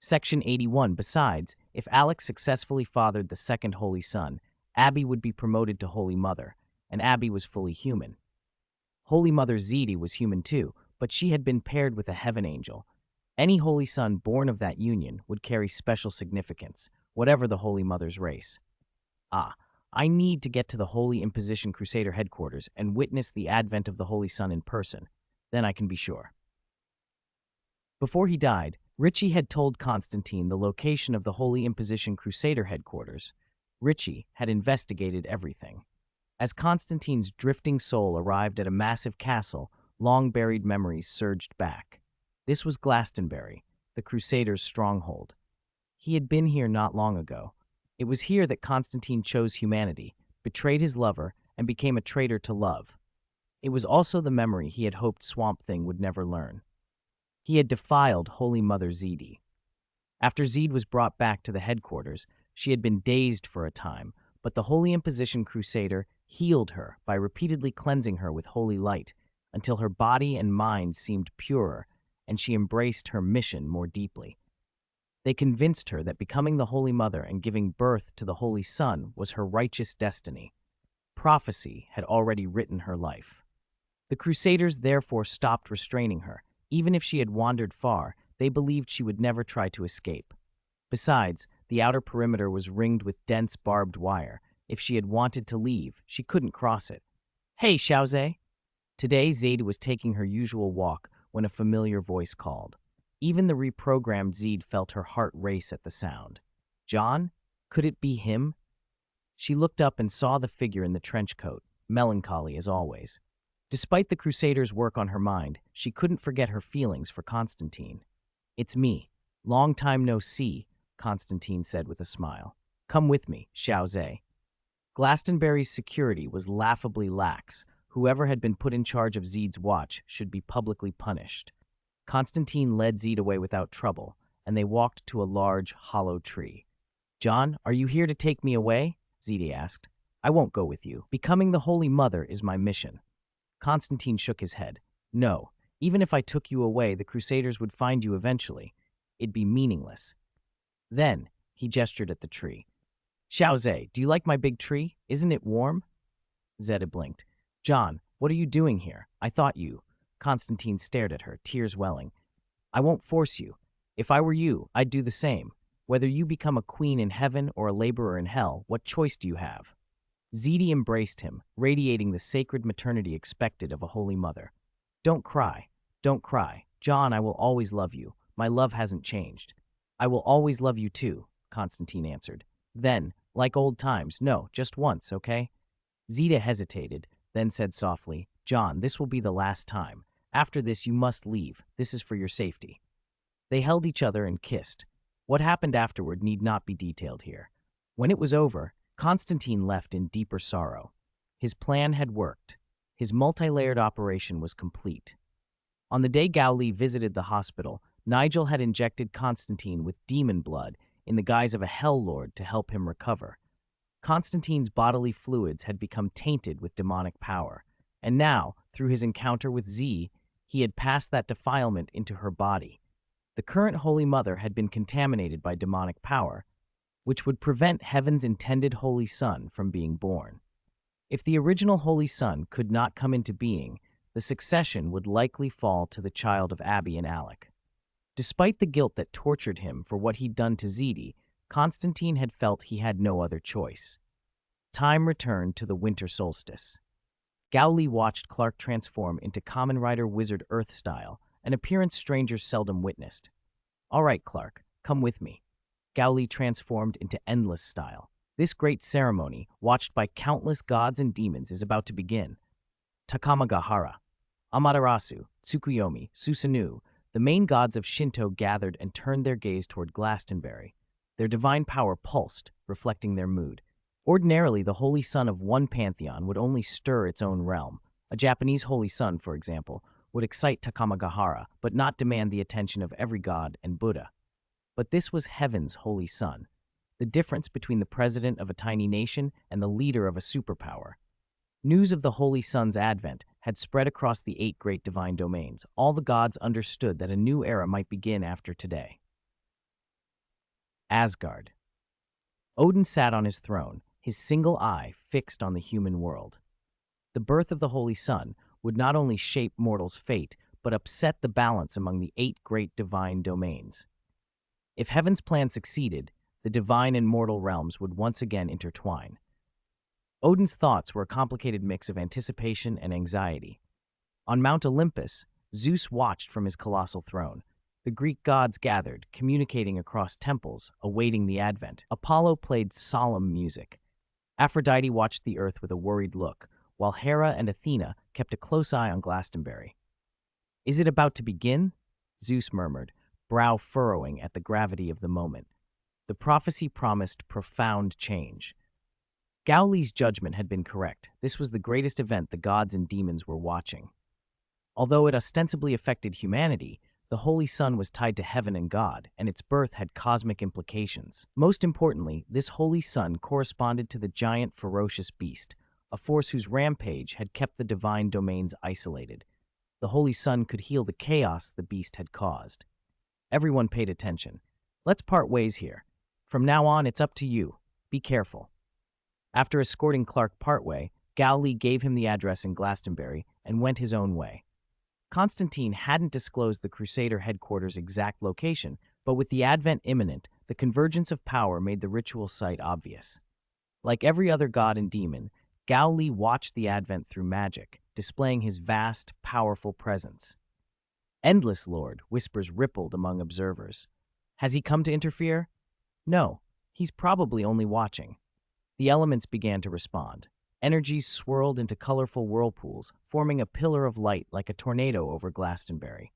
Section 81. Besides, if Alex successfully fathered the second Holy Son, Abby would be promoted to Holy Mother, and Abby was fully human. Holy Mother Zedi was human too, but she had been paired with a heaven angel. Any Holy Son born of that union would carry special significance, whatever the Holy Mother's race. Ah, I need to get to the Holy Imposition Crusader headquarters and witness the advent of the Holy Son in person. Then I can be sure. Before he died, Richie had told Constantine the location of the Holy Imposition Crusader headquarters. Richie had investigated everything. As Constantine's drifting soul arrived at a massive castle, long-buried memories surged back. This was Glastonbury, the Crusaders' stronghold. He had been here not long ago. It was here that Constantine chose humanity, betrayed his lover, and became a traitor to love. It was also the memory he had hoped Swamp Thing would never learn. He had defiled Holy Mother Zedi. After Zed was brought back to the headquarters, she had been dazed for a time, but the Holy Imposition Crusader healed her by repeatedly cleansing her with holy light until her body and mind seemed purer and she embraced her mission more deeply. They convinced her that becoming the Holy Mother and giving birth to the Holy Son was her righteous destiny. Prophecy had already written her life. The Crusaders therefore stopped restraining her. Even if she had wandered far, they believed she would never try to escape. Besides, the outer perimeter was ringed with dense barbed wire. If she had wanted to leave, she couldn't cross it. "Hey, Xiaoze!" Today, Zed was taking her usual walk when a familiar voice called. Even the reprogrammed Zed felt her heart race at the sound. John? Could it be him? She looked up and saw the figure in the trench coat, melancholy as always. Despite the Crusaders' work on her mind, she couldn't forget her feelings for Constantine. "It's me. Long time no see," Constantine said with a smile. "Come with me, Xiaoze." Glastonbury's security was laughably lax. Whoever had been put in charge of Zed's watch should be publicly punished. Constantine led Zed away without trouble, and they walked to a large, hollow tree. "John, are you here to take me away?" Zed asked. "I won't go with you. Becoming the Holy Mother is my mission." Constantine shook his head. "No, even if I took you away, the Crusaders would find you eventually. It'd be meaningless." Then, he gestured at the tree. "Xiaoze, do you like my big tree? Isn't it warm?" Zeta blinked. "John, what are you doing here? I thought you—" Constantine stared at her, tears welling. "I won't force you. If I were you, I'd do the same. Whether you become a queen in heaven or a laborer in hell, what choice do you have?" Zedi embraced him, radiating the sacred maternity expected of a holy mother. Don't cry. John, I will always love you. My love hasn't changed." "I will always love you too," Constantine answered. Then, like old times, "No, just once, okay?" Zeta hesitated, then said softly, "John, this will be the last time. After this, you must leave. This is for your safety." They held each other and kissed. What happened afterward need not be detailed here. When it was over, Constantine left in deeper sorrow. His plan had worked. His multi-layered operation was complete. On the day Gao Li visited the hospital, Nigel had injected Constantine with demon blood in the guise of a hell lord to help him recover. Constantine's bodily fluids had become tainted with demonic power, and now, through his encounter with Z, he had passed that defilement into her body. The current Holy Mother had been contaminated by demonic power, which would prevent heaven's intended Holy Son from being born. If the original Holy Son could not come into being, the succession would likely fall to the child of Abby and Alec. Despite the guilt that tortured him for what he'd done to Zedi, Constantine had felt he had no other choice. Time returned to the winter solstice. Gao Li watched Clark transform into Kamen Rider Wizard Earth style, an appearance strangers seldom witnessed. "All right, Clark, come with me." Gao Li transformed into Endless style. This great ceremony, watched by countless gods and demons, is about to begin. Takamagahara, Amaterasu, Tsukuyomi, Susanoo, the main gods of Shinto gathered and turned their gaze toward Glastonbury. Their divine power pulsed, reflecting their mood. Ordinarily, the Holy Son of one pantheon would only stir its own realm. A Japanese Holy Son, for example, would excite Takamagahara, but not demand the attention of every god and Buddha. But this was heaven's Holy Son, the difference between the president of a tiny nation and the leader of a superpower. News of the Holy Son's advent had spread across the 8 great divine domains. All the gods understood that a new era might begin after today. Asgard. Odin sat on his throne, his single eye fixed on the human world. The birth of the Holy Sun would not only shape mortals' fate, but upset the balance among the 8 great divine domains. If heaven's plan succeeded, the divine and mortal realms would once again intertwine. Odin's thoughts were a complicated mix of anticipation and anxiety. On Mount Olympus, Zeus watched from his colossal throne. The Greek gods gathered, communicating across temples, awaiting the advent. Apollo played solemn music. Aphrodite watched the earth with a worried look, while Hera and Athena kept a close eye on Glastonbury. "Is it about to begin?" Zeus murmured, brow furrowing at the gravity of the moment. The prophecy promised profound change. Gowley's judgment had been correct. This was the greatest event the gods and demons were watching. Although it ostensibly affected humanity, the Holy Sun was tied to heaven and God, and its birth had cosmic implications. Most importantly, this Holy Sun corresponded to the giant ferocious beast, a force whose rampage had kept the divine domains isolated. The Holy Sun could heal the chaos the beast had caused. Everyone paid attention. "Let's part ways here. From now on, it's up to you. Be careful." After escorting Clark partway, Gowley gave him the address in Glastonbury and went his own way. Constantine hadn't disclosed the Crusader headquarters' exact location, but with the advent imminent, the convergence of power made the ritual site obvious. Like every other god and demon, Gowley watched the advent through magic, displaying his vast, powerful presence. "Endless Lord," whispers rippled among observers. "Has he come to interfere?" "No, he's probably only watching." The elements began to respond. Energies swirled into colorful whirlpools, forming a pillar of light like a tornado over Glastonbury.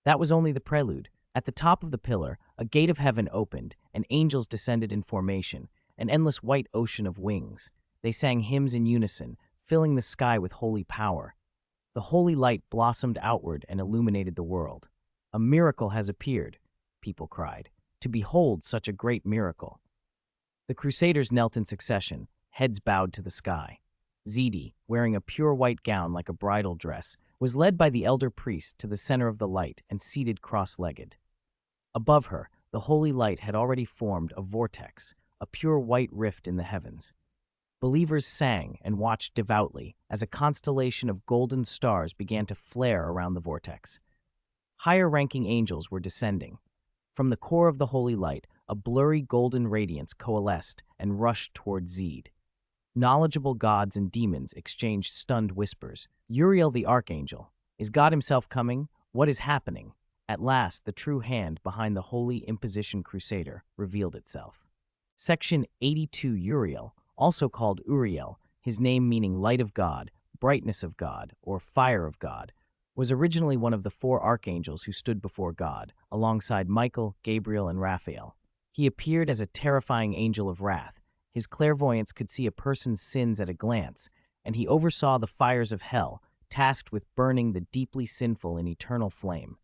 That was only the prelude. At the top of the pillar, a gate of heaven opened, and angels descended in formation, an endless white ocean of wings. They sang hymns in unison, filling the sky with holy power. The holy light blossomed outward and illuminated the world. "A miracle has appeared," people cried. "To behold such a great miracle." The Crusaders knelt in succession, heads bowed to the sky. Zidi, wearing a pure white gown like a bridal dress, was led by the elder priest to the center of the light and seated cross-legged. Above her, the holy light had already formed a vortex, a pure white rift in the heavens. Believers sang and watched devoutly as a constellation of golden stars began to flare around the vortex. Higher-ranking angels were descending. From the core of the holy light, a blurry golden radiance coalesced and rushed toward Zed. Knowledgeable gods and demons exchanged stunned whispers. "Uriel the Archangel. Is God himself coming? What is happening?" At last, the true hand behind the Holy Imposition Crusader revealed itself. Section 82 Uriel, also called Uriel, his name meaning light of God, brightness of God, or fire of God, was originally one of the 4 archangels who stood before God, alongside Michael, Gabriel, and Raphael. He appeared as a terrifying angel of wrath. His clairvoyance could see a person's sins at a glance, and he oversaw the fires of hell, tasked with burning the deeply sinful in eternal flame.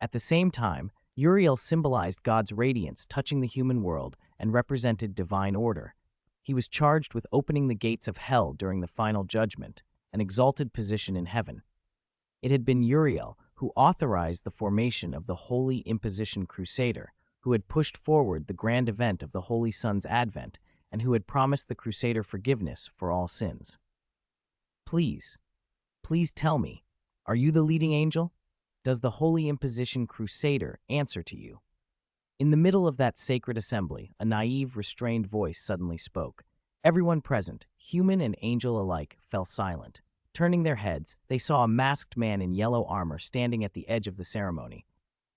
At the same time, Uriel symbolized God's radiance touching the human world and represented divine order. He was charged with opening the gates of hell during the final judgment, an exalted position in heaven. It had been Uriel who authorized the formation of the Holy Imposition Crusader, who had pushed forward the grand event of the Holy Sun's advent, and who had promised the Crusader forgiveness for all sins. Please tell me, are you the leading angel? Does the Holy Imposition Crusader answer to you?" In the middle of that sacred assembly, a naive, restrained voice suddenly spoke. Everyone present, human and angel alike, fell silent. Turning their heads, they saw a masked man in yellow armor standing at the edge of the ceremony.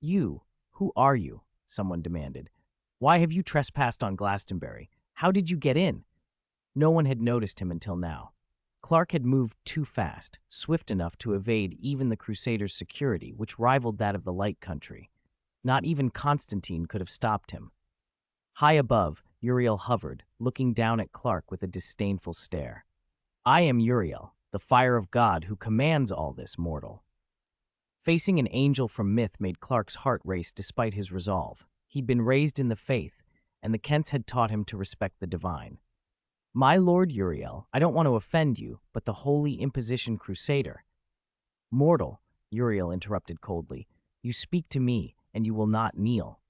Who are you?" someone demanded. "Why have you trespassed on Glastonbury? How did you get in?" No one had noticed him until now. Clark had moved too fast, swift enough to evade even the Crusaders' security, which rivaled that of the Light Country. Not even Constantine could have stopped him. High above, Uriel hovered, looking down at Clark with a disdainful stare. "I am Uriel, the fire of God who commands all this, mortal." Facing an angel from myth made Clark's heart race despite his resolve. He'd been raised in the faith, and the Kents had taught him to respect the divine. "My lord Uriel, I don't want to offend you, but the Holy Imposition Crusader—" "Mortal," Uriel interrupted coldly, "you speak to me, and you will not kneel."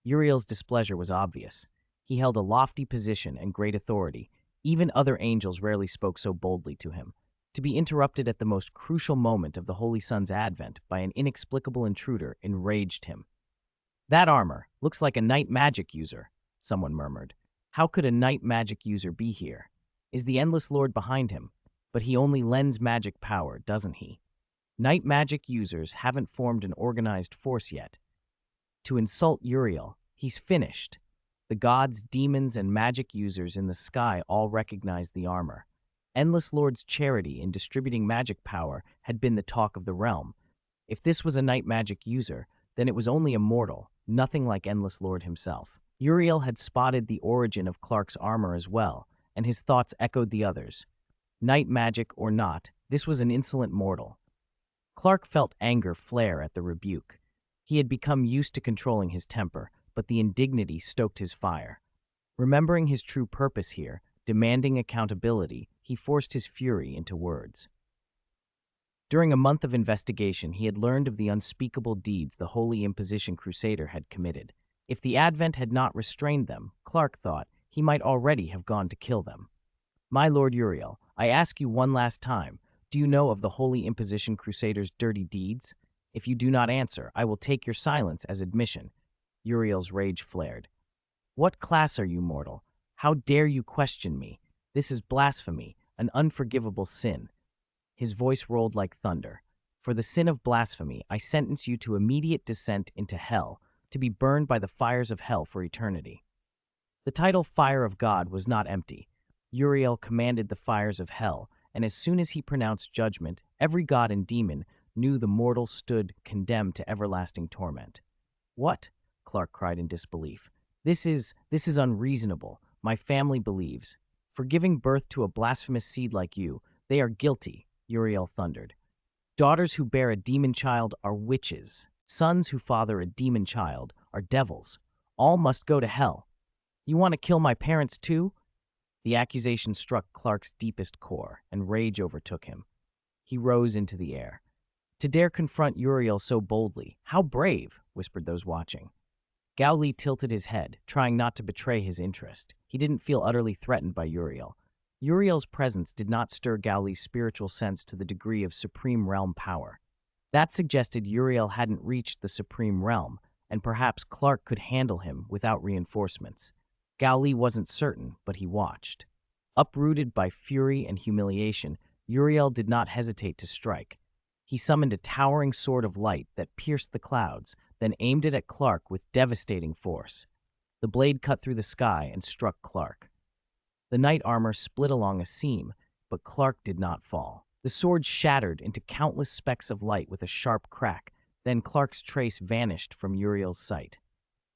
Uriel's displeasure was obvious. He held a lofty position and great authority. Even other angels rarely spoke so boldly to him. To be interrupted at the most crucial moment of the Holy Sun's advent by an inexplicable intruder enraged him. "That armor looks like a night magic user," someone murmured. "How could a night magic user be here? Is the Endless Lord behind him? But he only lends magic power, doesn't he? Night magic users haven't formed an organized force yet. To insult Uriel, he's finished." The gods, demons, and magic users in the sky all recognized the armor. Endless Lord's charity in distributing magic power had been the talk of the realm. If this was a night magic user, then it was only a mortal, nothing like Endless Lord himself. Uriel had spotted the origin of Clark's armor as well, and his thoughts echoed the others. Night magic or not, this was an insolent mortal. Clark felt anger flare at the rebuke. He had become used to controlling his temper, but the indignity stoked his fire. Remembering his true purpose here, demanding accountability, he forced his fury into words. During a month of investigation, he had learned of the unspeakable deeds the Holy Imposition Crusader had committed. If the Advent had not restrained them, Clark thought, he might already have gone to kill them. "My Lord Uriel, I ask you one last time, do you know of the Holy Imposition Crusader's dirty deeds? If you do not answer, I will take your silence as admission." Uriel's rage flared. "What class are you, mortal? How dare you question me? This is blasphemy, an unforgivable sin." His voice rolled like thunder. "For the sin of blasphemy, I sentence you to immediate descent into hell, to be burned by the fires of hell for eternity." The title Fire of God was not empty. Uriel commanded the fires of hell, and as soon as he pronounced judgment, every god and demon knew the mortal stood condemned to everlasting torment. "What?" Clark cried in disbelief. This is unreasonable. My family believes. For giving birth to a blasphemous seed like you, they are guilty," Uriel thundered. "Daughters who bear a demon child are witches. Sons who father a demon child are devils. All must go to hell. You want to kill my parents too?" The accusation struck Clark's deepest core, and rage overtook him. He rose into the air. To dare confront Uriel so boldly, how brave, whispered those watching. Gao Li tilted his head, trying not to betray his interest. He didn't feel utterly threatened by Uriel. Uriel's presence did not stir Gao Li's spiritual sense to the degree of supreme realm power. That suggested Uriel hadn't reached the supreme realm, and perhaps Clark could handle him without reinforcements. Gao Li wasn't certain, but he watched. Uprooted by fury and humiliation, Uriel did not hesitate to strike. He summoned a towering sword of light that pierced the clouds, then aimed it at Clark with devastating force. The blade cut through the sky and struck Clark. The knight armor split along a seam, but Clark did not fall. The sword shattered into countless specks of light with a sharp crack, then Clark's trace vanished from Uriel's sight.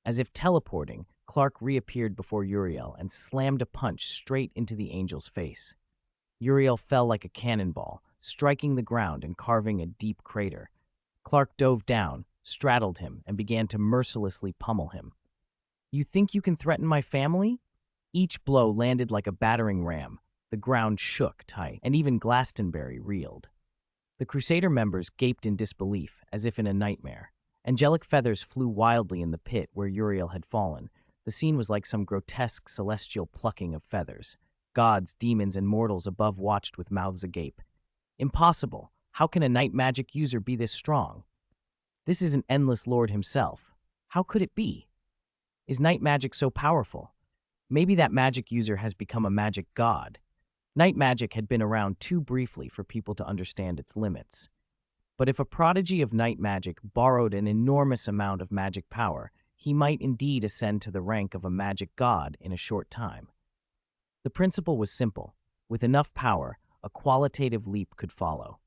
As if teleporting, Clark reappeared before Uriel and slammed a punch straight into the angel's face. Uriel fell like a cannonball, striking the ground and carving a deep crater. Clark dove down, straddled him, and began to mercilessly pummel him. "You think you can threaten my family?" Each blow landed like a battering ram. The ground shook tight, and even Glastonbury reeled. The Crusader members gaped in disbelief, as if in a nightmare. Angelic feathers flew wildly in the pit where Uriel had fallen. The scene was like some grotesque celestial plucking of feathers. Gods, demons, and mortals above watched with mouths agape. Impossible! How can a night magic user be this strong? This is an endless lord himself. How could it be? Is night magic so powerful? Maybe that magic user has become a magic god. Night magic had been around too briefly for people to understand its limits. But if a prodigy of night magic borrowed an enormous amount of magic power, he might indeed ascend to the rank of a magic god in a short time. The principle was simple. With enough power, a qualitative leap could follow.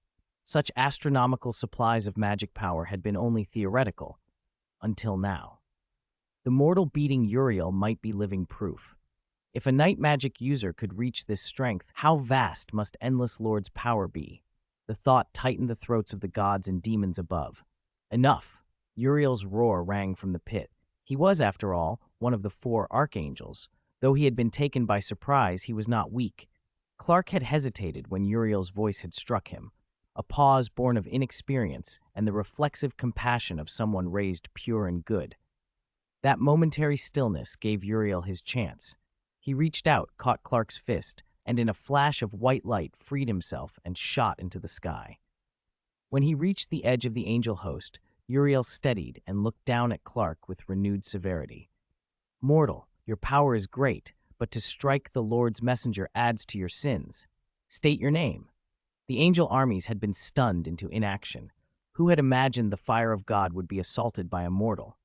Such astronomical supplies of magic power had been only theoretical, until now. The mortal beating Uriel might be living proof. If a night magic user could reach this strength, how vast must Endless Lord's power be? The thought tightened the throats of the gods and demons above. Enough! Uriel's roar rang from the pit. He was, after all, one of the 4 archangels. Though he had been taken by surprise, he was not weak. Clark had hesitated when Uriel's voice had struck him, a pause born of inexperience and the reflexive compassion of someone raised pure and good. That momentary stillness gave Uriel his chance. He reached out, caught Clark's fist, and in a flash of white light freed himself and shot into the sky. When he reached the edge of the angel host, Uriel steadied and looked down at Clark with renewed severity. "Mortal, your power is great, but to strike the Lord's messenger adds to your sins. State your name." The angel armies had been stunned into inaction. Who had imagined the fire of God would be assaulted by a mortal?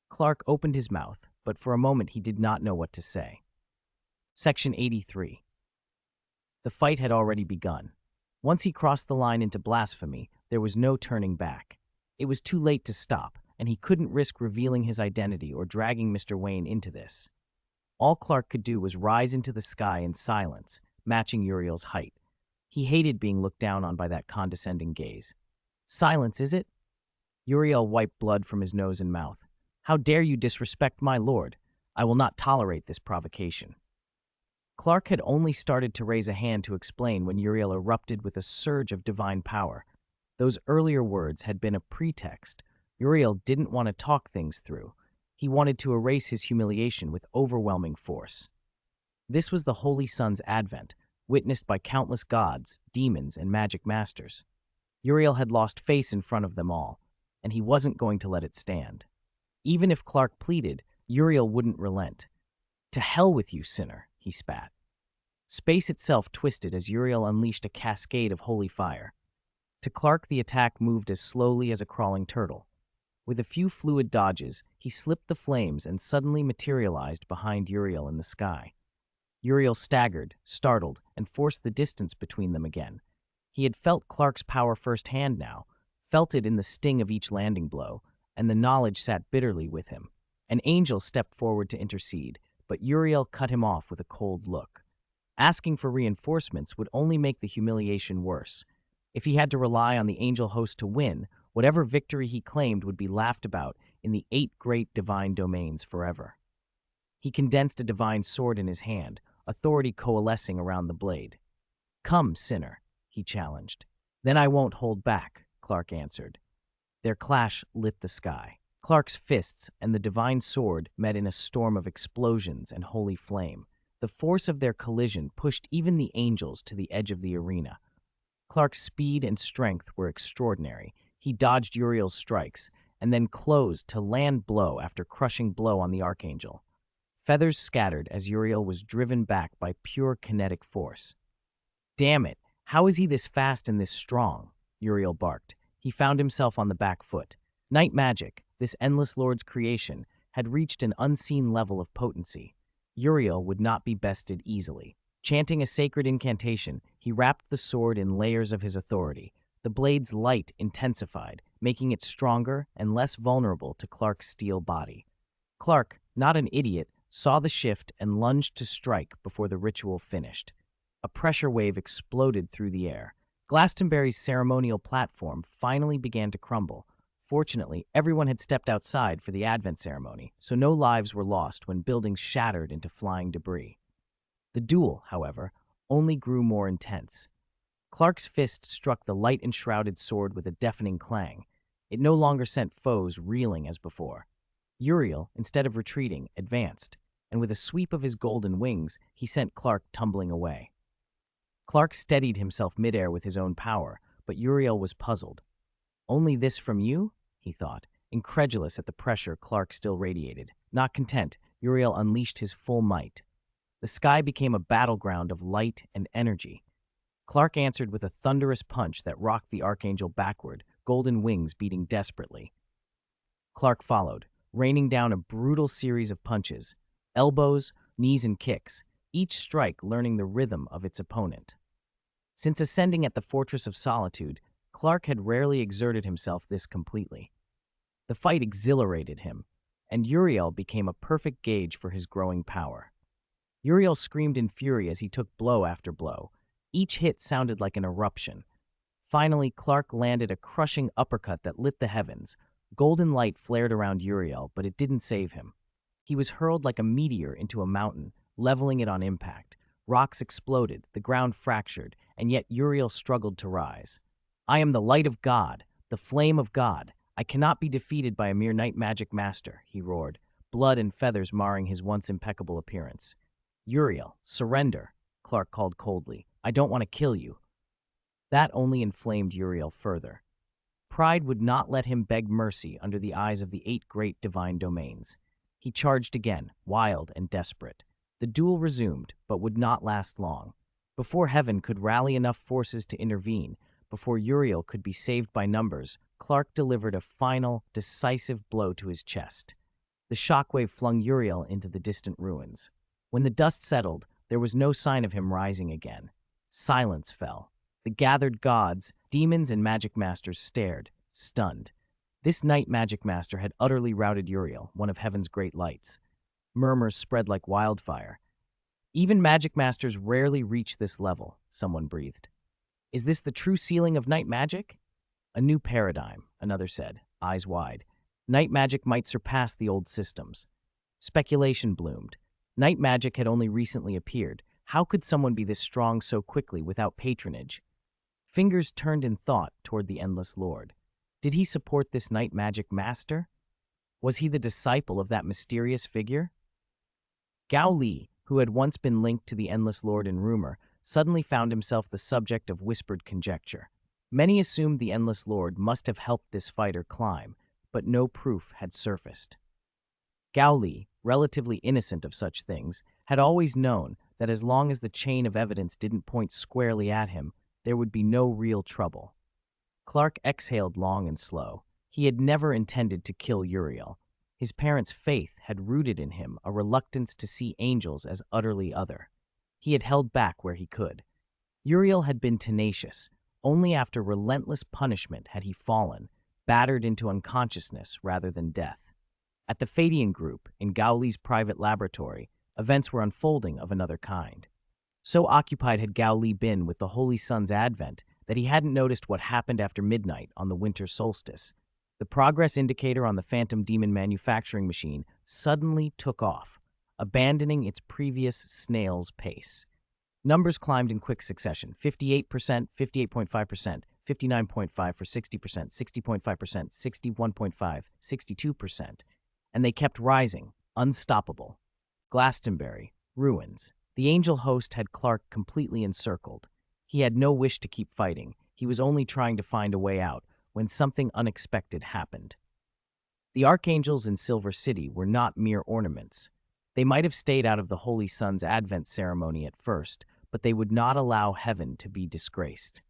Clark opened his mouth, but for a moment he did not know what to say. Section 83. The fight had already begun. Once he crossed the line into blasphemy, there was no turning back. It was too late to stop, and he couldn't risk revealing his identity or dragging Mr. Wayne into this. All Clark could do was rise into the sky in silence, matching Uriel's height. He hated being looked down on by that condescending gaze. "Silence, is it?" Uriel wiped blood from his nose and mouth. "How dare you disrespect my lord? I will not tolerate this provocation." Clark had only started to raise a hand to explain when Uriel erupted with a surge of divine power. Those earlier words had been a pretext. Uriel didn't want to talk things through. He wanted to erase his humiliation with overwhelming force. This was the Holy Sun's advent, witnessed by countless gods, demons, and magic masters. Uriel had lost face in front of them all, and he wasn't going to let it stand. Even if Clark pleaded, Uriel wouldn't relent. "To hell with you, sinner," he spat. Space itself twisted as Uriel unleashed a cascade of holy fire. To Clark, the attack moved as slowly as a crawling turtle. With a few fluid dodges, he slipped the flames and suddenly materialized behind Uriel in the sky. Uriel staggered, startled, and forced the distance between them again. He had felt Clark's power firsthand now, felt it in the sting of each landing blow, and the knowledge sat bitterly with him. An angel stepped forward to intercede, but Uriel cut him off with a cold look. Asking for reinforcements would only make the humiliation worse. If he had to rely on the angel host to win, whatever victory he claimed would be laughed about in the 8 great divine domains forever. He condensed a divine sword in his hand, authority coalescing around the blade. "Come, sinner," he challenged. "Then I won't hold back," Clark answered. Their clash lit the sky. Clark's fists and the divine sword met in a storm of explosions and holy flame. The force of their collision pushed even the angels to the edge of the arena. Clark's speed and strength were extraordinary. He dodged Uriel's strikes, and then closed to land blow after crushing blow on the archangel. Feathers scattered as Uriel was driven back by pure kinetic force. "Damn it, how is he this fast and this strong?" Uriel barked. He found himself on the back foot. Night magic, this endless lord's creation, had reached an unseen level of potency. Uriel would not be bested easily. Chanting a sacred incantation, he wrapped the sword in layers of his authority. The blade's light intensified, making it stronger and less vulnerable to Clark's steel body. Clark, not an idiot, saw the shift and lunged to strike before the ritual finished. A pressure wave exploded through the air. Glastonbury's ceremonial platform finally began to crumble. Fortunately, everyone had stepped outside for the Advent ceremony, so no lives were lost when buildings shattered into flying debris. The duel, however, only grew more intense. Clark's fist struck the light-enshrouded sword with a deafening clang. It no longer sent foes reeling as before. Uriel, instead of retreating, advanced, and with a sweep of his golden wings, he sent Clark tumbling away. Clark steadied himself midair with his own power, but Uriel was puzzled. "Only this from you?" he thought, incredulous at the pressure Clark still radiated. Not content, Uriel unleashed his full might. The sky became a battleground of light and energy. Clark answered with a thunderous punch that rocked the archangel backward, golden wings beating desperately. Clark followed, raining down a brutal series of punches, elbows, knees, and kicks, each strike learning the rhythm of its opponent. Since ascending at the Fortress of Solitude, Clark had rarely exerted himself this completely. The fight exhilarated him, and Uriel became a perfect gauge for his growing power. Uriel screamed in fury as he took blow after blow. Each hit sounded like an eruption. Finally, Clark landed a crushing uppercut that lit the heavens. Golden light flared around Uriel, but it didn't save him. He was hurled like a meteor into a mountain, leveling it on impact. Rocks exploded, the ground fractured, and yet Uriel struggled to rise. "I am the light of God, the flame of God. I cannot be defeated by a mere night magic master," he roared. blood and feathers marring his once impeccable appearance. "Uriel, surrender," Clark called coldly. "I don't want to kill you." That only inflamed Uriel further. Pride would not let him beg mercy under the eyes of the 8 great divine domains. He charged again, wild and desperate. The duel resumed, but would not last long. Before heaven could rally enough forces to intervene, before Uriel could be saved by numbers, Clark delivered a final, decisive blow to his chest. The shockwave flung Uriel into the distant ruins. When the dust settled, there was no sign of him rising again. Silence fell. The gathered gods, demons, and magic masters stared, stunned. This night magic master had utterly routed Uriel, one of heaven's great lights. Murmurs spread like wildfire. "Even magic masters rarely reach this level," someone breathed. "Is this the true ceiling of night magic?" "A new paradigm," another said, eyes wide. "Night magic might surpass the old systems." Speculation bloomed. Night magic had only recently appeared. How could someone be this strong so quickly without patronage? Fingers turned in thought toward the Endless Lord. Did he support this night magic master? Was he the disciple of that mysterious figure? Gao Li, who had once been linked to the Endless Lord in rumor, suddenly found himself the subject of whispered conjecture. Many assumed the Endless Lord must have helped this fighter climb, but no proof had surfaced. Gao Li, relatively innocent of such things, had always known that as long as the chain of evidence didn't point squarely at him, there would be no real trouble. Clark exhaled long and slow. He had never intended to kill Uriel. His parents' faith had rooted in him a reluctance to see angels as utterly other. He had held back where he could. Uriel had been tenacious. Only after relentless punishment had he fallen, battered into unconsciousness rather than death. At the Fadian group, in Gaoli's private laboratory, events were unfolding of another kind. So occupied had Gao Li been with the Holy Sun's advent that he hadn't noticed what happened after midnight on the winter solstice. The progress indicator on the Phantom Demon manufacturing machine suddenly took off, abandoning its previous snail's pace. Numbers climbed in quick succession: 58%, 58.5%, 59.5% for 60%, 60.5%, 61.5%, 62%. And they kept rising, unstoppable. Glastonbury, ruins. The angel host had Clark completely encircled. He had no wish to keep fighting. He was only trying to find a way out when something unexpected happened. The archangels in Silver City were not mere ornaments. They might have stayed out of the Holy Sun's Advent ceremony at first, but they would not allow heaven to be disgraced.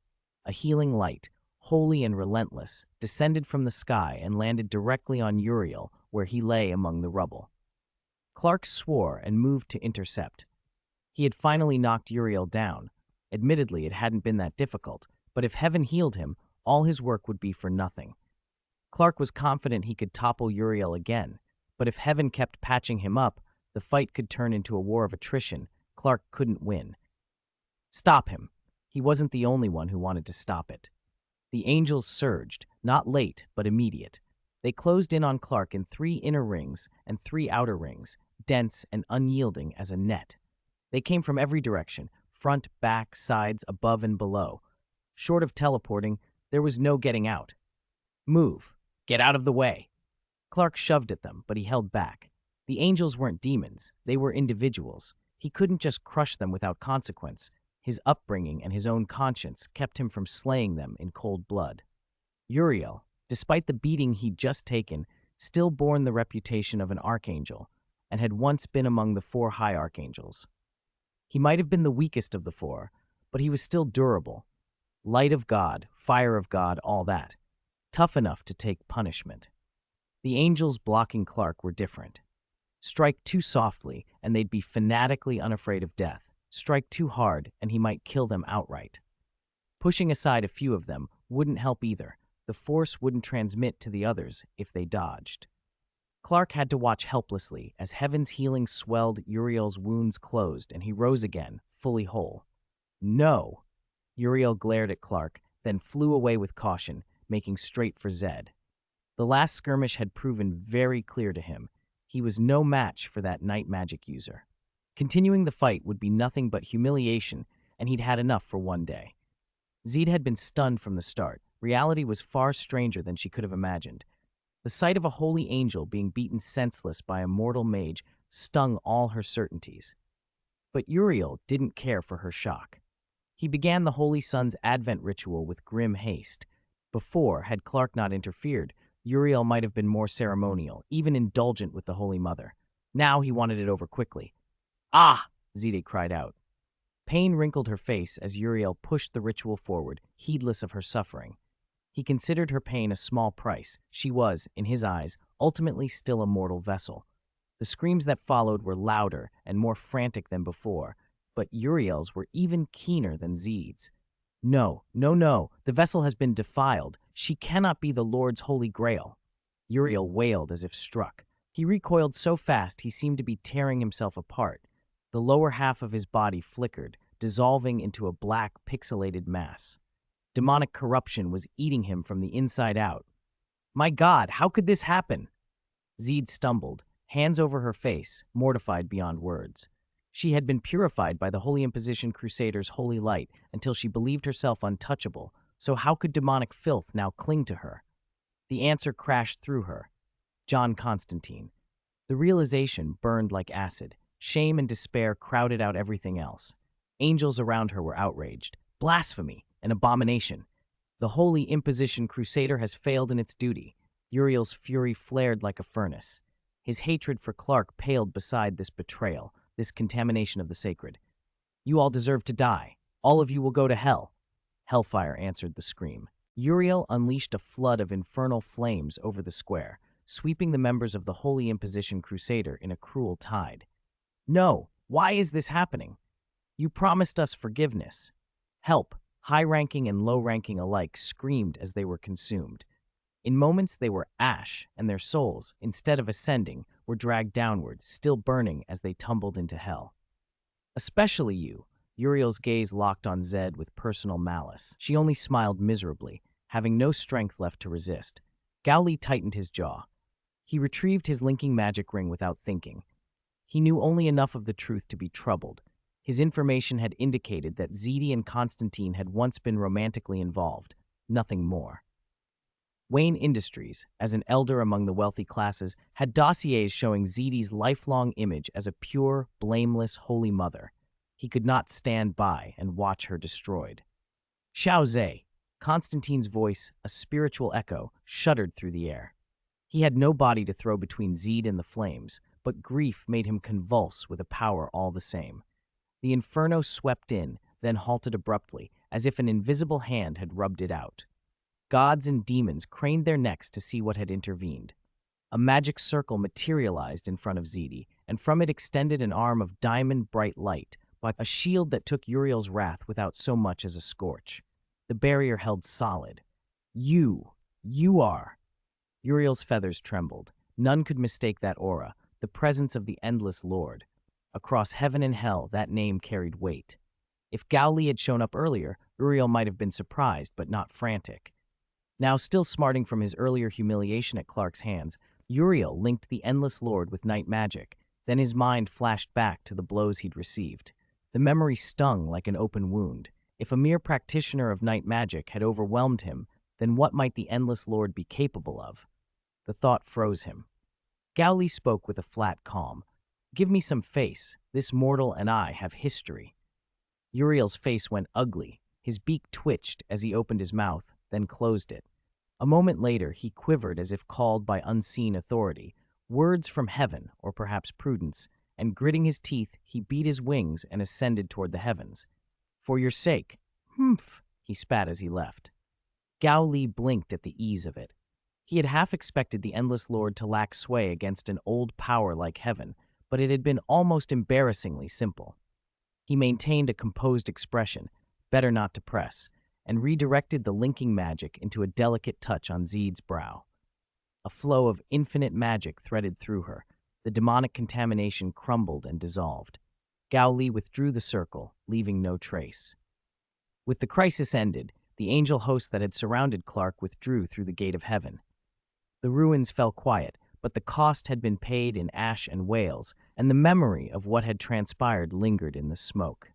A healing light, holy and relentless, descended from the sky and landed directly on Uriel, where he lay among the rubble. Clark swore and moved to intercept. He had finally knocked Uriel down. Admittedly, it hadn't been that difficult, but if heaven healed him, all his work would be for nothing. Clark was confident he could topple Uriel again, but if heaven kept patching him up, the fight could turn into a war of attrition. Clark couldn't win. Stop him. He wasn't the only one who wanted to stop it. The angels surged, not late, but immediate. They closed in on Clark in 3 inner rings and 3 outer rings, dense and unyielding as a net. They came from every direction, front, back, sides, above and below. Short of teleporting, there was no getting out. "Move. Get out of the way." Clark shoved at them, but he held back. The angels weren't demons. They were individuals. He couldn't just crush them without consequence. His upbringing and his own conscience kept him from slaying them in cold blood. Uriel, despite the beating he'd just taken, still bore the reputation of an archangel, and had once been among the 4 high archangels. He might have been the weakest of the 4, but he was still durable. Light of God, fire of God, all that. Tough enough to take punishment. The angels blocking Clark were different. Strike too softly, and they'd be fanatically unafraid of death. Strike too hard, and he might kill them outright. Pushing aside a few of them wouldn't help either. The force wouldn't transmit to the others if they dodged. Clark had to watch helplessly as heaven's healing swelled, Uriel's wounds closed, and he rose again, fully whole. "No!" Uriel glared at Clark, then flew away with caution, making straight for Zed. The last skirmish had proven very clear to him. He was no match for that night magic user. Continuing the fight would be nothing but humiliation, and he'd had enough for one day. Zed had been stunned from the start. Reality was far stranger than she could have imagined. The sight of a holy angel being beaten senseless by a mortal mage stung all her certainties. But Uriel didn't care for her shock. He began the Holy Son's Advent ritual with grim haste. Before, had Clark not interfered, Uriel might have been more ceremonial, even indulgent with the Holy Mother. Now he wanted it over quickly. "Ah!" Zide cried out. Pain wrinkled her face as Uriel pushed the ritual forward, heedless of her suffering. He considered her pain a small price. She was, in his eyes, ultimately still a mortal vessel. The screams that followed were louder and more frantic than before, but Uriel's were even keener than Zeid's. "No, no, no, the vessel has been defiled. She cannot be the Lord's holy grail." Uriel wailed as if struck. He recoiled so fast he seemed to be tearing himself apart. The lower half of his body flickered, dissolving into a black, pixelated mass. Demonic corruption was eating him from the inside out. "My God, how could this happen?" Zeid stumbled, hands over her face, mortified beyond words. She had been purified by the Holy Imposition Crusader's holy light until she believed herself untouchable, so how could demonic filth now cling to her? The answer crashed through her. John Constantine. The realization burned like acid. Shame and despair crowded out everything else. Angels around her were outraged. Blasphemy, an abomination. The Holy Imposition Crusader has failed in its duty. Uriel's fury flared like a furnace. His hatred for Clark paled beside this betrayal, this contamination of the sacred. "You all deserve to die. All of you will go to hell." Hellfire answered the scream. Uriel unleashed a flood of infernal flames over the square, sweeping the members of the Holy Imposition Crusader in a cruel tide. "No! Why is this happening? You promised us forgiveness. Help!" High-ranking and low-ranking alike screamed as they were consumed. In moments they were ash, and their souls, instead of ascending, were dragged downward, still burning as they tumbled into hell. "Especially you." Uriel's gaze locked on Zed with personal malice. She only smiled miserably, having no strength left to resist. Gowli tightened his jaw. He retrieved his linking magic ring without thinking. He knew only enough of the truth to be troubled. His information had indicated that Zedi and Constantine had once been romantically involved, nothing more. Wayne Industries, as an elder among the wealthy classes, had dossiers showing Zedi's lifelong image as a pure, blameless, holy mother. He could not stand by and watch her destroyed. "Xiao Zhe," Constantine's voice, a spiritual echo, shuddered through the air. He had no body to throw between Zed and the flames, but grief made him convulse with a power all the same. The inferno swept in, then halted abruptly, as if an invisible hand had rubbed it out. Gods and demons craned their necks to see what had intervened. A magic circle materialized in front of Zedi, and from it extended an arm of diamond-bright light, like a shield that took Uriel's wrath without so much as a scorch. The barrier held solid. You are." Uriel's feathers trembled. None could mistake that aura, the presence of the endless Lord. Across heaven and hell, that name carried weight. If Gowli had shown up earlier, Uriel might have been surprised, but not frantic. Now, still smarting from his earlier humiliation at Clark's hands, Uriel linked the endless Lord with night magic. Then his mind flashed back to the blows he'd received. The memory stung like an open wound. If a mere practitioner of night magic had overwhelmed him, then what might the endless Lord be capable of? The thought froze him. Gowli spoke with a flat calm. "Give me some face. This mortal and I have history." Uriel's face went ugly. His beak twitched as he opened his mouth, then closed it. A moment later, he quivered as if called by unseen authority, words from heaven, or perhaps prudence, and gritting his teeth, he beat his wings and ascended toward the heavens. "For your sake." "Humph," he spat as he left. Gowli blinked at the ease of it. He had half expected the Endless Lord to lack sway against an old power like heaven, but it had been almost embarrassingly simple. He maintained a composed expression, better not to press, and redirected the linking magic into a delicate touch on Zed's brow. A flow of infinite magic threaded through her. The demonic contamination crumbled and dissolved. Gowli withdrew the circle, leaving no trace. With the crisis ended, the angel host that had surrounded Clark withdrew through the gate of heaven. The ruins fell quiet, but the cost had been paid in ash and wails, and the memory of what had transpired lingered in the smoke.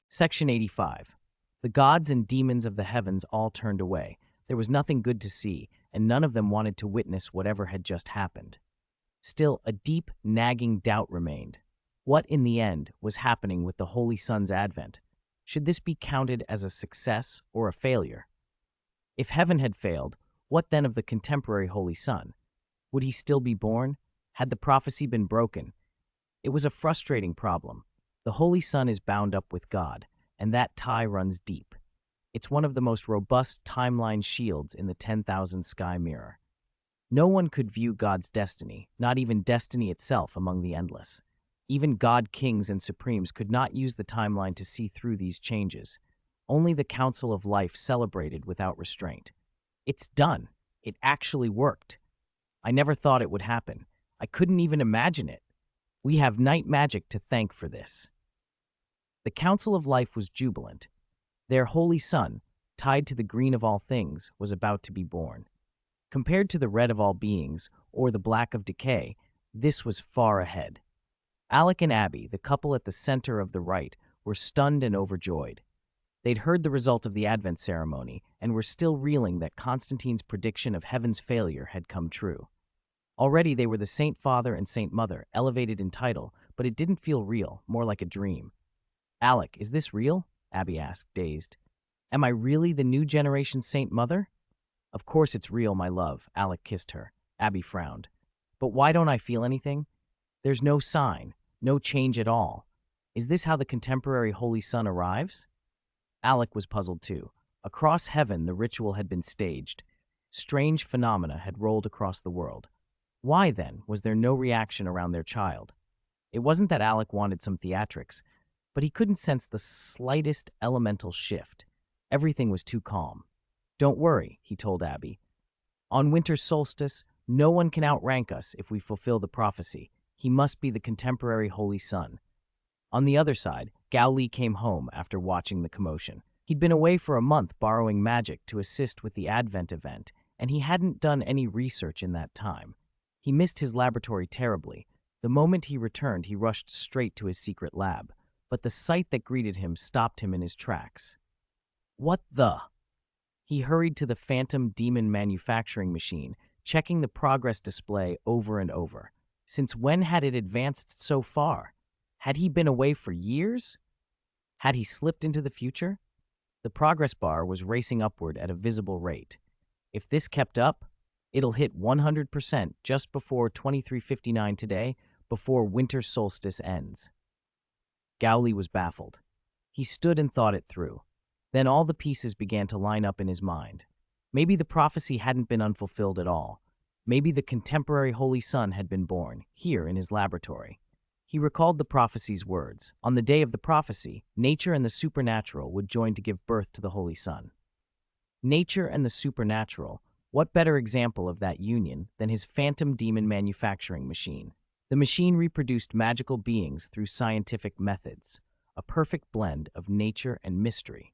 Section 85. The gods and demons of the heavens all turned away. There was nothing good to see, and none of them wanted to witness whatever had just happened. Still, a deep, nagging doubt remained. What, in the end, was happening with the Holy Son's advent? Should this be counted as a success or a failure? If heaven had failed, what then of the contemporary Holy Son? Would he still be born? Had the prophecy been broken? It was a frustrating problem. The Holy Son is bound up with God, and that tie runs deep. It's one of the most robust timeline shields in the 10,000 sky mirror. No one could view God's destiny, not even destiny itself, among the endless. Even God kings and supremes could not use the timeline to see through these changes. Only the Council of Life celebrated without restraint. It's done. It actually worked. I never thought it would happen. I couldn't even imagine it. We have night magic to thank for this. The Council of Life was jubilant. Their Holy Son, tied to the green of all things, was about to be born. Compared to the red of all beings, or the black of decay, this was far ahead. Alec and Abby, the couple at the center of the rite, were stunned and overjoyed. They'd heard the result of the Advent ceremony and were still reeling that Constantine's prediction of heaven's failure had come true. Already they were the Saint Father and Saint Mother, elevated in title, but it didn't feel real, more like a dream. "Alec, is this real?" Abby asked, dazed. "Am I really the new generation Saint Mother?" "Of course it's real, my love," Alec kissed her. Abby frowned. "But why don't I feel anything? There's no sign, no change at all. Is this how the contemporary Holy Son arrives?" Alec was puzzled too. Across heaven, the ritual had been staged. Strange phenomena had rolled across the world. Why, then, was there no reaction around their child? It wasn't that Alec wanted some theatrics, but he couldn't sense the slightest elemental shift. Everything was too calm. "Don't worry," he told Abby. "On winter solstice, no one can outrank us if we fulfill the prophecy. He must be the contemporary Holy Son." On the other side, Gao Li came home after watching the commotion. He'd been away for a month borrowing magic to assist with the Advent event, and he hadn't done any research in that time. He missed his laboratory terribly. The moment he returned, he rushed straight to his secret lab. But the sight that greeted him stopped him in his tracks. What the? He hurried to the phantom demon manufacturing machine, checking the progress display over and over. Since when had it advanced so far? Had he been away for years? Had he slipped into the future? The progress bar was racing upward at a visible rate. If this kept up, it'll hit 100% just before 23:59 today, before winter solstice ends. Gowley was baffled. He stood and thought it through. Then all the pieces began to line up in his mind. Maybe the prophecy hadn't been unfulfilled at all. Maybe the contemporary Holy Son had been born, here in his laboratory. He recalled the prophecy's words. On the day of the prophecy, nature and the supernatural would join to give birth to the Holy Son. Nature and the supernatural, what better example of that union than his phantom demon manufacturing machine? The machine reproduced magical beings through scientific methods, a perfect blend of nature and mystery.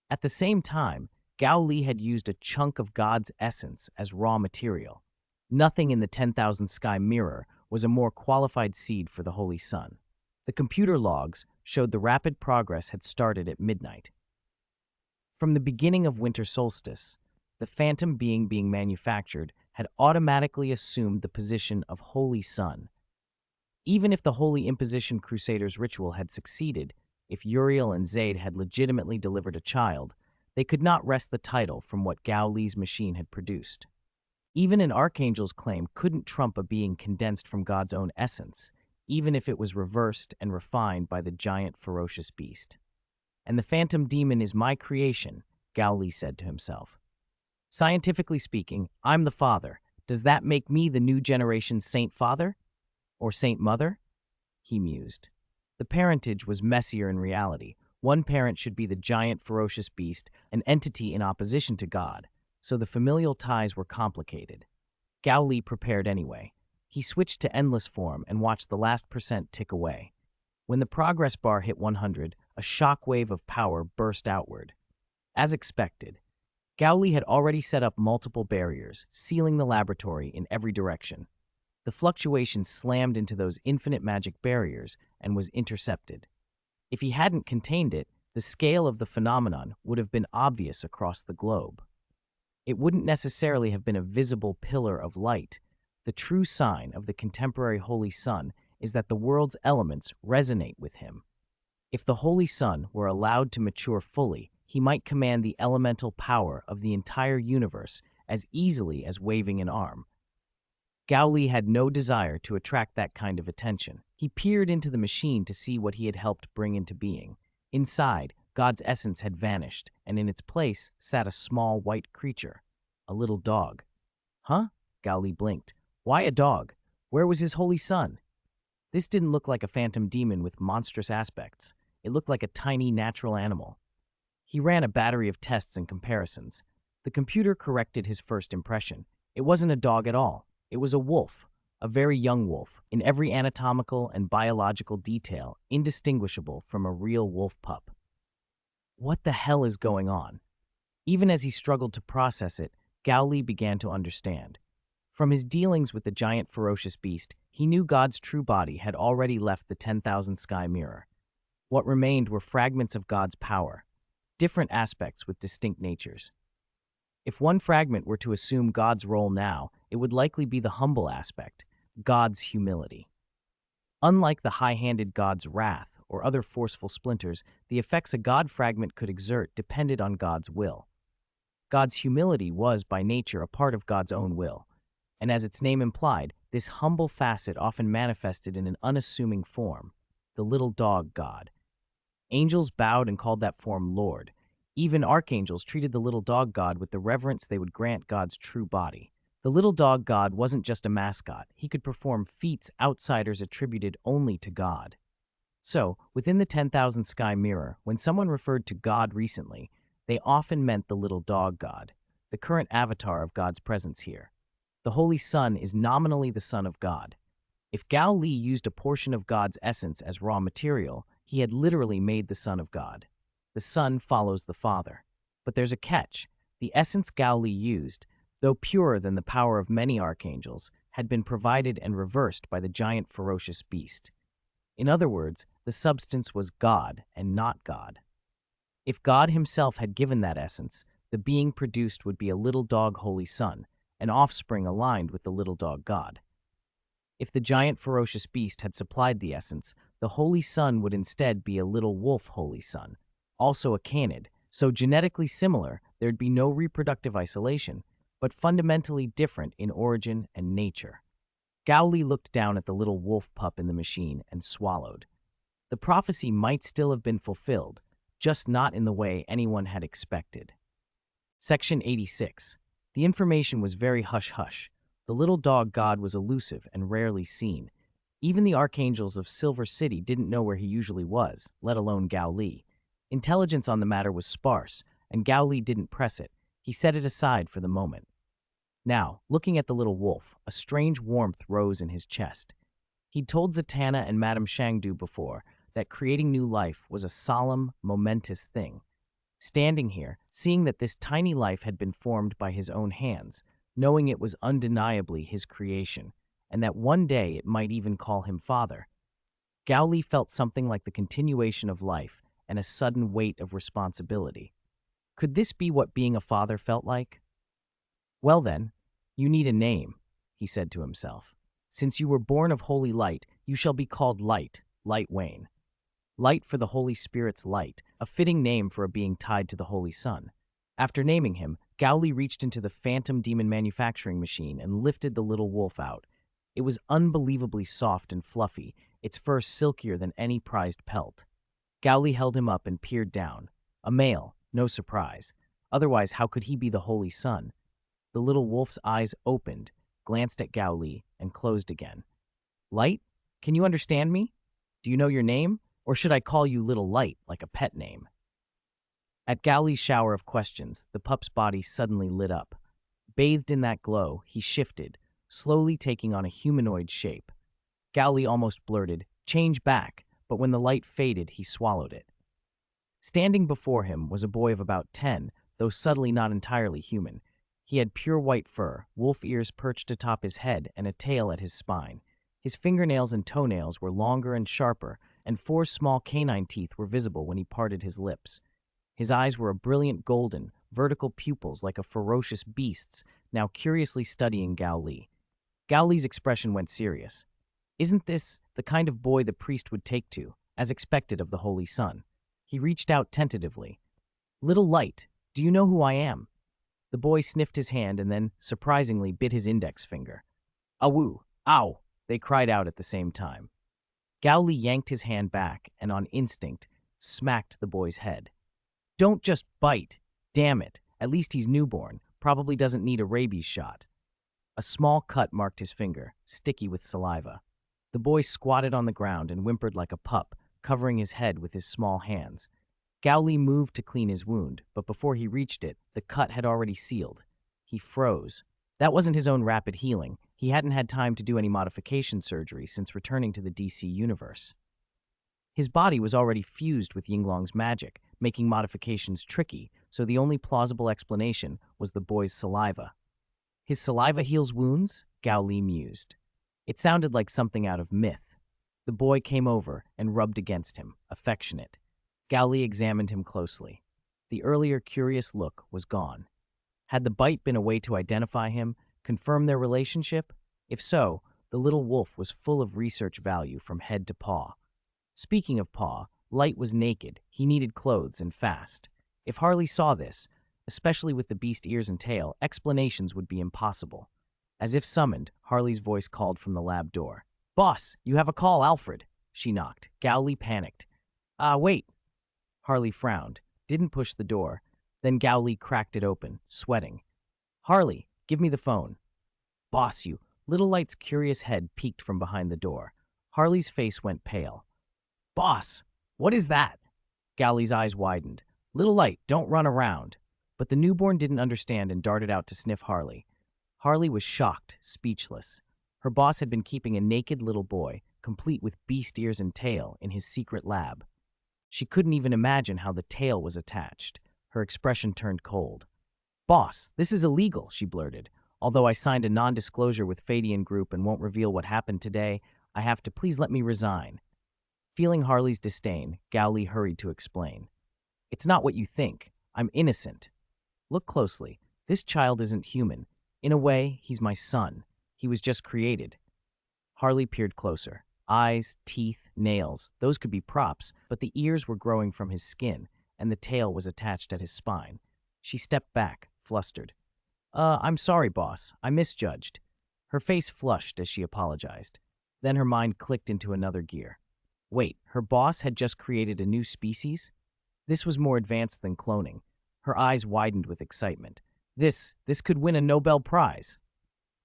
At the same time, Gao Li had used a chunk of God's essence as raw material. Nothing in the 10,000 sky mirror was a more qualified seed for the Holy Son. The computer logs showed the rapid progress had started at midnight. From the beginning of winter solstice, the phantom being manufactured had automatically assumed the position of Holy Son. Even if the Holy Imposition Crusaders ritual had succeeded, if Uriel and Zaid had legitimately delivered a child, they could not wrest the title from what Gao Li's machine had produced. Even an archangel's claim couldn't trump a being condensed from God's own essence, even if it was reversed and refined by the giant ferocious beast. "And the phantom demon is my creation," Gao Li said to himself. "Scientifically speaking, I'm the father. Does that make me the new generation Saint Father? Or Saint Mother?" He mused. The parentage was messier in reality. One parent should be the giant ferocious beast, an entity in opposition to God, so the familial ties were complicated. Gao Li prepared anyway. He switched to endless form and watched the last percent tick away. When the progress bar hit 100, a shock wave of power burst outward. As expected, Gao Li had already set up multiple barriers, sealing the laboratory in every direction. The fluctuation slammed into those infinite magic barriers and was intercepted. If he hadn't contained it, the scale of the phenomenon would have been obvious across the globe. It wouldn't necessarily have been a visible pillar of light. The true sign of the contemporary Holy Sun is that the world's elements resonate with him. If the Holy Sun were allowed to mature fully, he might command the elemental power of the entire universe as easily as waving an arm. Gao Li had no desire to attract that kind of attention. He peered into the machine to see what he had helped bring into being. Inside, God's essence had vanished, and in its place sat a small white creature, a little dog. Huh? Gao Li blinked. Why a dog? Where was his Holy Sun? This didn't look like a phantom demon with monstrous aspects. It looked like a tiny natural animal. He ran a battery of tests and comparisons. The computer corrected his first impression. It wasn't a dog at all. It was a wolf, a very young wolf, in every anatomical and biological detail indistinguishable from a real wolf pup. What the hell is going on? Even as he struggled to process it, Gao Li began to understand. From his dealings with the giant ferocious beast, he knew God's true body had already left the 10,000 sky mirror. What remained were fragments of God's power, different aspects with distinct natures. If one fragment were to assume God's role now, it would likely be the humble aspect, God's humility. Unlike the high-handed God's wrath or other forceful splinters, the effects a God fragment could exert depended on God's will. God's humility was, by nature, a part of God's own will, and as its name implied, this humble facet often manifested in an unassuming form, the little dog God. Angels bowed and called that form Lord. Even archangels treated the little dog God with the reverence they would grant God's true body. The little dog God wasn't just a mascot. He could perform feats outsiders attributed only to God. So, within the 10,000 sky mirror, when someone referred to God recently, they often meant the little dog God, the current avatar of God's presence here. The Holy Sun is nominally the Son of God. If Gao Li used a portion of God's essence as raw material, he had literally made the Son of God. The Son follows the Father. But there's a catch. The essence Gao Li used, though purer than the power of many archangels, had been provided and reversed by the giant ferocious beast. In other words, the substance was God and not God. If God himself had given that essence, the being produced would be a little dog Holy Sun, an offspring aligned with the little dog God. If the giant ferocious beast had supplied the essence, the Holy Sun would instead be a little wolf Holy Sun, also a canid, so genetically similar there'd be no reproductive isolation, but fundamentally different in origin and nature. Gao Li looked down at the little wolf pup in the machine and swallowed. The prophecy might still have been fulfilled, just not in the way anyone had expected. Section 86. The information was very hush-hush. The little dog God was elusive and rarely seen. Even the archangels of Silver City didn't know where he usually was, let alone Gao Li. Intelligence on the matter was sparse, and Gao Li didn't press it. He set it aside for the moment. Now, looking at the little wolf, a strange warmth rose in his chest. He'd told Zatanna and Madame Shangdu before that creating new life was a solemn, momentous thing. Standing here, seeing that this tiny life had been formed by his own hands, knowing it was undeniably his creation, and that one day it might even call him father, Gao Li felt something like the continuation of life and a sudden weight of responsibility. Could this be what being a father felt like? Well then, you need a name, he said to himself. Since you were born of holy light, you shall be called Light, Light Wayne. Light for the Holy Spirit's light, a fitting name for a being tied to the Holy Sun. After naming him, Gao Li reached into the phantom demon manufacturing machine and lifted the little wolf out. It was unbelievably soft and fluffy, its fur silkier than any prized pelt. Gao Li held him up and peered down. A male, no surprise. Otherwise, how could he be the Holy Sun? The little wolf's eyes opened, glanced at Gao Li, and closed again. Light? Can you understand me? Do you know your name? Or should I call you Little Light, like a pet name? At Gao Li's shower of questions, the pup's body suddenly lit up. Bathed in that glow, he shifted, slowly taking on a humanoid shape. Gao Li almost blurted, "Change back," but when the light faded, he swallowed it. Standing before him was a boy of about 10, though subtly not entirely human. He had pure white fur, wolf ears perched atop his head, and a tail at his spine. His fingernails and toenails were longer and sharper, and 4 small canine teeth were visible when he parted his lips. His eyes were a brilliant golden, vertical pupils like a ferocious beast's, now curiously studying Gao Li. Gao Li's expression went serious. Isn't this the kind of boy the priest would take to, as expected of the Holy Son? He reached out tentatively. Little light, do you know who I am? The boy sniffed his hand and then, surprisingly, bit his index finger. Awoo! Ow! They cried out at the same time. Gao Li yanked his hand back and, on instinct, smacked the boy's head. Don't just bite! Damn it! At least he's newborn, probably doesn't need a rabies shot. A small cut marked his finger, sticky with saliva. The boy squatted on the ground and whimpered like a pup, covering his head with his small hands. Gao Li moved to clean his wound, but before he reached it, the cut had already sealed. He froze. That wasn't his own rapid healing. He hadn't had time to do any modification surgery since returning to the DC universe. His body was already fused with Yinglong's magic, making modifications tricky, so the only plausible explanation was the boy's saliva. His saliva heals wounds? Gao Li mused. It sounded like something out of myth. The boy came over and rubbed against him, affectionate. Gao Li examined him closely. The earlier curious look was gone. Had the bite been a way to identify him, confirm their relationship? If so, the little wolf was full of research value from head to paw. Speaking of paw, Light was naked. He needed clothes and fast. If Harley saw this, especially with the beast ears and tail, explanations would be impossible. As if summoned, Harley's voice called from the lab door. Boss, you have a call, Alfred. She knocked. Gao Li panicked. Wait. Harley frowned, didn't push the door. Then Gao Li cracked it open, sweating. Harley, give me the phone. Boss, you. Little Light's curious head peeked from behind the door. Harley's face went pale. Boss, what is that? Gao Li's eyes widened. Little Light, don't run around. But the newborn didn't understand and darted out to sniff Harley. Harley was shocked, speechless. Her boss had been keeping a naked little boy, complete with beast ears and tail, in his secret lab. She couldn't even imagine how the tail was attached. Her expression turned cold. Boss, this is illegal, she blurted. Although I signed a non-disclosure with Fadian Group and won't reveal what happened today, I have to please let me resign. Feeling Harley's disdain, Gao Li hurried to explain. It's not what you think. I'm innocent. Look closely. This child isn't human. In a way, he's my son. He was just created. Harley peered closer. Eyes, teeth, nails, those could be props, but the ears were growing from his skin, and the tail was attached at his spine. She stepped back, flustered. I'm sorry, boss. I misjudged. Her face flushed as she apologized. Then her mind clicked into another gear. Wait, her boss had just created a new species? This was more advanced than cloning. Her eyes widened with excitement. This could win a Nobel Prize.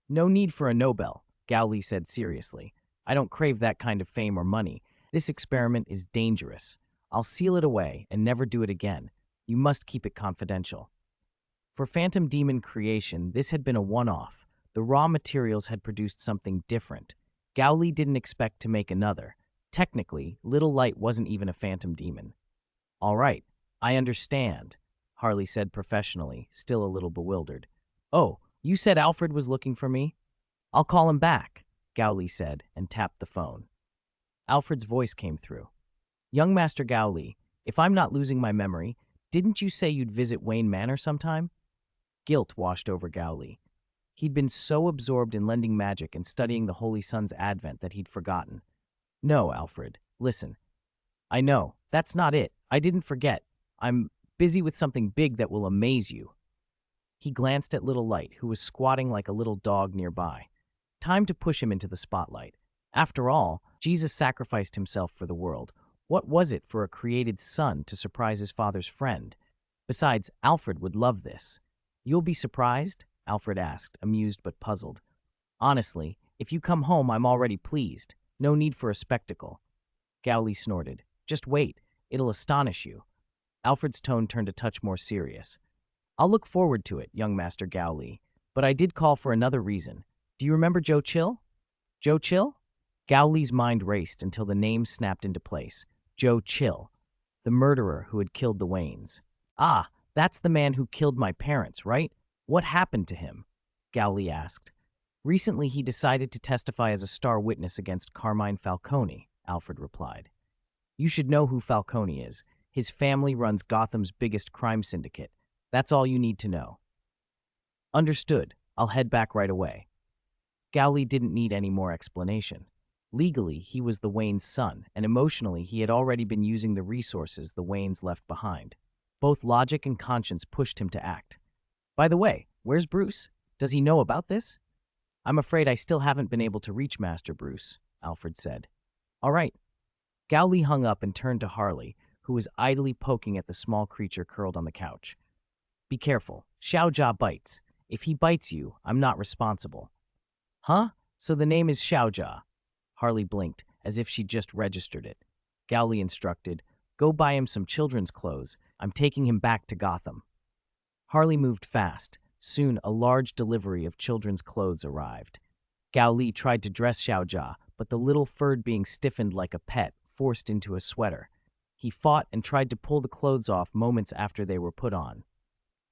No need for a Nobel, Gao Li said seriously. I don't crave that kind of fame or money. This experiment is dangerous. I'll seal it away and never do it again. You must keep it confidential. For Phantom Demon creation, this had been a one-off. The raw materials had produced something different. Gao Li didn't expect to make another. Technically, Little Light wasn't even a Phantom Demon. All right, I understand, Harley said professionally, still a little bewildered. Oh, you said Alfred was looking for me? I'll call him back, Gao Li said, and tapped the phone. Alfred's voice came through. Young Master Gao Li, if I'm not losing my memory, didn't you say you'd visit Wayne Manor sometime? Guilt washed over Gao Li. He'd been so absorbed in lending magic and studying the Holy Sun's advent that he'd forgotten. No, Alfred, listen. I know, that's not it. I didn't forget. I'm busy with something big that will amaze you. He glanced at Little Light, who was squatting like a little dog nearby. Time to push him into the spotlight. After all, Jesus sacrificed himself for the world. What was it for a created son to surprise his father's friend? Besides, Alfred would love this. You'll be surprised? Alfred asked, amused but puzzled. Honestly, if you come home, I'm already pleased. No need for a spectacle. Gao Li snorted. Just wait. It'll astonish you. Alfred's tone turned a touch more serious. I'll look forward to it, young Master Gao Li. But I did call for another reason. Do you remember Joe Chill? Joe Chill? Gao Li's mind raced until the name snapped into place. Joe Chill, the murderer who had killed the Waynes. Ah, that's the man who killed my parents, right? What happened to him? Gao Li asked. Recently, he decided to testify as a star witness against Carmine Falcone, Alfred replied. You should know who Falcone is. His family runs Gotham's biggest crime syndicate. That's all you need to know. Understood. I'll head back right away. Gao Li didn't need any more explanation. Legally, he was the Wayne's son, and emotionally, he had already been using the resources the Waynes left behind. Both logic and conscience pushed him to act. By the way, where's Bruce? Does he know about this? I'm afraid I still haven't been able to reach Master Bruce, Alfred said. All right. Gao Li hung up and turned to Harley, who was idly poking at the small creature curled on the couch. Be careful. Xiaojia bites. If he bites you, I'm not responsible. Huh? So the name is Xiaojia. Harley blinked, as if she'd just registered it. Gao Li instructed, Go buy him some children's clothes. I'm taking him back to Gotham. Harley moved fast. Soon, a large delivery of children's clothes arrived. Gao Li tried to dress Xiaojia, but the little furred being stiffened like a pet, forced into a sweater. He fought and tried to pull the clothes off moments after they were put on.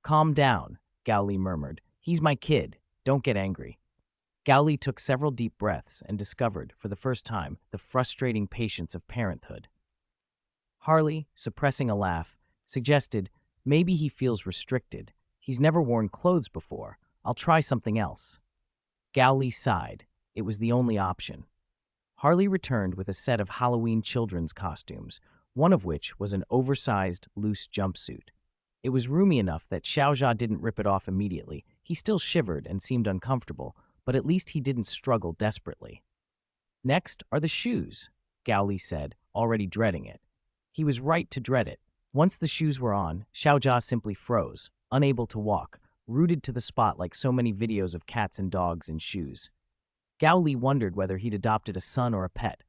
Calm down, Gao Li murmured. He's my kid. Don't get angry. Gao Li took several deep breaths and discovered, for the first time, the frustrating patience of parenthood. Harley, suppressing a laugh, suggested, maybe he feels restricted. He's never worn clothes before. I'll try something else. Gao Li sighed. It was the only option. Harley returned with a set of Halloween children's costumes, one of which was an oversized, loose jumpsuit. It was roomy enough that Xiaojia didn't rip it off immediately. He still shivered and seemed uncomfortable, but at least he didn't struggle desperately. Next are the shoes, Gao Li said, already dreading it. He was right to dread it. Once the shoes were on, Xiaojia simply froze, unable to walk, rooted to the spot like so many videos of cats and dogs in shoes. Gao Li wondered whether he'd adopted a son or a pet.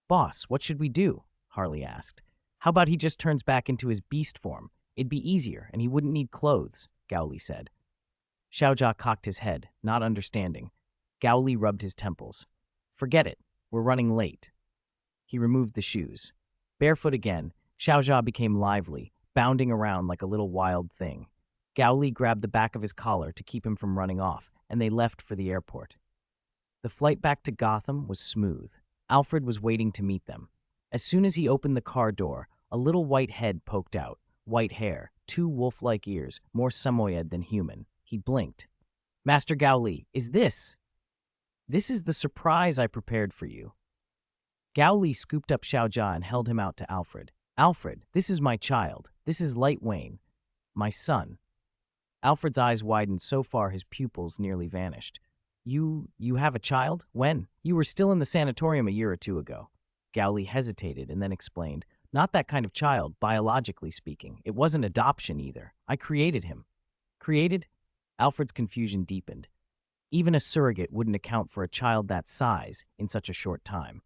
Boss, what should we do? Harley asked. How about he just turns back into his beast form? It'd be easier, and he wouldn't need clothes, Gao Li said. Xiaojia cocked his head, not understanding. Gao Li rubbed his temples. Forget it. We're running late. He removed the shoes. Barefoot again, Xiaojia became lively, bounding around like a little wild thing. Gao Li grabbed the back of his collar to keep him from running off, and they left for the airport. The flight back to Gotham was smooth. Alfred was waiting to meet them. As soon as he opened the car door, a little white head poked out, white hair, 2 wolf-like ears, more samoyed than human. He blinked. Master Gao Li, is this? This is the surprise I prepared for you. Gao Li scooped up Xiaojia and held him out to Alfred. Alfred, this is my child. This is Light Wayne, my son. Alfred's eyes widened so far his pupils nearly vanished. You have a child? When? You were still in the sanatorium a year or 2 ago. Gao Li hesitated and then explained, not that kind of child, biologically speaking. It wasn't adoption either. I created him. Created? Alfred's confusion deepened. Even a surrogate wouldn't account for a child that size in such a short time.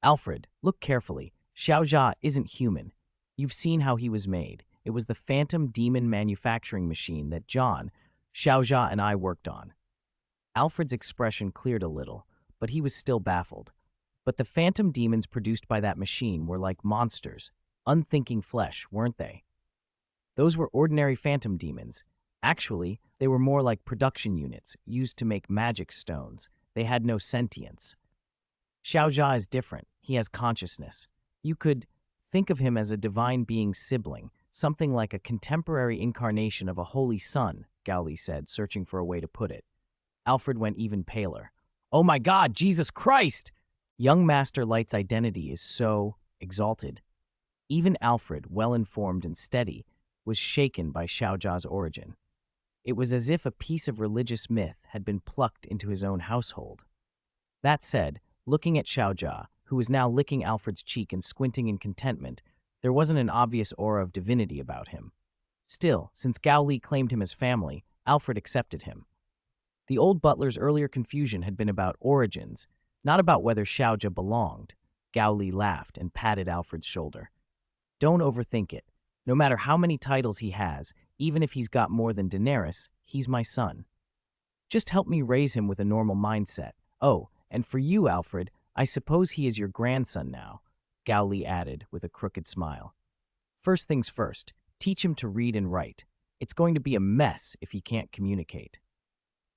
Alfred, look carefully. Xiaojia isn't human. You've seen how he was made. It was the phantom demon manufacturing machine that John, Xiaojia, and I worked on. Alfred's expression cleared a little, but he was still baffled. But the phantom demons produced by that machine were like monsters, unthinking flesh, weren't they? Those were ordinary phantom demons. Actually, they were more like production units used to make magic stones. They had no sentience. Xiaojia is different. He has consciousness. You could think of him as a divine being's sibling, something like a contemporary incarnation of a holy son, Gao Li said, searching for a way to put it. Alfred went even paler. Oh my God, Jesus Christ! Young Master Light's identity is so exalted. Even Alfred, well-informed and steady, was shaken by Xiaojia's origin. It was as if a piece of religious myth had been plucked into his own household. That said, looking at Xiaojia, who was now licking Alfred's cheek and squinting in contentment, there wasn't an obvious aura of divinity about him. Still, since Gao Li claimed him as family, Alfred accepted him. The old butler's earlier confusion had been about origins, not about whether Xiaojia belonged. Gao Li laughed and patted Alfred's shoulder. Don't overthink it. No matter how many titles he has, even if he's got more than Daenerys, he's my son. Just help me raise him with a normal mindset. Oh, and for you, Alfred, I suppose he is your grandson now, Gao Li added with a crooked smile. First things first, teach him to read and write. It's going to be a mess if he can't communicate.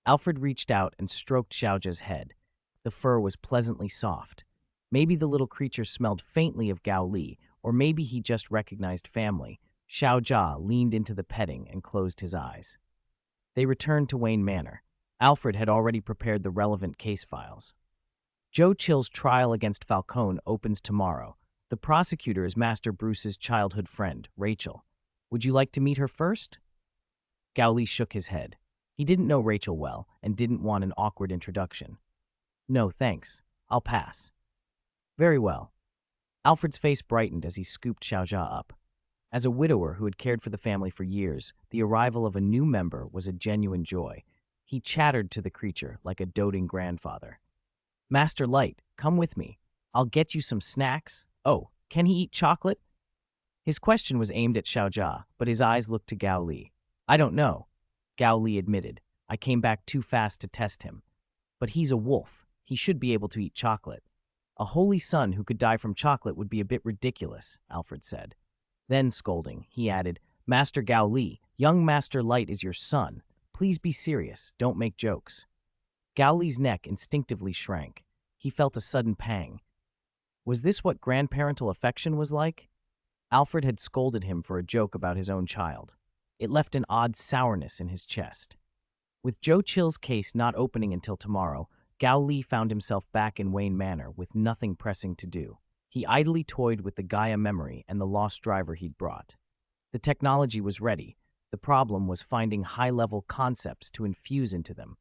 Alfred reached out and stroked Xiaojia's head. The fur was pleasantly soft. Maybe the little creature smelled faintly of Gao Li, or maybe he just recognized family, Xiaojia leaned into the petting and closed his eyes. They returned to Wayne Manor. Alfred had already prepared the relevant case files. Joe Chill's trial against Falcone opens tomorrow. The prosecutor is Master Bruce's childhood friend, Rachel. Would you like to meet her first? Gao Li shook his head. He didn't know Rachel well and didn't want an awkward introduction. No, thanks. I'll pass. Very well. Alfred's face brightened as he scooped Xiaojia up. As a widower who had cared for the family for years, the arrival of a new member was a genuine joy. He chattered to the creature like a doting grandfather. Master Light, come with me. I'll get you some snacks. Oh, can he eat chocolate? His question was aimed at Xiaojia, but his eyes looked to Gao Li. I don't know, Gao Li admitted. I came back too fast to test him. But he's a wolf. He should be able to eat chocolate. A holy son who could die from chocolate would be a bit ridiculous, Alfred said. Then, scolding, he added, Master Gao Li, young Master Light is your son. Please be serious, don't make jokes. Gao Li's neck instinctively shrank. He felt a sudden pang. Was this what grandparental affection was like? Alfred had scolded him for a joke about his own child. It left an odd sourness in his chest. With Joe Chill's case not opening until tomorrow, Gao Li found himself back in Wayne Manor with nothing pressing to do. He idly toyed with the Gaia memory and the lost driver he'd brought. The technology was ready. The problem was finding high-level concepts to infuse into them.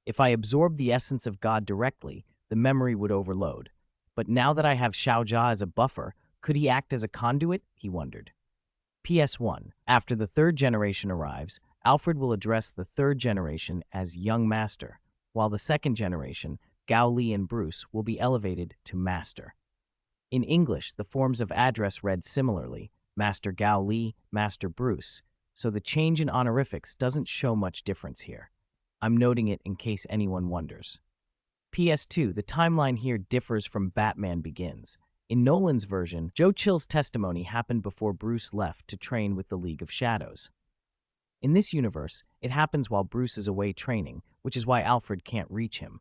If I absorbed the essence of God directly, the memory would overload. But now that I have Xiaojia as a buffer, could he act as a conduit? He wondered. PS1. After the third generation arrives, Alfred will address the third generation as Young Master, while the second generation, Gao Li and Bruce, will be elevated to Master. In English, the forms of address read similarly, Master Gao Li, Master Bruce, so the change in honorifics doesn't show much difference here. I'm noting it in case anyone wonders. PS2, the timeline here differs from Batman Begins. In Nolan's version, Joe Chill's testimony happened before Bruce left to train with the League of Shadows. In this universe, it happens while Bruce is away training, which is why Alfred can't reach him.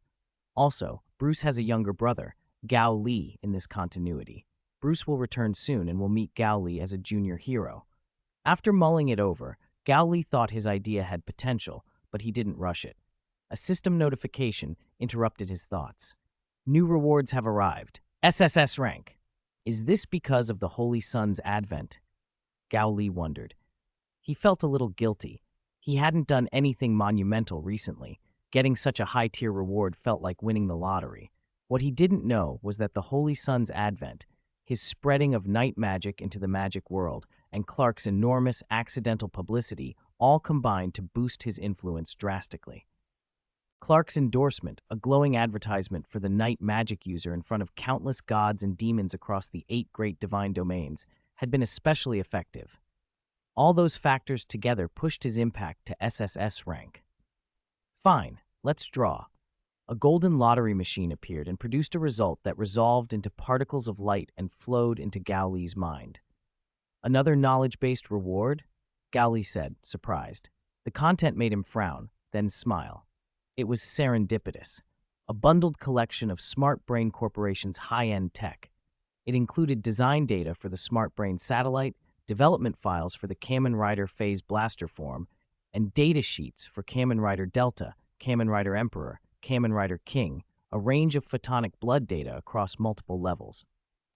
Also, Bruce has a younger brother, Gao Li, in this continuity. Bruce will return soon and will meet Gao Li as a junior hero. After mulling it over, Gao Li thought his idea had potential, but he didn't rush it. A system notification interrupted his thoughts. New rewards have arrived. SSS rank. Is this because of the Holy Sun's advent? Gao Li wondered. He felt a little guilty. He hadn't done anything monumental recently. Getting such a high-tier reward felt like winning the lottery. What he didn't know was that the Holy Sun's advent, his spreading of night magic into the magic world, and Clark's enormous accidental publicity all combined to boost his influence drastically. Clark's endorsement, a glowing advertisement for the night magic user in front of countless gods and demons across the 8 great divine domains, had been especially effective. All those factors together pushed his impact to SSS rank. Fine, let's draw. A golden lottery machine appeared and produced a result that resolved into particles of light and flowed into Gao Li's mind. Another knowledge-based reward? Gao Li said, surprised. The content made him frown, then smile. It was serendipitous, a bundled collection of Smart Brain Corporation's high-end tech. It included design data for the Smart Brain satellite, development files for the Kamen Rider Phase Blaster form, and data sheets for Kamen Rider Delta, Kamen Rider Emperor, Kamen Rider King, a range of photonic blood data across multiple levels.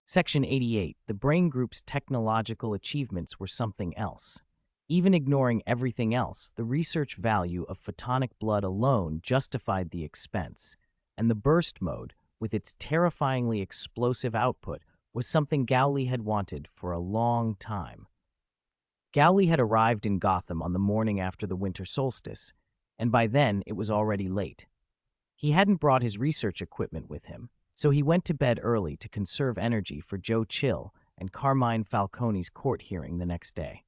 Section 88, the Brain Group's technological achievements were something else. Even ignoring everything else, the research value of photonic blood alone justified the expense, and the burst mode, with its terrifyingly explosive output, was something Gao Li had wanted for a long time. Gao Li had arrived in Gotham on the morning after the winter solstice, and by then it was already late. He hadn't brought his research equipment with him, so he went to bed early to conserve energy for Joe Chill and Carmine Falcone's court hearing the next day.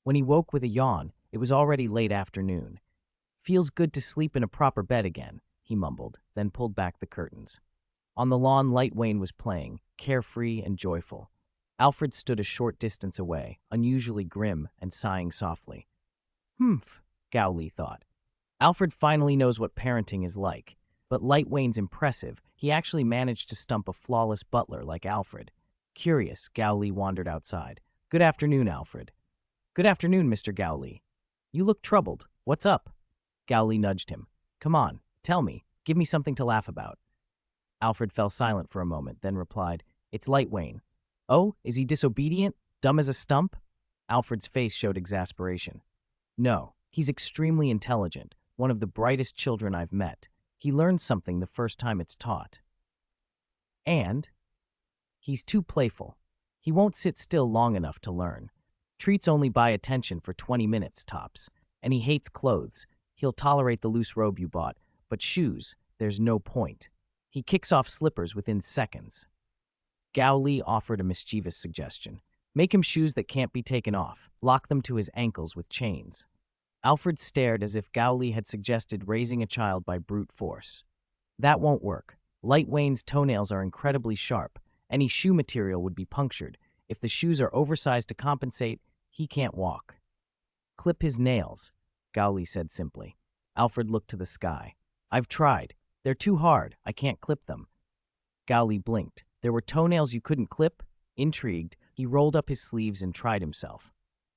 When he woke with a yawn, it was already late afternoon. Feels good to sleep in a proper bed again, he mumbled, then pulled back the curtains. On the lawn, Light Wayne was playing, carefree and joyful. Alfred stood a short distance away, unusually grim and sighing softly. Humph, Gao Li thought. Alfred finally knows what parenting is like, but Light Wayne's impressive. He actually managed to stump a flawless butler like Alfred. Curious, Gao Li wandered outside. Good afternoon, Alfred. Good afternoon, Mr. Gowley. You look troubled. What's up? Gowley nudged him. Come on, tell me. Give me something to laugh about. Alfred fell silent for a moment, then replied, It's Lightwayne. Oh, is he disobedient? Dumb as a stump? Alfred's face showed exasperation. No, he's extremely intelligent, one of the brightest children I've met. He learns something the first time it's taught. And he's too playful. He won't sit still long enough to learn. Treats only buy attention for 20 minutes, tops. And he hates clothes. He'll tolerate the loose robe you bought, but shoes, there's no point. He kicks off slippers within seconds. Gowley offered a mischievous suggestion. Make him shoes that can't be taken off. Lock them to his ankles with chains. Alfred stared as if Gowley had suggested raising a child by brute force. That won't work. Lightwayne's toenails are incredibly sharp. Any shoe material would be punctured. If the shoes are oversized to compensate, he can't walk. Clip his nails, Gowley said simply. Alfred looked to the sky. I've tried. They're too hard. I can't clip them. Gowley blinked. There were toenails you couldn't clip? Intrigued, he rolled up his sleeves and tried himself.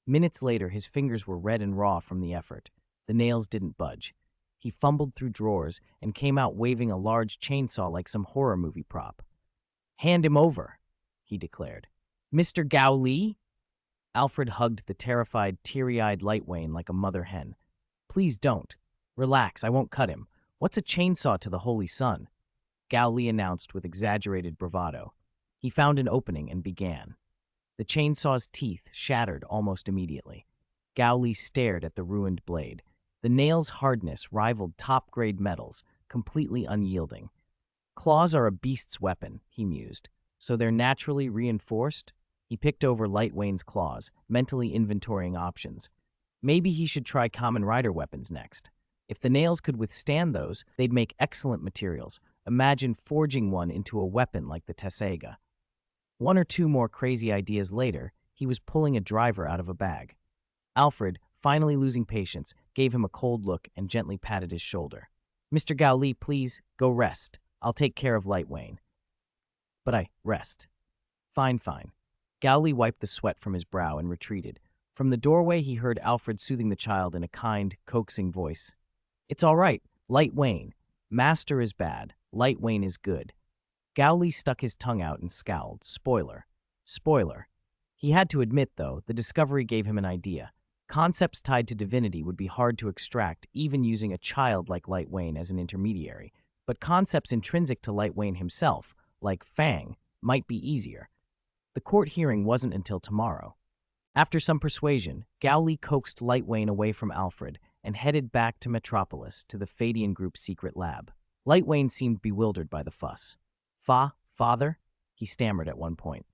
Minutes later, his fingers were red and raw from the effort. The nails didn't budge. He fumbled through drawers and came out waving a large chainsaw like some horror movie prop. Hand him over, he declared. Mr. Gowley? Alfred hugged the terrified, teary-eyed Lightwayne like a mother hen. Please don't. Relax, I won't cut him. What's a chainsaw to the Holy Sun? Gowley announced with exaggerated bravado. He found an opening and began. The chainsaw's teeth shattered almost immediately. Gowley stared at the ruined blade. The nail's hardness rivaled top-grade metals, completely unyielding. Claws are a beast's weapon, he mused. So they're naturally reinforced? He picked over Lightwayne's claws, mentally inventorying options. Maybe he should try Kamen Rider weapons next. If the nails could withstand those, they'd make excellent materials. Imagine forging one into a weapon like the Tessega. One or two more crazy ideas later, he was pulling a driver out of a bag. Alfred, finally losing patience, gave him a cold look and gently patted his shoulder. Mr. Gowley, please, go rest. I'll take care of Lightwayne. But rest. Fine. Gowley wiped the sweat from his brow and retreated. From the doorway, he heard Alfred soothing the child in a kind, coaxing voice. It's all right, Lightwayne. Master is bad, Lightwayne is good. Gowley stuck his tongue out and scowled. Spoiler. He had to admit, though, the discovery gave him an idea. Concepts tied to divinity would be hard to extract, even using a child like Lightwayne as an intermediary. But concepts intrinsic to Lightwayne himself, like Fang, might be easier. The court hearing wasn't until tomorrow. After some persuasion, Gowley coaxed Lightwayne away from Alfred and headed back to Metropolis to the Fadian Group's secret lab. Lightwayne seemed bewildered by the fuss. Father? He stammered at one point.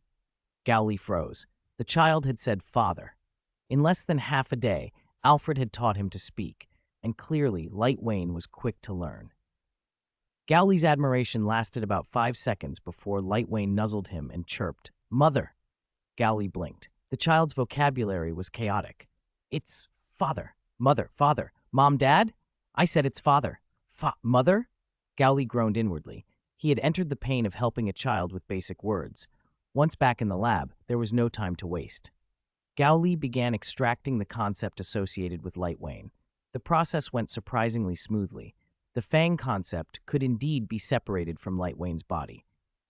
Gowley froze. The child had said father. In less than half a day, Alfred had taught him to speak, and clearly Lightwayne was quick to learn. Gowley's admiration lasted about 5 seconds before Lightwayne nuzzled him and chirped, Mother. Gowley blinked. The child's vocabulary was chaotic. It's father, mother, father, mom, dad? I said it's father. Mother? Gowley groaned inwardly. He had entered the pain of helping a child with basic words. Once back in the lab, there was no time to waste. Gowley began extracting the concept associated with Lightwayne. The process went surprisingly smoothly. The Fang concept could indeed be separated from Lightwayne's body.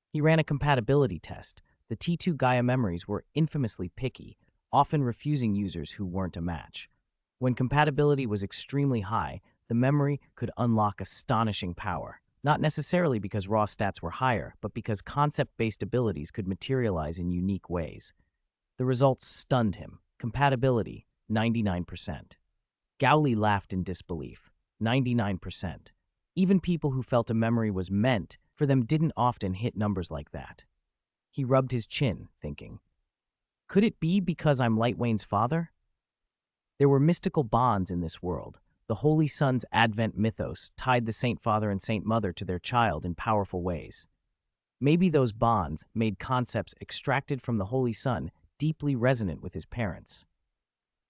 He ran a compatibility test. The T2 Gaia memories were infamously picky, often refusing users who weren't a match. When compatibility was extremely high, the memory could unlock astonishing power. Not necessarily because raw stats were higher, but because concept-based abilities could materialize in unique ways. The results stunned him. Compatibility, 99%. Gowley laughed in disbelief. 99%. Even people who felt a memory was meant for them didn't often hit numbers like that. He rubbed his chin, thinking, could it be because I'm Lightwayne's father? There were mystical bonds in this world. The Holy Sun's Advent mythos tied the Saint Father and Saint Mother to their child in powerful ways. Maybe those bonds made concepts extracted from the Holy Sun deeply resonant with his parents.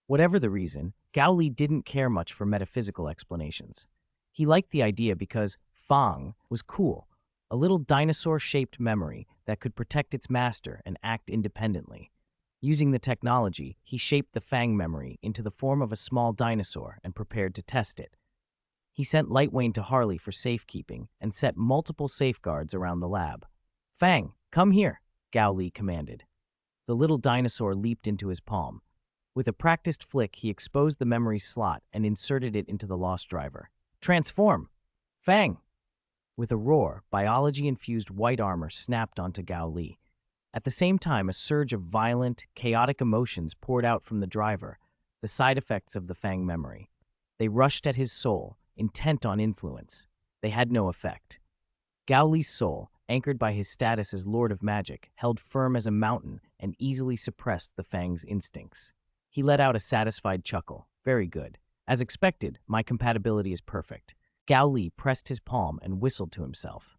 Whatever the reason, Gowley didn't care much for metaphysical explanations. He liked the idea because Fang was cool, a little dinosaur-shaped memory that could protect its master and act independently. Using the technology, he shaped the Fang memory into the form of a small dinosaur and prepared to test it. He sent Lightwayne to Harley for safekeeping and set multiple safeguards around the lab. "Fang, come here," Gao Li commanded. The little dinosaur leaped into his palm. With a practiced flick, he exposed the memory slot and inserted it into the lost driver. "Transform! Fang!" With a roar, biology-infused white armor snapped onto Gao Li. At the same time, a surge of violent, chaotic emotions poured out from the driver, the side effects of the Fang memory. They rushed at his soul, intent on influence. They had no effect. Gao Li's soul, anchored by his status as Lord of Magic, held firm as a mountain and easily suppressed the Fang's instincts. He let out a satisfied chuckle. "Very good. As expected, my compatibility is perfect." Gao Li pressed his palm and whistled to himself.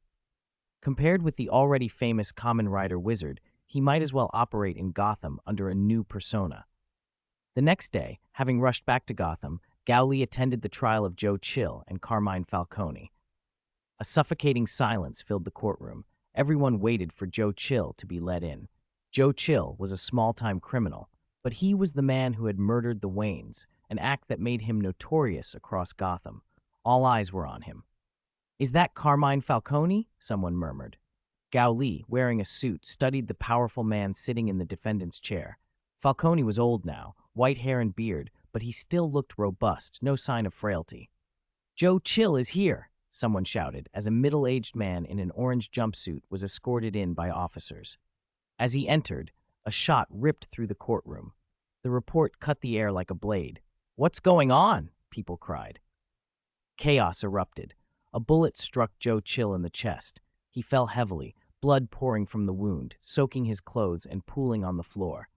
Compared with the already famous Kamen Rider wizard, he might as well operate in Gotham under a new persona. The next day, having rushed back to Gotham, Gao Li attended the trial of Joe Chill and Carmine Falcone. A suffocating silence filled the courtroom. Everyone waited for Joe Chill to be let in. Joe Chill was a small-time criminal, but he was the man who had murdered the Waynes, an act that made him notorious across Gotham. All eyes were on him. "Is that Carmine Falcone?" someone murmured. Gao Li, wearing a suit, studied the powerful man sitting in the defendant's chair. Falcone was old now, white hair and beard, but he still looked robust, no sign of frailty. "Joe Chill is here," someone shouted, as a middle-aged man in an orange jumpsuit was escorted in by officers. As he entered, a shot ripped through the courtroom. The report cut the air like a blade. "What's going on?" people cried. Chaos erupted. A bullet struck Joe Chill in the chest. He fell heavily, blood pouring from the wound, soaking his clothes and pooling on the floor.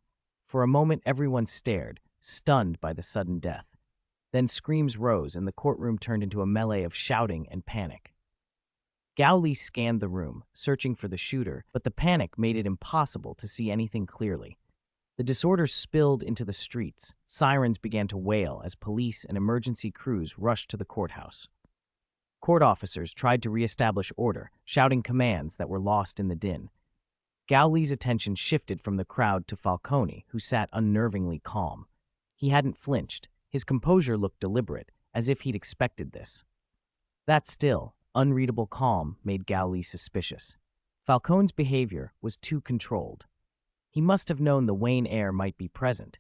For a moment, everyone stared, stunned by the sudden death. Then screams rose and the courtroom turned into a melee of shouting and panic. Gao Li scanned the room, searching for the shooter, but the panic made it impossible to see anything clearly. The disorder spilled into the streets. Sirens began to wail as police and emergency crews rushed to the courthouse. Court officers tried to reestablish order, shouting commands that were lost in the din. Gao Li's attention shifted from the crowd to Falcone, who sat unnervingly calm. He hadn't flinched. His composure looked deliberate, as if he'd expected this. That still, unreadable calm made Gao Li suspicious. Falcone's behavior was too controlled. He must have known the Wayne heir might be present.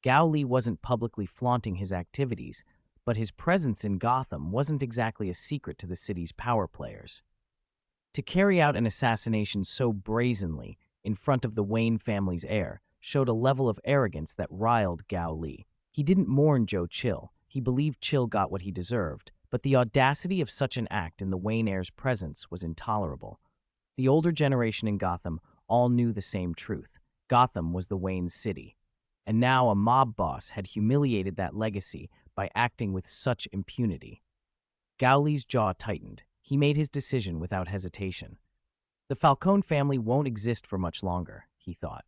Gao Li wasn't publicly flaunting his activities, but his presence in Gotham wasn't exactly a secret to the city's power players. To carry out an assassination so brazenly in front of the Wayne family's heir showed a level of arrogance that riled Gao Li. He didn't mourn Joe Chill. He believed Chill got what he deserved, but the audacity of such an act in the Wayne heir's presence was intolerable. The older generation in Gotham all knew the same truth. Gotham was the Wayne's city. And now a mob boss had humiliated that legacy by acting with such impunity. Gao Li's jaw tightened. He made his decision without hesitation. The Falcone family won't exist for much longer, he thought.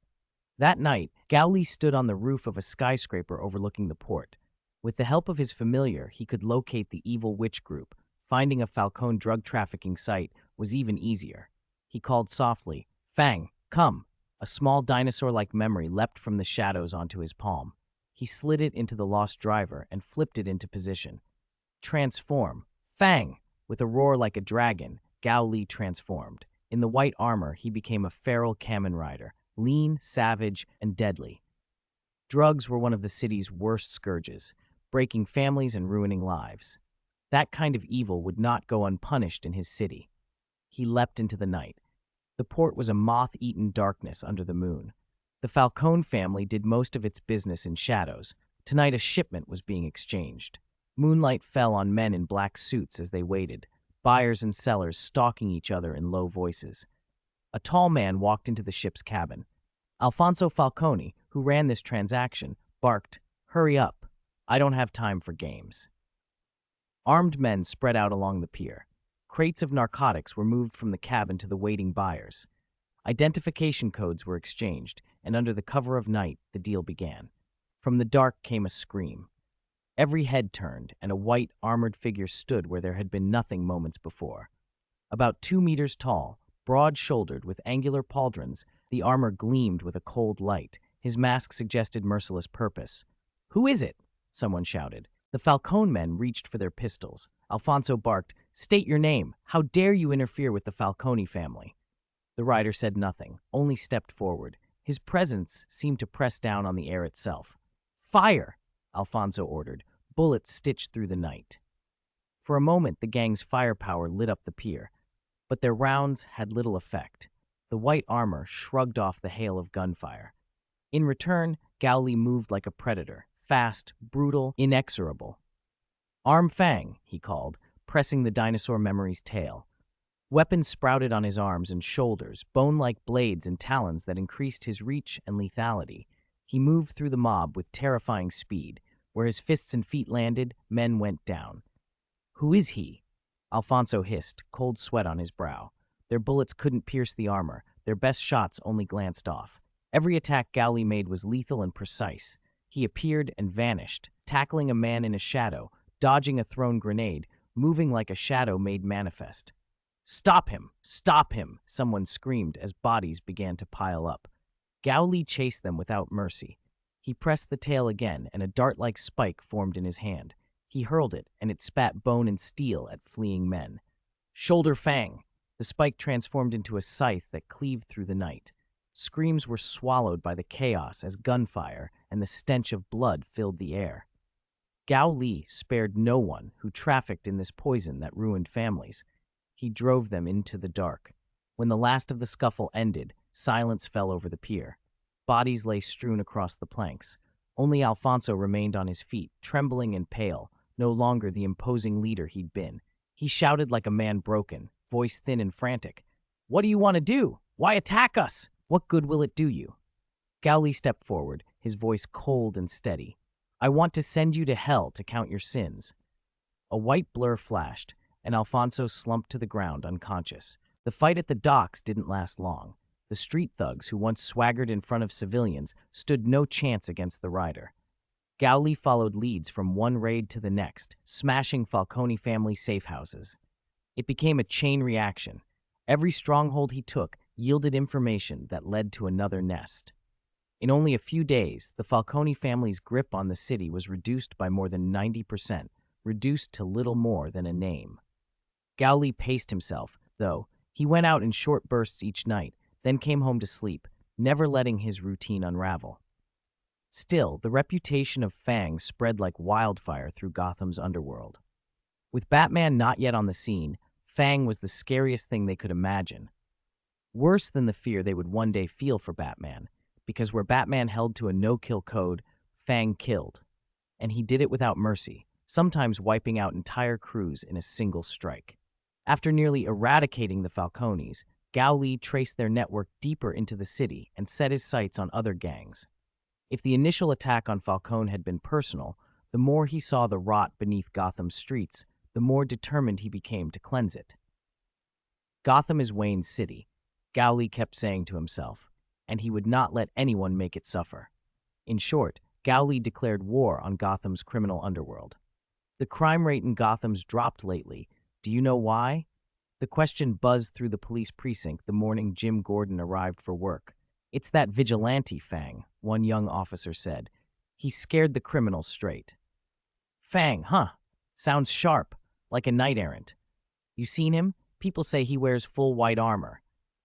That night, Gao Li stood on the roof of a skyscraper overlooking the port. With the help of his familiar, he could locate the evil witch group. Finding a Falcone drug trafficking site was even easier. He called softly, "Fang, come." A small dinosaur-like memory leapt from the shadows onto his palm. He slid it into the lost driver and flipped it into position. "Transform. Fang!" With a roar like a dragon, Gao Li transformed. In the white armor, he became a feral Kamen Rider, lean, savage, and deadly. Drugs were one of the city's worst scourges, breaking families and ruining lives. That kind of evil would not go unpunished in his city. He leapt into the night. The port was a moth-eaten darkness under the moon. The Falcone family did most of its business in shadows. Tonight a shipment was being exchanged. Moonlight fell on men in black suits as they waited, buyers and sellers stalking each other in low voices. A tall man walked into the ship's cabin. Alfonso Falcone, who ran this transaction, barked, "Hurry up. I don't have time for games." Armed men spread out along the pier. Crates of narcotics were moved from the cabin to the waiting buyers. Identification codes were exchanged, and under the cover of night, the deal began. From the dark came a scream. Every head turned, and a white, armored figure stood where there had been nothing moments before. About 2 meters tall, broad-shouldered with angular pauldrons, the armor gleamed with a cold light. His mask suggested merciless purpose. "Who is it?" someone shouted. The Falcone men reached for their pistols. Alfonso barked, "State your name. How dare you interfere with the Falcone family?" The rider said nothing, only stepped forward. His presence seemed to press down on the air itself. "Fire!" Alfonso ordered. Bullets stitched through the night. For a moment, the gang's firepower lit up the pier, but their rounds had little effect. The white armor shrugged off the hail of gunfire. In return, Gowli moved like a predator, fast, brutal, inexorable. "Arm Fang," he called, pressing the dinosaur memory's tail. Weapons sprouted on his arms and shoulders, bone-like blades and talons that increased his reach and lethality. He moved through the mob with terrifying speed. Where his fists and feet landed, men went down. "Who is he?" Alfonso hissed, cold sweat on his brow. Their bullets couldn't pierce the armor. Their best shots only glanced off. Every attack Gowli made was lethal and precise. He appeared and vanished, tackling a man in a shadow, dodging a thrown grenade, moving like a shadow made manifest. "Stop him! Stop him!" someone screamed as bodies began to pile up. Gowli chased them without mercy. He pressed the tail again, and a dart-like spike formed in his hand. He hurled it, and it spat bone and steel at fleeing men. "Shoulder Fang!" The spike transformed into a scythe that cleaved through the night. Screams were swallowed by the chaos as gunfire and the stench of blood filled the air. Gao Li spared no one who trafficked in this poison that ruined families. He drove them into the dark. When the last of the scuffle ended, silence fell over the pier. Bodies lay strewn across the planks. Only Alfonso remained on his feet, trembling and pale, no longer the imposing leader he'd been. He shouted like a man broken, voice thin and frantic. "What do you want to do? Why attack us? What good will it do you?" Gowli stepped forward, his voice cold and steady. "I want to send you to hell to count your sins." A white blur flashed, and Alfonso slumped to the ground unconscious. The fight at the docks didn't last long. The street thugs who once swaggered in front of civilians stood no chance against the rider. Gowli followed leads from one raid to the next, smashing Falcone family safe houses. It became a chain reaction. Every stronghold he took yielded information that led to another nest. In only a few days, the Falcone family's grip on the city was reduced by more than 90%, reduced to little more than a name. Gowli paced himself, though. He went out in short bursts each night, then came home to sleep, never letting his routine unravel. Still, the reputation of Fang spread like wildfire through Gotham's underworld. With Batman not yet on the scene, Fang was the scariest thing they could imagine. Worse than the fear they would one day feel for Batman, because where Batman held to a no-kill code, Fang killed. And he did it without mercy, sometimes wiping out entire crews in a single strike. After nearly eradicating the Falcones, Gowli traced their network deeper into the city and set his sights on other gangs. If the initial attack on Falcone had been personal, the more he saw the rot beneath Gotham's streets, the more determined he became to cleanse it. "Gotham is Wayne's city," Gowli kept saying to himself, and he would not let anyone make it suffer. In short, Gowli declared war on Gotham's criminal underworld. The crime rate in Gotham's dropped lately. Do you know why? The question buzzed through the police precinct the morning Jim Gordon arrived for work. "It's that vigilante Fang," one young officer said. "He scared the criminals straight." "Fang, huh? Sounds sharp, like a knight-errant. You seen him? People say he wears full white armor.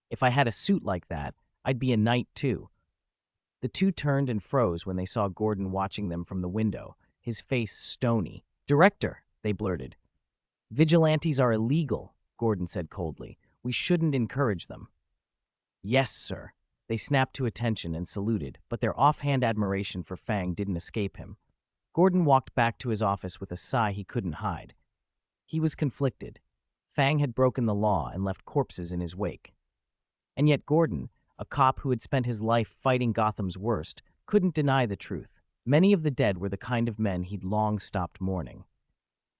If I had a suit like that, I'd be a knight too." The two turned and froze when they saw Gordon watching them from the window, his face stony. "Director," they blurted. "Vigilantes are illegal," Gordon said coldly. "We shouldn't encourage them." "Yes, sir." They snapped to attention and saluted, but their offhand admiration for Fang didn't escape him. Gordon walked back to his office with a sigh he couldn't hide. He was conflicted. Fang had broken the law and left corpses in his wake. And yet Gordon, a cop who had spent his life fighting Gotham's worst, couldn't deny the truth. Many of the dead were the kind of men he'd long stopped mourning.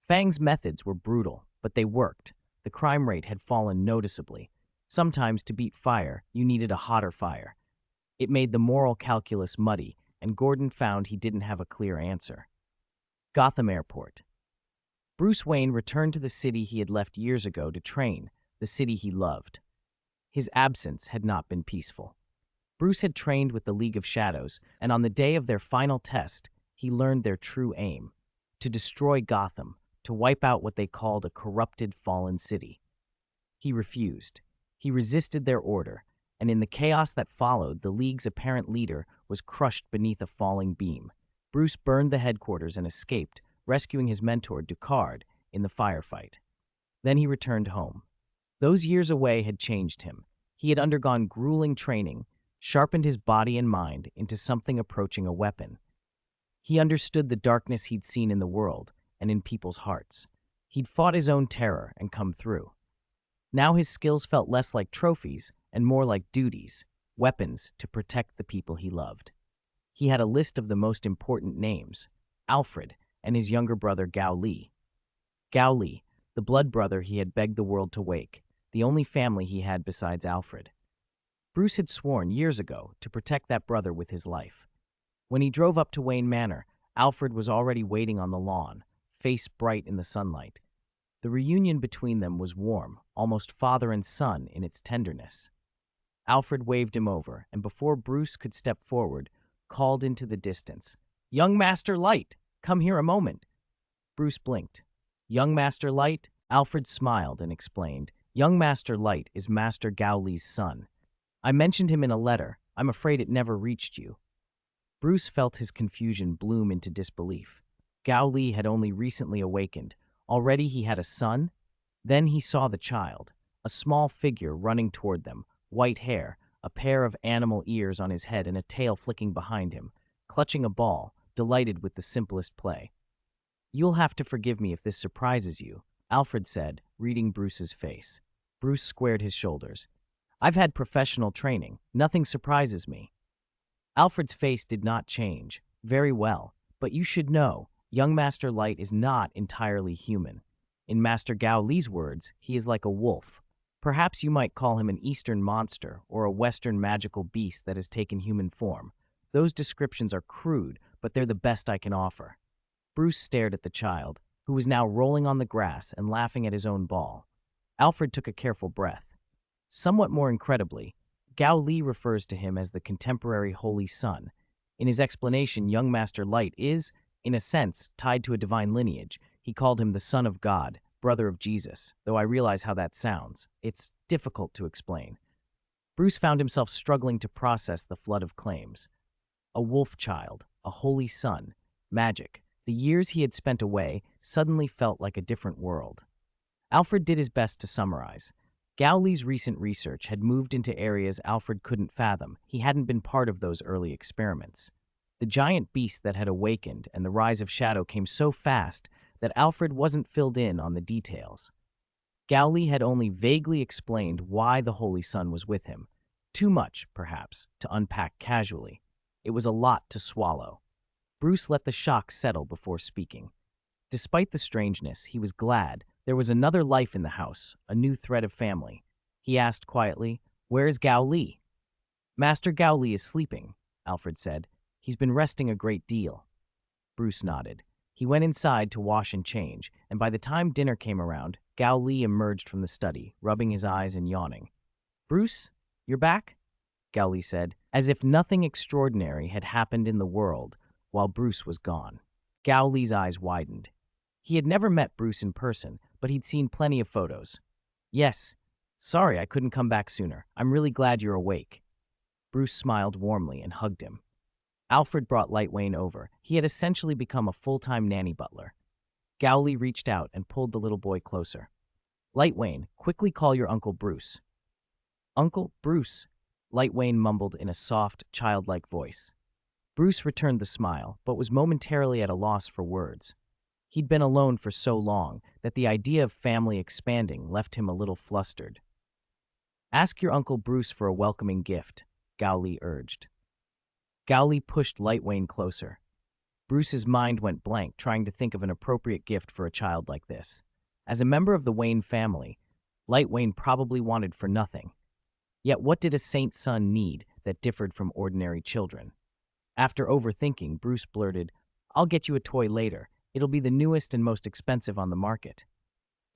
Fang's methods were brutal, but they worked. The crime rate had fallen noticeably. Sometimes to beat fire, you needed a hotter fire. It made the moral calculus muddy, and Gordon found he didn't have a clear answer. Gotham Airport. Bruce Wayne returned to the city he had left years ago to train, the city he loved. His absence had not been peaceful. Bruce had trained with the League of Shadows, and on the day of their final test, he learned their true aim: to destroy Gotham, to wipe out what they called a corrupted fallen city. He refused. He resisted their order, and in the chaos that followed, the League's apparent leader was crushed beneath a falling beam. Bruce burned the headquarters and escaped, rescuing his mentor, Ducard, in the firefight. Then he returned home. Those years away had changed him. He had undergone grueling training, sharpened his body and mind into something approaching a weapon. He understood the darkness he'd seen in the world and in people's hearts. He'd fought his own terror and come through. Now his skills felt less like trophies and more like duties, weapons to protect the people he loved. He had a list of the most important names: Alfred and his younger brother Gao Li. Gao Li, the blood brother he had begged the world to wake, the only family he had besides Alfred. Bruce had sworn years ago to protect that brother with his life. When he drove up to Wayne Manor, Alfred was already waiting on the lawn, face bright in the sunlight. The reunion between them was warm, almost father and son in its tenderness. Alfred waved him over, and before Bruce could step forward, called into the distance, "Young Master Light, come here a moment." Bruce blinked. "Young Master Light?" Alfred smiled and explained, "Young Master Light is Master Gao Li's son. I mentioned him in a letter. I'm afraid it never reached you." Bruce felt his confusion bloom into disbelief. Gao Li had only recently awakened. Already he had a son? Then he saw the child, a small figure running toward them, white hair, a pair of animal ears on his head and a tail flicking behind him, clutching a ball, delighted with the simplest play. "You'll have to forgive me if this surprises you," Alfred said, reading Bruce's face. Bruce squared his shoulders. "I've had professional training. Nothing surprises me." Alfred's face did not change. "Very well, but you should know, young Master Light is not entirely human. In Master Gao Li's words, he is like a wolf. Perhaps you might call him an Eastern monster or a Western magical beast that has taken human form. Those descriptions are crude, but they're the best I can offer." Bruce stared at the child, who was now rolling on the grass and laughing at his own ball. Alfred took a careful breath. Somewhat more incredibly, Gao Li refers to him as the contemporary Holy Son. In his explanation, young Master Light is, in a sense, tied to a divine lineage. He called him the Son of God, brother of Jesus, though I realize how that sounds. It's difficult to explain. Bruce found himself struggling to process the flood of claims. A wolf child, a holy son, magic. The years he had spent away suddenly felt like a different world. Alfred did his best to summarize. Gao Li's recent research had moved into areas Alfred couldn't fathom. He hadn't been part of those early experiments. The giant beast that had awakened and the rise of shadow came so fast that Alfred wasn't filled in on the details. Gao Li had only vaguely explained why the Holy Son was with him. Too much, perhaps, to unpack casually. It was a lot to swallow. Bruce let the shock settle before speaking. Despite the strangeness, he was glad. There was another life in the house, a new thread of family. He asked quietly, "Where is Gao Li?" "Master Gao Li is sleeping," Alfred said. "He's been resting a great deal." Bruce nodded. He went inside to wash and change, and by the time dinner came around, Gao Li emerged from the study, rubbing his eyes and yawning. "Bruce, you're back?" Gao Li said, as if nothing extraordinary had happened in the world while Bruce was gone. Gao Li's eyes widened. He had never met Bruce in person, but he'd seen plenty of photos. "Yes. Sorry I couldn't come back sooner. I'm really glad you're awake." Bruce smiled warmly and hugged him. Alfred brought Lightwayne over. He had essentially become a full-time nanny butler. Gao Li reached out and pulled the little boy closer. "Lightwayne, quickly call your Uncle Bruce." "Uncle Bruce," Lightwayne mumbled in a soft, childlike voice. Bruce returned the smile, but was momentarily at a loss for words. He'd been alone for so long that the idea of family expanding left him a little flustered. "Ask your Uncle Bruce for a welcoming gift," Gao Li urged. Gao Li pushed Lightwayne closer. Bruce's mind went blank trying to think of an appropriate gift for a child like this. As a member of the Wayne family, Lightwayne probably wanted for nothing. Yet what did a saint's son need that differed from ordinary children? After overthinking, Bruce blurted, "I'll get you a toy later. It'll be the newest and most expensive on the market."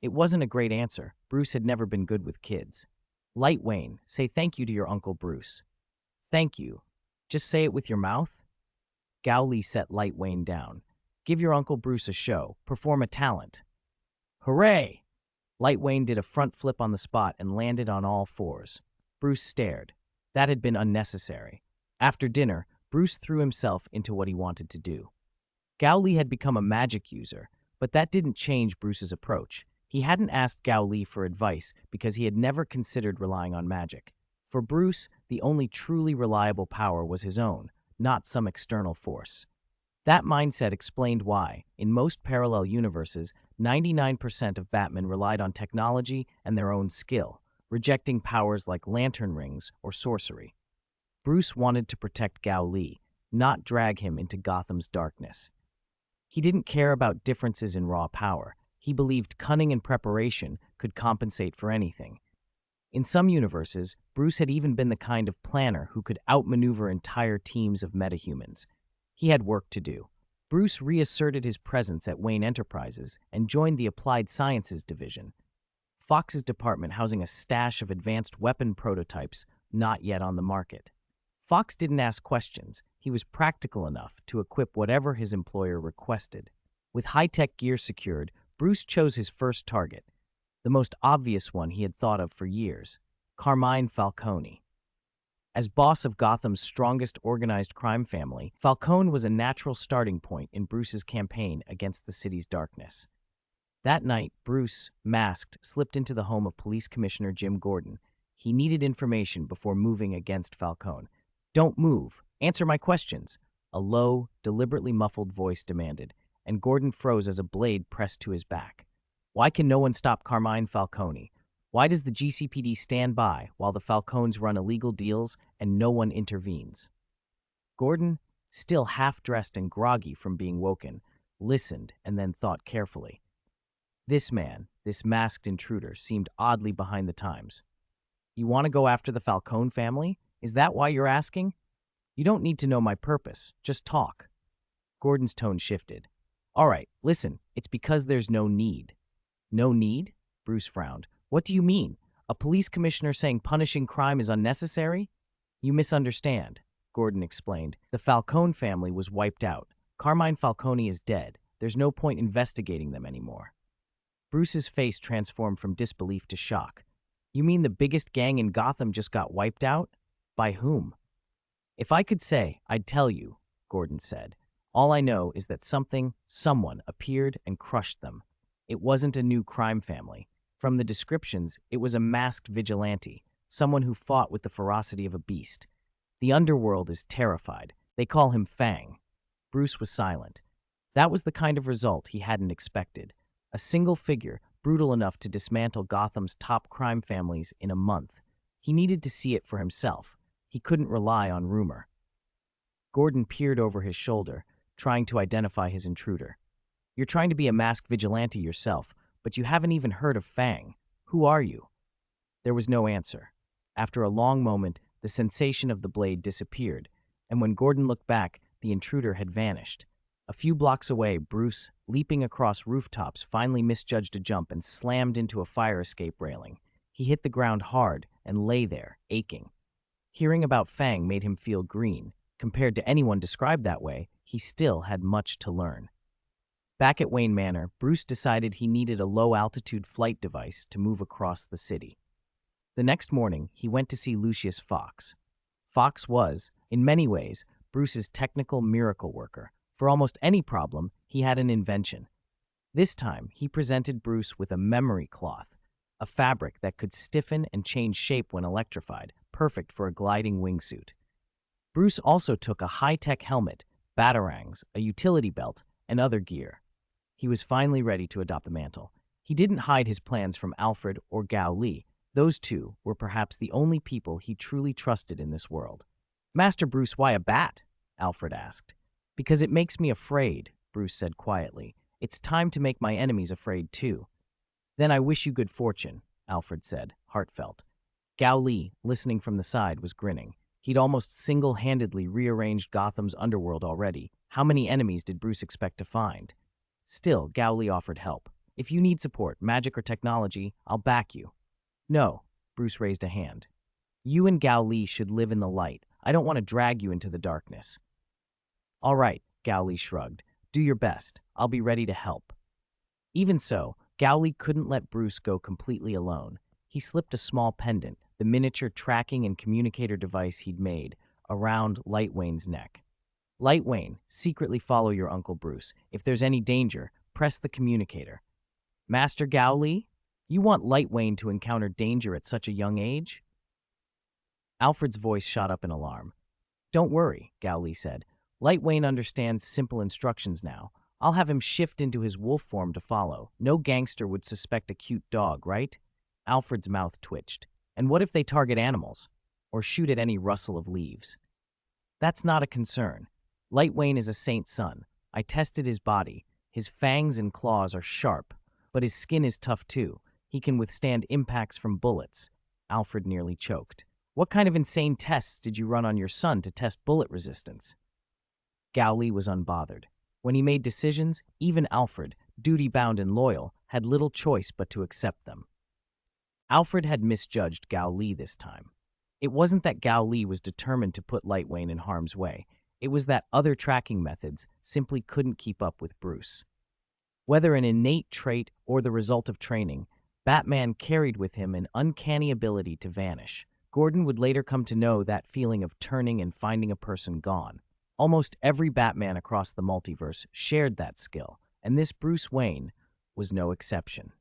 It wasn't a great answer. Bruce had never been good with kids. "Lightwayne, say thank you to your Uncle Bruce." Thank you. Just say it with your mouth? Gao Li set Light Wayne down. Give your Uncle Bruce a show. Perform a talent. Hooray! Light Wayne did a front flip on the spot and landed on all fours. Bruce stared. That had been unnecessary. After dinner, Bruce threw himself into what he wanted to do. Gao Li had become a magic user, but that didn't change Bruce's approach. He hadn't asked Gao Li for advice because he had never considered relying on magic. For Bruce, the only truly reliable power was his own, not some external force. That mindset explained why, in most parallel universes, 99% of Batmen relied on technology and their own skill, rejecting powers like lantern rings or sorcery. Bruce wanted to protect Gao Li, not drag him into Gotham's darkness. He didn't care about differences in raw power. He believed cunning and preparation could compensate for anything. In some universes, Bruce had even been the kind of planner who could outmaneuver entire teams of metahumans. He had work to do. Bruce reasserted his presence at Wayne Enterprises and joined the Applied Sciences Division, Fox's department housing a stash of advanced weapon prototypes not yet on the market. Fox didn't ask questions. He was practical enough to equip whatever his employer requested. With high-tech gear secured, Bruce chose his first target, the most obvious one he had thought of for years, Carmine Falcone. As boss of Gotham's strongest organized crime family, Falcone was a natural starting point in Bruce's campaign against the city's darkness. That night, Bruce, masked, slipped into the home of Police Commissioner Jim Gordon. He needed information before moving against Falcone. "Don't move. Answer my questions," a low, deliberately muffled voice demanded, and Gordon froze as a blade pressed to his back. Why can no one stop Carmine Falcone? Why does the GCPD stand by while the Falcones run illegal deals and no one intervenes? Gordon, still half-dressed and groggy from being woken, listened and then thought carefully. This man, this masked intruder, seemed oddly behind the times. You want to go after the Falcone family? Is that why you're asking? You don't need to know my purpose. Just talk. Gordon's tone shifted. All right, listen, it's because there's no need. No need? Bruce frowned. What do you mean? A police commissioner saying punishing crime is unnecessary? You misunderstand, Gordon explained. The Falcone family was wiped out. Carmine Falcone is dead. There's no point investigating them anymore. Bruce's face transformed from disbelief to shock. You mean the biggest gang in Gotham just got wiped out? By whom? If I could say, I'd tell you, Gordon said. All I know is that someone appeared and crushed them. It wasn't a new crime family. From the descriptions, it was a masked vigilante, someone who fought with the ferocity of a beast. The underworld is terrified. They call him Fang. Bruce was silent. That was the kind of result he hadn't expected. A single figure, brutal enough to dismantle Gotham's top crime families in a month. He needed to see it for himself. He couldn't rely on rumor. Gordon peered over his shoulder, trying to identify his intruder. You're trying to be a masked vigilante yourself, but you haven't even heard of Fang. Who are you? There was no answer. After a long moment, the sensation of the blade disappeared, and when Gordon looked back, the intruder had vanished. A few blocks away, Bruce, leaping across rooftops, finally misjudged a jump and slammed into a fire escape railing. He hit the ground hard and lay there, aching. Hearing about Fang made him feel green. Compared to anyone described that way, he still had much to learn. Back at Wayne Manor, Bruce decided he needed a low-altitude flight device to move across the city. The next morning, he went to see Lucius Fox. Fox was, in many ways, Bruce's technical miracle worker. For almost any problem, he had an invention. This time, he presented Bruce with a memory cloth, a fabric that could stiffen and change shape when electrified, perfect for a gliding wingsuit. Bruce also took a high-tech helmet, batarangs, a utility belt, and other gear. He was finally ready to adopt the mantle. He didn't hide his plans from Alfred or Gao Li. Those two were perhaps the only people he truly trusted in this world. Master Bruce, why a bat? Alfred asked. Because it makes me afraid, Bruce said quietly. It's time to make my enemies afraid too. Then I wish you good fortune, Alfred said, heartfelt. Gao Li, listening from the side, was grinning. He'd almost single-handedly rearranged Gotham's underworld already. How many enemies did Bruce expect to find? Still, Gao Li offered help. If you need support, magic or technology, I'll back you. No, Bruce raised a hand. You and Gao Li should live in the light. I don't want to drag you into the darkness." "All right," Gowley shrugged. "Do your best. I'll be ready to help." Even so, Gowley couldn't let Bruce go completely alone. He slipped a small pendant, the miniature tracking and communicator device he'd made, around Lightwain's neck. "Lightwain, secretly follow your Uncle Bruce. If there's any danger, press the communicator." "Master Gowley, you want Lightwain to encounter danger at such a young age?" Alfred's voice shot up in alarm. "Don't worry," Gowley said. "Lightwain understands simple instructions now. I'll have him shift into his wolf form to follow. No gangster would suspect a cute dog, right?" Alfred's mouth twitched. "And what if they target animals? Or shoot at any rustle of leaves?" "That's not a concern. Lightwain is a saint's son. I tested his body. His fangs and claws are sharp, but his skin is tough too. He can withstand impacts from bullets." Alfred nearly choked. "What kind of insane tests did you run on your son to test bullet resistance?" Gowley was unbothered. When he made decisions, even Alfred, duty-bound and loyal, had little choice but to accept them. Alfred had misjudged Gowley this time. It wasn't that Gowley was determined to put Lightwain in harm's way. It was that other tracking methods simply couldn't keep up with Bruce. Whether an innate trait or the result of training, Batman carried with him an uncanny ability to vanish. Gordon would later come to know that feeling of turning and finding a person gone. Almost every Batman across the multiverse shared that skill, and this Bruce Wayne was no exception.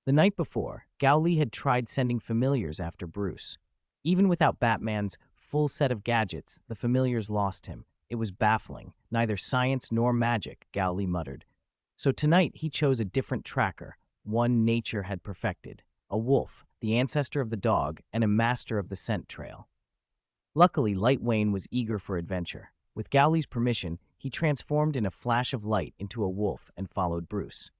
The night before, Gowley had tried sending familiars after Bruce. Even without Batman's full set of gadgets, the familiars lost him. It was baffling. Neither science nor magic, Gowley muttered. So tonight he chose a different tracker, one nature had perfected. A wolf, the ancestor of the dog, and a master of the scent trail. Luckily, Lightwain was eager for adventure. With Gowley's permission, he transformed in a flash of light into a wolf and followed Bruce.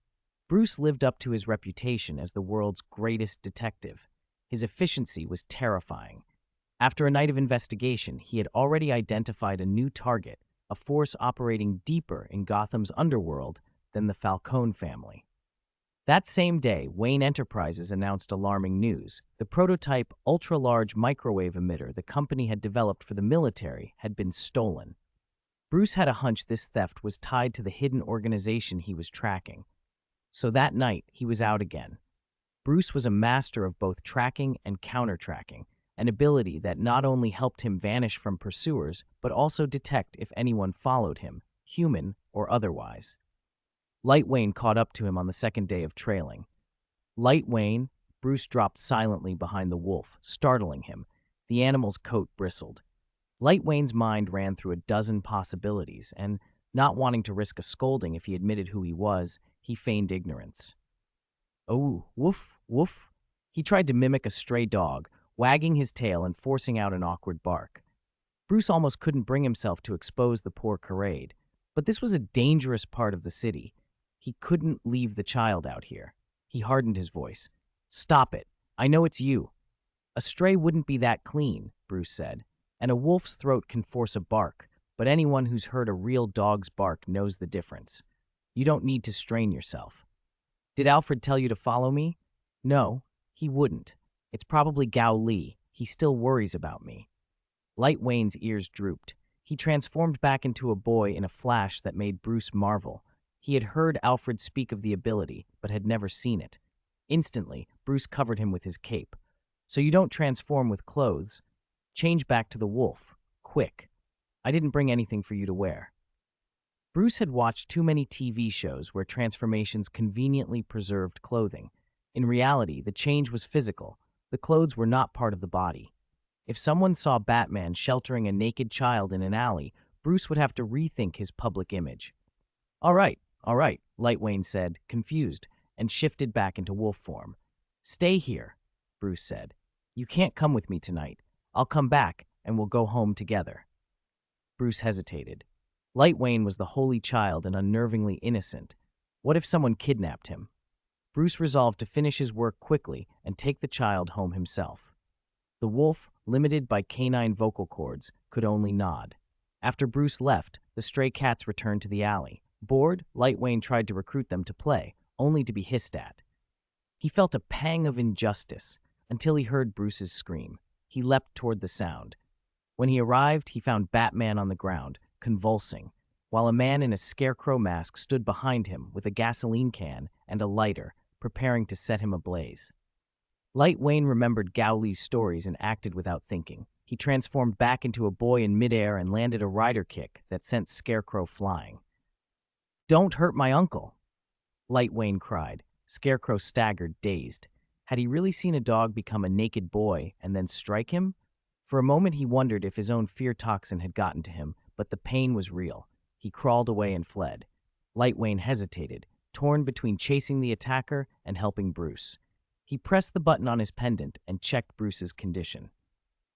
Bruce lived up to his reputation as the world's greatest detective. His efficiency was terrifying. After a night of investigation, he had already identified a new target, a force operating deeper in Gotham's underworld than the Falcone family. That same day, Wayne Enterprises announced alarming news. The prototype ultra-large microwave emitter the company had developed for the military had been stolen. Bruce had a hunch this theft was tied to the hidden organization he was tracking. So that night, he was out again. Bruce was a master of both tracking and counter-tracking, an ability that not only helped him vanish from pursuers, but also detect if anyone followed him, human or otherwise. Lightwain caught up to him on the second day of trailing. "Lightwain," Bruce dropped silently behind the wolf, startling him. The animal's coat bristled. Lightwain's mind ran through a dozen possibilities, and, not wanting to risk a scolding if he admitted who he was, he feigned ignorance. "Oh, woof, woof." He tried to mimic a stray dog, wagging his tail and forcing out an awkward bark. Bruce almost couldn't bring himself to expose the poor charade, but this was a dangerous part of the city. He couldn't leave the child out here. He hardened his voice. "Stop it. I know it's you." "A stray wouldn't be that clean," Bruce said, "and a wolf's throat can force a bark, but anyone who's heard a real dog's bark knows the difference. You don't need to strain yourself." "Did Alfred tell you to follow me?" "No, he wouldn't. It's probably Gowley. He still worries about me." Lightwain's ears drooped. He transformed back into a boy in a flash that made Bruce marvel. He had heard Alfred speak of the ability, but had never seen it. Instantly, Bruce covered him with his cape. "So you don't transform with clothes? Change back to the wolf. Quick. I didn't bring anything for you to wear." Bruce had watched too many TV shows where transformations conveniently preserved clothing. In reality, the change was physical. The clothes were not part of the body. If someone saw Batman sheltering a naked child in an alley, Bruce would have to rethink his public image. All right, Lightwain said, confused, and shifted back into wolf form. "Stay here," Bruce said. "You can't come with me tonight. I'll come back, and we'll go home together." Bruce hesitated. Lightwain was the holy child and unnervingly innocent. What if someone kidnapped him? Bruce resolved to finish his work quickly and take the child home himself. The wolf, limited by canine vocal cords, could only nod. After Bruce left, the stray cats returned to the alley. Bored, Lightwain tried to recruit them to play, only to be hissed at. He felt a pang of injustice until he heard Bruce's scream. He leapt toward the sound. When he arrived, he found Batman on the ground, convulsing, while a man in a scarecrow mask stood behind him with a gasoline can and a lighter, preparing to set him ablaze. Light Wayne remembered Gowley's stories and acted without thinking. He transformed back into a boy in midair and landed a rider kick that sent Scarecrow flying. "Don't hurt my uncle!" Light Wayne cried. Scarecrow staggered, dazed. Had he really seen a dog become a naked boy and then strike him? For a moment he wondered if his own fear toxin had gotten to him, but the pain was real. He crawled away and fled. Light Wayne hesitated, torn between chasing the attacker and helping Bruce. He pressed the button on his pendant and checked Bruce's condition.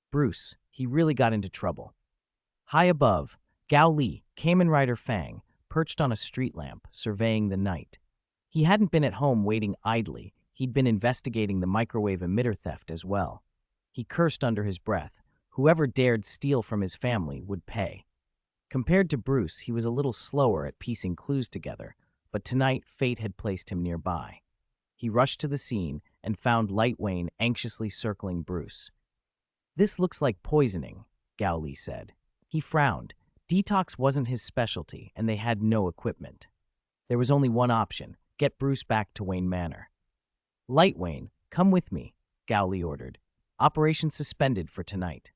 Bruce, he really got into trouble. High above, Gao Li, Kamen Rider Fang, perched on a street lamp, surveying the night. He hadn't been at home waiting idly. He'd been investigating the microwave emitter theft as well. He cursed under his breath. Whoever dared steal from his family would pay. Compared to Bruce, he was a little slower at piecing clues together, but tonight fate had placed him nearby. He rushed to the scene and found Light Wayne anxiously circling Bruce. "This looks like poisoning," Gao Li said. He frowned. Detox wasn't his specialty, and they had no equipment. There was only one option: get Bruce back to Wayne Manor. "Light Wayne, come with me," Gao Li ordered. "Operation suspended for tonight."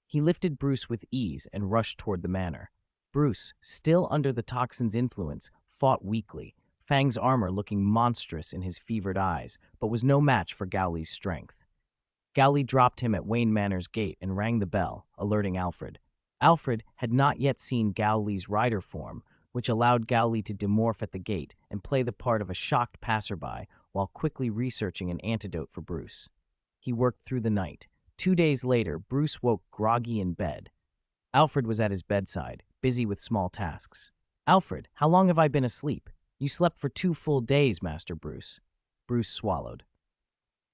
He lifted Bruce with ease and rushed toward the manor. Bruce, still under the toxin's influence, fought weakly, Fang's armor looking monstrous in his fevered eyes, but was no match for Gowley's strength. Gowley dropped him at Wayne Manor's gate and rang the bell, alerting Alfred. Alfred had not yet seen Gowley's rider form, which allowed Gowley to demorph at the gate and play the part of a shocked passerby while quickly researching an antidote for Bruce. He worked through the night. 2 days later, Bruce woke groggy in bed. Alfred was at his bedside, busy with small tasks. "Alfred, how long have I been asleep? You slept for 2 full days, Master Bruce." Bruce swallowed.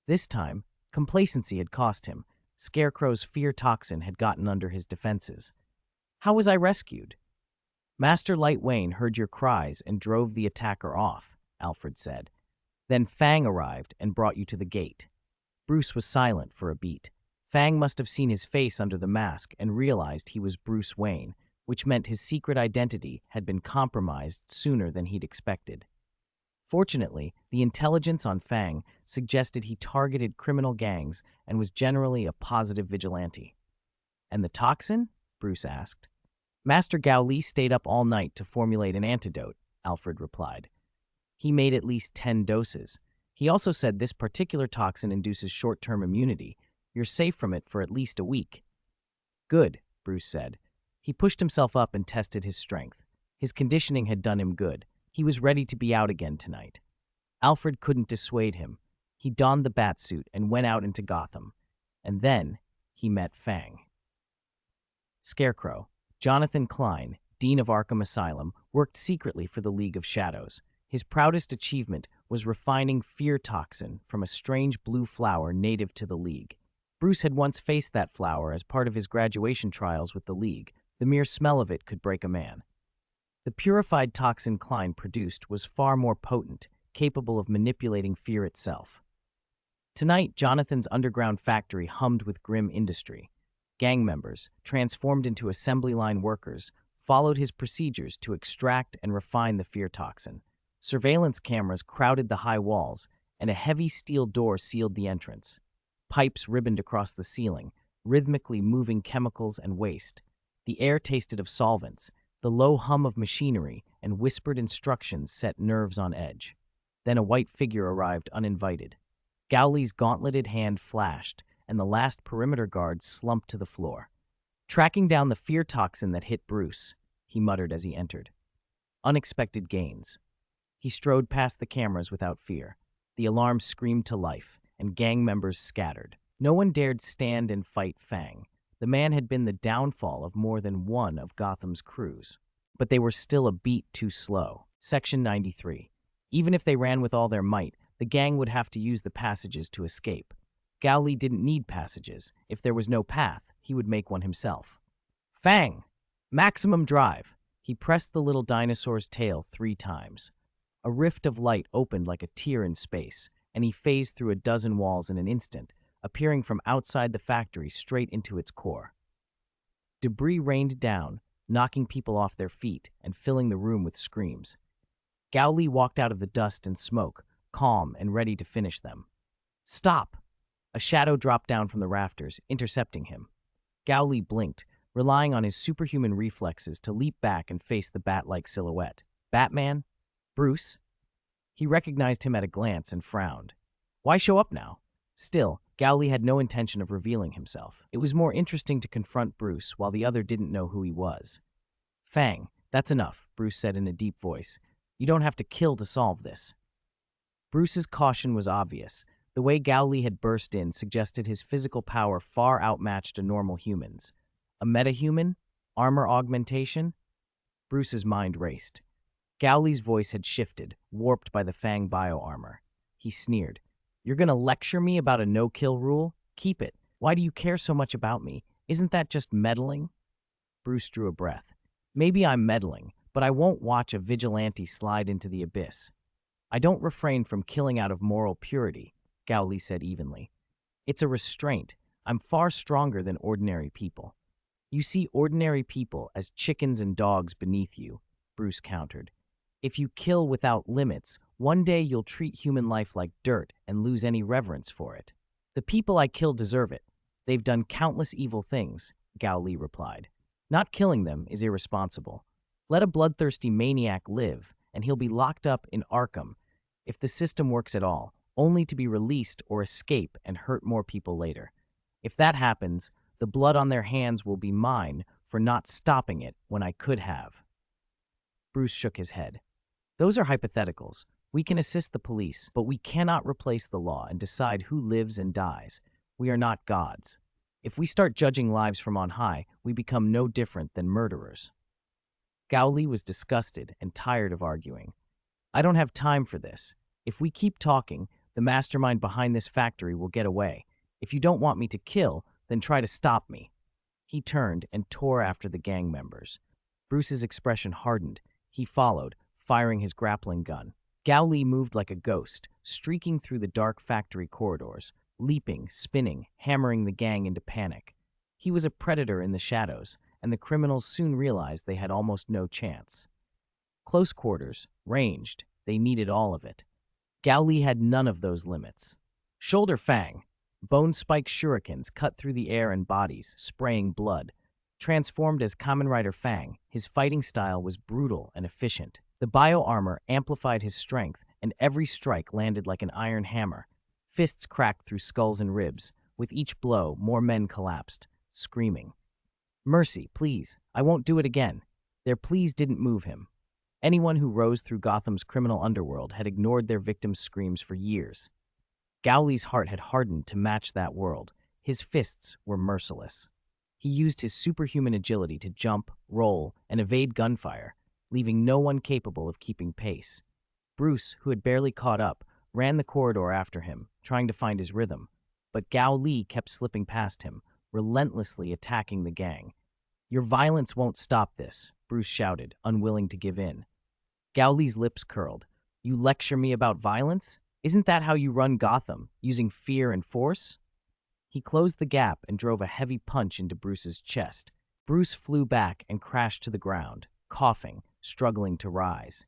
This time, complacency had cost him. Scarecrow's fear toxin had gotten under his defenses. "How was I rescued?" "Master Light Wayne heard your cries and drove the attacker off," Alfred said. "Then Fang arrived and brought you to the gate." Bruce was silent for a beat. Fang must have seen his face under the mask and realized he was Bruce Wayne, which meant his secret identity had been compromised sooner than he'd expected. Fortunately, the intelligence on Fang suggested he targeted criminal gangs and was generally a positive vigilante. "And the toxin?" Bruce asked. "Master Gowli stayed up all night to formulate an antidote," Alfred replied. "He made at least 10 doses. He also said this particular toxin induces short-term immunity. You're safe from it for at least a week." "Good," Bruce said. He pushed himself up and tested his strength. His conditioning had done him good. He was ready to be out again tonight. Alfred couldn't dissuade him. He donned the batsuit and went out into Gotham. And then he met Fang. Scarecrow, Jonathan Klein, Dean of Arkham Asylum, worked secretly for the League of Shadows. His proudest achievement was refining fear toxin from a strange blue flower native to the League. Bruce had once faced that flower as part of his graduation trials with the League. The mere smell of it could break a man. The purified toxin Klein produced was far more potent, capable of manipulating fear itself. Tonight, Jonathan's underground factory hummed with grim industry. Gang members, transformed into assembly line workers, followed his procedures to extract and refine the fear toxin. Surveillance cameras crowded the high walls, and a heavy steel door sealed the entrance. Pipes ribboned across the ceiling, rhythmically moving chemicals and waste. The air tasted of solvents. The low hum of machinery and whispered instructions set nerves on edge. Then a white figure arrived uninvited. Gowley's gauntleted hand flashed, and the last perimeter guard slumped to the floor. "Tracking down the fear toxin that hit Bruce," he muttered as he entered. Unexpected gains. He strode past the cameras without fear. The alarm screamed to life, and gang members scattered. No one dared stand and fight Fang. The man had been the downfall of more than one of Gotham's crews. But they were still a beat too slow. Section 93. Even if they ran with all their might, the gang would have to use the passages to escape. Gowley didn't need passages. If there was no path, he would make one himself. "Fang! Maximum drive!" He pressed the little dinosaur's tail 3 times. A rift of light opened like a tear in space, and he phased through a dozen walls in an instant, appearing from outside the factory straight into its core. Debris rained down, knocking people off their feet and filling the room with screams. Gao Li walked out of the dust and smoke, calm and ready to finish them. Stop! A shadow dropped down from the rafters, intercepting him. Gao Li blinked, relying on his superhuman reflexes to leap back and face the bat-like silhouette. Batman? Bruce? He recognized him at a glance and frowned. Why show up now? Still, Gao Li had no intention of revealing himself. It was more interesting to confront Bruce while the other didn't know who he was. Fang, that's enough, Bruce said in a deep voice. You don't have to kill to solve this. Bruce's caution was obvious. The way Gao Li had burst in suggested his physical power far outmatched a normal human's. A metahuman? Armor augmentation? Bruce's mind raced. Gao Li's voice had shifted, warped by the Fang bioarmor. He sneered. You're gonna lecture me about a no-kill rule? Keep it. Why do you care so much about me? Isn't that just meddling? Bruce drew a breath. Maybe I'm meddling, but I won't watch a vigilante slide into the abyss. I don't refrain from killing out of moral purity, Gao Li said evenly. It's a restraint. I'm far stronger than ordinary people. You see ordinary people as chickens and dogs beneath you, Bruce countered. If you kill without limits, one day you'll treat human life like dirt and lose any reverence for it. The people I kill deserve it. They've done countless evil things, Gao Li replied. Not killing them is irresponsible. Let a bloodthirsty maniac live, and he'll be locked up in Arkham, if the system works at all, only to be released or escape and hurt more people later. If that happens, the blood on their hands will be mine for not stopping it when I could have. Bruce shook his head. Those are hypotheticals. We can assist the police, but we cannot replace the law and decide who lives and dies. We are not gods. If we start judging lives from on high, we become no different than murderers. Gao Li was disgusted and tired of arguing. I don't have time for this. If we keep talking, the mastermind behind this factory will get away. If you don't want me to kill, then try to stop me. He turned and tore after the gang members. Bruce's expression hardened. He followed, firing his grappling gun. Gao Li moved like a ghost, streaking through the dark factory corridors, leaping, spinning, hammering the gang into panic. He was a predator in the shadows, and the criminals soon realized they had almost no chance. Close quarters, ranged, they needed all of it. Gao Li had none of those limits. Shoulder Fang. Bone-spiked shurikens cut through the air and bodies, spraying blood. Transformed as Kamen Rider Fang, his fighting style was brutal and efficient. The bioarmor amplified his strength, and every strike landed like an iron hammer. Fists cracked through skulls and ribs. With each blow, more men collapsed, screaming. Mercy, please. I won't do it again. Their pleas didn't move him. Anyone who rose through Gotham's criminal underworld had ignored their victims' screams for years. Gao Li's heart had hardened to match that world. His fists were merciless. He used his superhuman agility to jump, roll, and evade gunfire, leaving no one capable of keeping pace. Bruce, who had barely caught up, ran the corridor after him, trying to find his rhythm. But Gao Li kept slipping past him, relentlessly attacking the gang. Your violence won't stop this, Bruce shouted, unwilling to give in. Gao Li's lips curled. You lecture me about violence? Isn't that how you run Gotham, using fear and force? He closed the gap and drove a heavy punch into Bruce's chest. Bruce flew back and crashed to the ground, coughing, struggling to rise.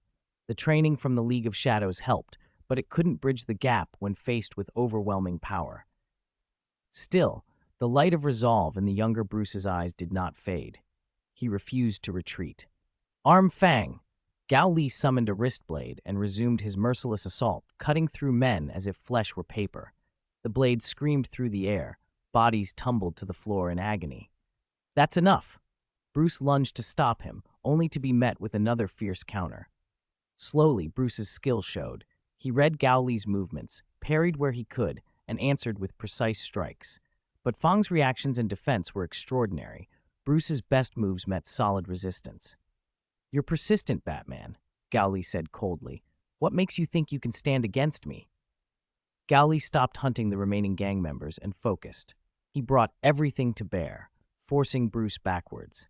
The training from the League of Shadows helped, but it couldn't bridge the gap when faced with overwhelming power. Still, the light of resolve in the younger Bruce's eyes did not fade. He refused to retreat. Arm Fang! Gao Li summoned a wrist blade and resumed his merciless assault, cutting through men as if flesh were paper. The blade screamed through the air. Bodies tumbled to the floor in agony. That's enough! Bruce lunged to stop him, only to be met with another fierce counter. Slowly, Bruce's skill showed. He read Gao Li's movements, parried where he could, and answered with precise strikes. But Fang's reactions and defense were extraordinary. Bruce's best moves met solid resistance. You're persistent, Batman, Gao Li said coldly. What makes you think you can stand against me? Gao Li stopped hunting the remaining gang members and focused. He brought everything to bear, forcing Bruce backwards.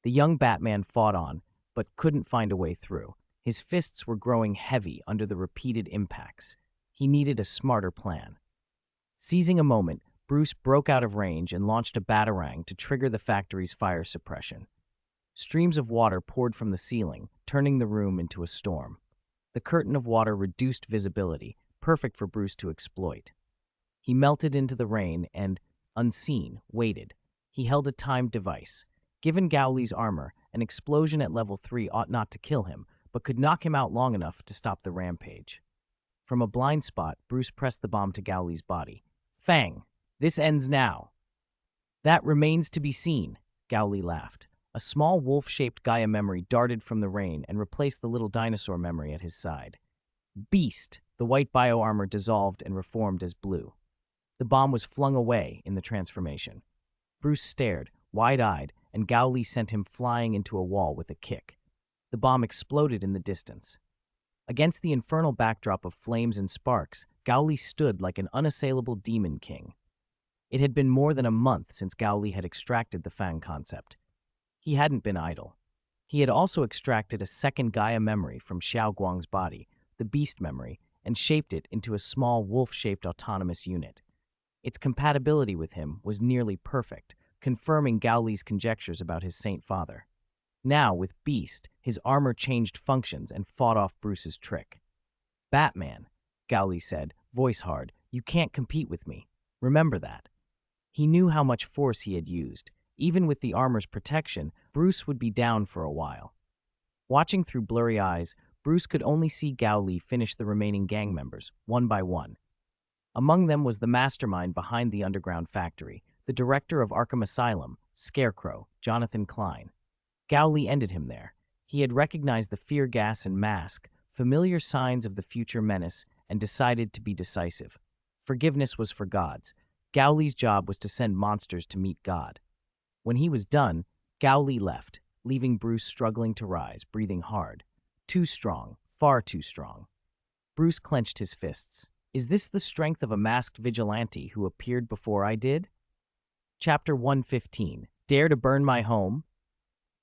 The young Batman fought on, but couldn't find a way through. His fists were growing heavy under the repeated impacts. He needed a smarter plan. Seizing a moment, Bruce broke out of range and launched a batarang to trigger the factory's fire suppression. Streams of water poured from the ceiling, turning the room into a storm. The curtain of water reduced visibility, perfect for Bruce to exploit. He melted into the rain and, unseen, waited. He held a timed device. Given Gowley's armor, an explosion at level 3 ought not to kill him, but could knock him out long enough to stop the rampage. From a blind spot, Bruce pressed the bomb to Gowley's body. Fang! This ends now. That remains to be seen, Gowley laughed. A small wolf-shaped Gaia memory darted from the rain and replaced the little dinosaur memory at his side. Beast! The white bio-armor dissolved and reformed as blue. The bomb was flung away in the transformation. Bruce stared, wide-eyed, and Gowley sent him flying into a wall with a kick. The bomb exploded in the distance. Against the infernal backdrop of flames and sparks, Gowley stood like an unassailable demon king. It had been more than a month since Gowley had extracted the Fang concept. He hadn't been idle. He had also extracted a second Gaia memory from Xiao Guang's body, the beast memory, and shaped it into a small wolf-shaped autonomous unit. Its compatibility with him was nearly perfect, confirming Gowley's conjectures about his Saint Father. Now, with Beast, his armor changed functions and fought off Bruce's trick. Batman, Gowley said, voice hard, you can't compete with me. Remember that. He knew how much force he had used. Even with the armor's protection, Bruce would be down for a while. Watching through blurry eyes, Bruce could only see Gowley finish the remaining gang members, one by one. Among them was the mastermind behind the underground factory, the director of Arkham Asylum, Scarecrow, Jonathan Klein. Gowley ended him there. He had recognized the fear gas and mask, familiar signs of the future menace, and decided to be decisive. Forgiveness was for gods. Gowley's job was to send monsters to meet God. When he was done, Gowley left, leaving Bruce struggling to rise, breathing hard. Too strong, far too strong. Bruce clenched his fists. Is this the strength of a masked vigilante who appeared before I did? Chapter 115. Dare to burn my home?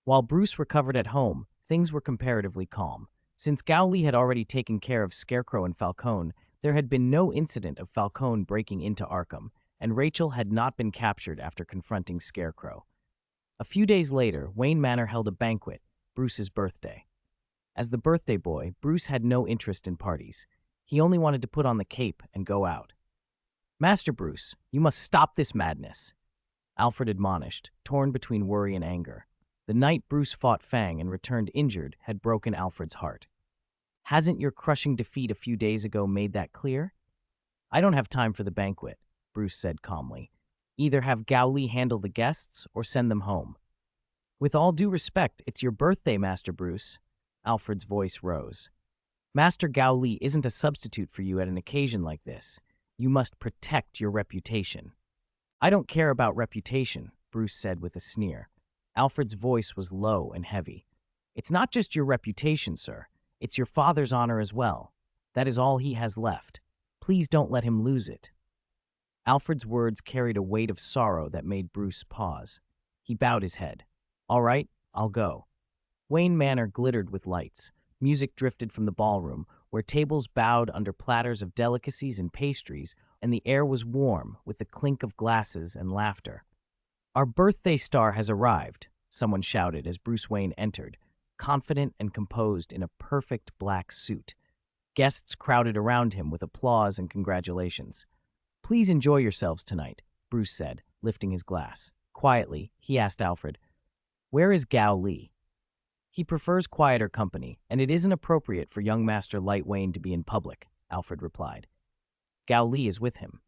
While Bruce recovered at home, things were comparatively calm. Since Gowley had already taken care of Scarecrow and Falcone, there had been no incident of Falcone breaking into Arkham, and Rachel had not been captured after confronting Scarecrow. A few days later, Wayne Manor held a banquet, Bruce's birthday. As the birthday boy, Bruce had no interest in parties. He only wanted to put on the cape and go out. Master Bruce, you must stop this madness, Alfred admonished, torn between worry and anger. The night Bruce fought Fang and returned injured had broken Alfred's heart. Hasn't your crushing defeat a few days ago made that clear? I don't have time for the banquet, Bruce said calmly. Either have Gowley handle the guests or send them home. With all due respect, it's your birthday, Master Bruce. Alfred's voice rose. Master Gowley isn't a substitute for you at an occasion like this. You must protect your reputation. I don't care about reputation, Bruce said with a sneer. Alfred's voice was low and heavy. It's not just your reputation, sir. It's your father's honor as well. That is all he has left. Please don't let him lose it. Alfred's words carried a weight of sorrow that made Bruce pause. He bowed his head. All right, I'll go. Wayne Manor glittered with lights. Music drifted from the ballroom, where tables bowed under platters of delicacies and pastries, and the air was warm with the clink of glasses and laughter. Our birthday star has arrived, someone shouted as Bruce Wayne entered, confident and composed in a perfect black suit. Guests crowded around him with applause and congratulations. Please enjoy yourselves tonight, Bruce said, lifting his glass. Quietly, he asked Alfred, where is Gowley? He prefers quieter company, and it isn't appropriate for young Master Light Wayne to be in public, Alfred replied. Gowley is with him.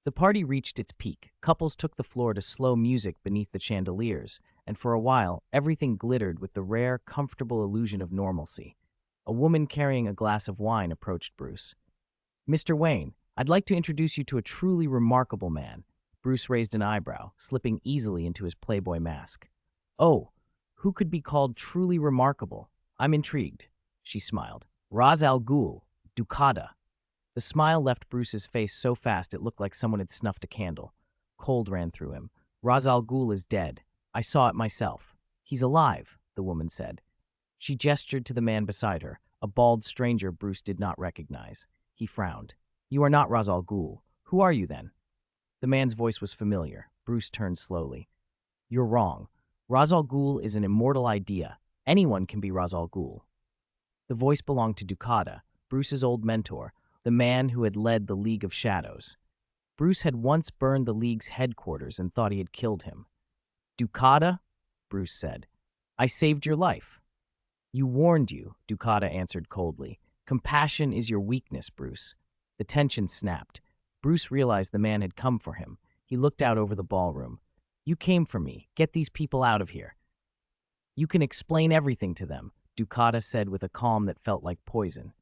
The party reached its peak. Couples took the floor to slow music beneath the chandeliers, and for a while, everything glittered with the rare, comfortable illusion of normalcy. A woman carrying a glass of wine approached Bruce. Mr. Wayne, I'd like to introduce you to a truly remarkable man. Bruce raised an eyebrow, slipping easily into his Playboy mask. Oh, who could be called truly remarkable? I'm intrigued, she smiled. Ra's al Ghul, Ducata. The smile left Bruce's face so fast it looked like someone had snuffed a candle. Cold ran through him. Ra's al Ghul is dead. I saw it myself. He's alive, the woman said. She gestured to the man beside her, a bald stranger Bruce did not recognize. He frowned. You are not Ra's al Ghul. Who are you then? The man's voice was familiar. Bruce turned slowly. You're wrong. Ra's al Ghul is an immortal idea. Anyone can be Ra's al Ghul. The voice belonged to Ducata, Bruce's old mentor, the man who had led the League of Shadows. Bruce had once burned the League's headquarters and thought he had killed him. Ducata? Bruce said. I saved your life. You warned you, Ducata answered coldly. Compassion is your weakness, Bruce. The tension snapped. Bruce realized the man had come for him. He looked out over the ballroom. You came for me. Get these people out of here. You can explain everything to them, Ducata said with a calm that felt like poison.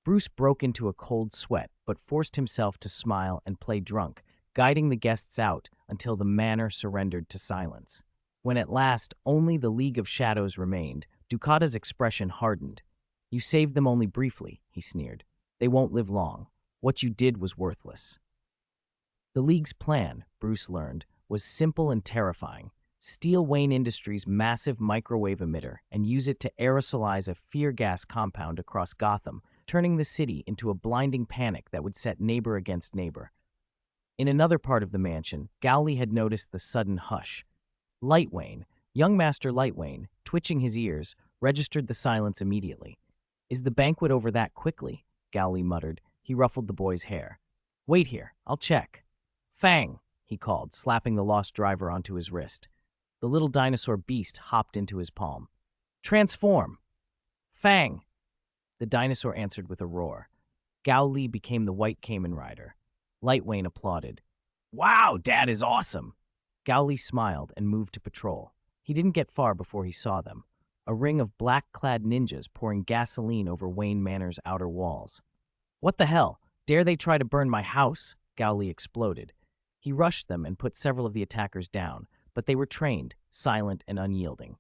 Bruce broke into a cold sweat, but forced himself to smile and play drunk, guiding the guests out until the manor surrendered to silence. When at last only the League of Shadows remained, Ducata's expression hardened. You saved them only briefly, he sneered. They won't live long. What you did was worthless. The League's plan, Bruce learned, was simple and terrifying. Steal Wayne Industries' massive microwave emitter and use it to aerosolize a fear gas compound across Gotham, turning the city into a blinding panic that would set neighbor against neighbor. In another part of the mansion, Gowley had noticed the sudden hush. Lightwayne, young Master Lightwayne, twitching his ears, registered the silence immediately. Is the banquet over that quickly? Gowley muttered. He ruffled the boy's hair. Wait here, I'll check. Fang, he called, slapping the lost driver onto his wrist. The little dinosaur beast hopped into his palm. Transform! Fang! The dinosaur answered with a roar. Gowley became the white Kamen Rider. Lightwayne applauded. Wow, Dad is awesome! Gowley smiled and moved to patrol. He didn't get far before he saw them. A ring of black-clad ninjas pouring gasoline over Wayne Manor's outer walls. What the hell? Dare they try to burn my house? Gowley exploded. He rushed them and put several of the attackers down, but they were trained, silent, and unyielding.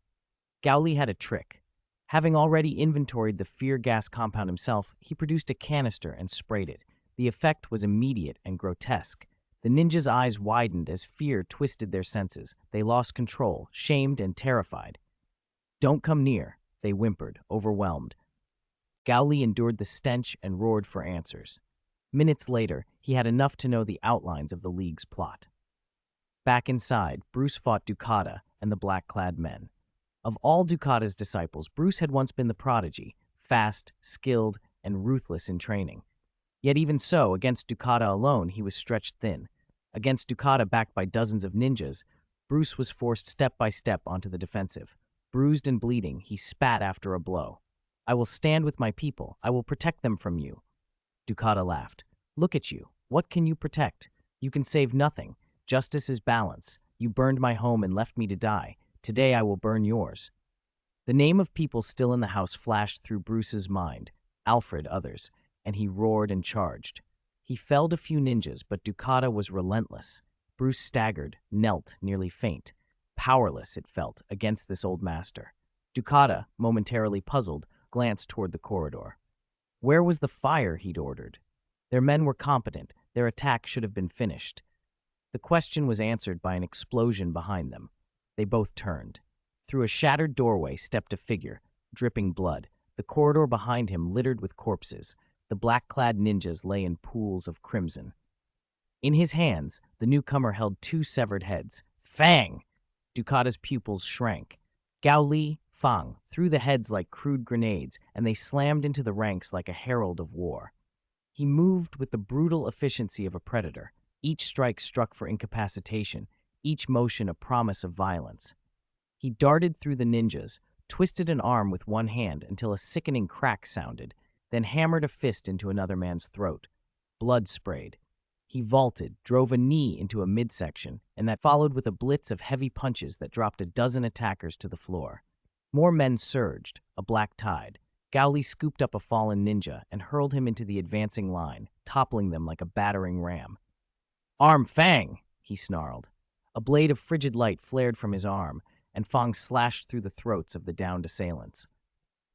Gowley had a trick. Having already inventoried the fear gas compound himself, he produced a canister and sprayed it. The effect was immediate and grotesque. The ninjas' eyes widened as fear twisted their senses. They lost control, shamed and terrified. Don't come near, they whimpered, overwhelmed. Gowley endured the stench and roared for answers. Minutes later, he had enough to know the outlines of the League's plot. Back inside, Bruce fought Ducata and the black-clad men. Of all Ducata's disciples, Bruce had once been the prodigy, fast, skilled, and ruthless in training. Yet even so, against Ducata alone, he was stretched thin. Against Ducata backed by dozens of ninjas, Bruce was forced step by step onto the defensive. Bruised and bleeding, he spat after a blow. I will stand with my people. I will protect them from you. Ducata laughed. Look at you. What can you protect? You can save nothing. Justice is balance. You burned my home and left me to die. Today I will burn yours. The name of people still in the house flashed through Bruce's mind. Alfred, others. And he roared and charged. He felled a few ninjas, but Ducata was relentless. Bruce staggered, knelt, nearly faint. Powerless, it felt, against this old master. Ducata, momentarily puzzled, glanced toward the corridor. Where was the fire he'd ordered? Their men were competent. Their attack should have been finished. The question was answered by an explosion behind them. They both turned. Through a shattered doorway stepped a figure, dripping blood. The corridor behind him littered with corpses. The black-clad ninjas lay in pools of crimson. In his hands, the newcomer held two severed heads. Fang! Ducata's pupils shrank. Gao Li, Fang threw the heads like crude grenades, and they slammed into the ranks like a herald of war. He moved with the brutal efficiency of a predator. Each strike struck for incapacitation, each motion a promise of violence. He darted through the ninjas, twisted an arm with one hand until a sickening crack sounded, then hammered a fist into another man's throat. Blood sprayed. He vaulted, drove a knee into a midsection, and that followed with a blitz of heavy punches that dropped a dozen attackers to the floor. More men surged, a black tide. Gowley scooped up a fallen ninja and hurled him into the advancing line, toppling them like a battering ram. Arm Fang, he snarled. A blade of frigid light flared from his arm, and Fang slashed through the throats of the downed assailants.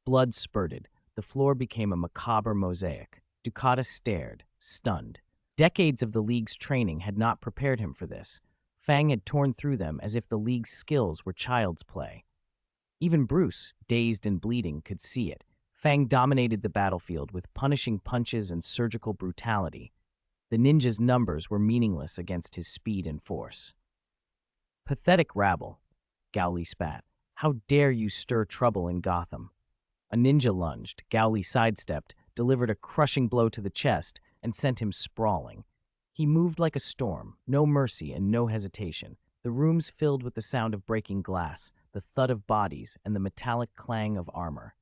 Blood spurted. The floor became a macabre mosaic. Ducata stared, stunned. Decades of the League's training had not prepared him for this. Fang had torn through them as if the League's skills were child's play. Even Bruce, dazed and bleeding, could see it. Fang dominated the battlefield with punishing punches and surgical brutality. The ninja's numbers were meaningless against his speed and force. Pathetic rabble, Gowley spat. How dare you stir trouble in Gotham? A ninja lunged, Gowley sidestepped, delivered a crushing blow to the chest, and sent him sprawling. He moved like a storm, no mercy and no hesitation. The rooms filled with the sound of breaking glass, the thud of bodies, and the metallic clang of armor.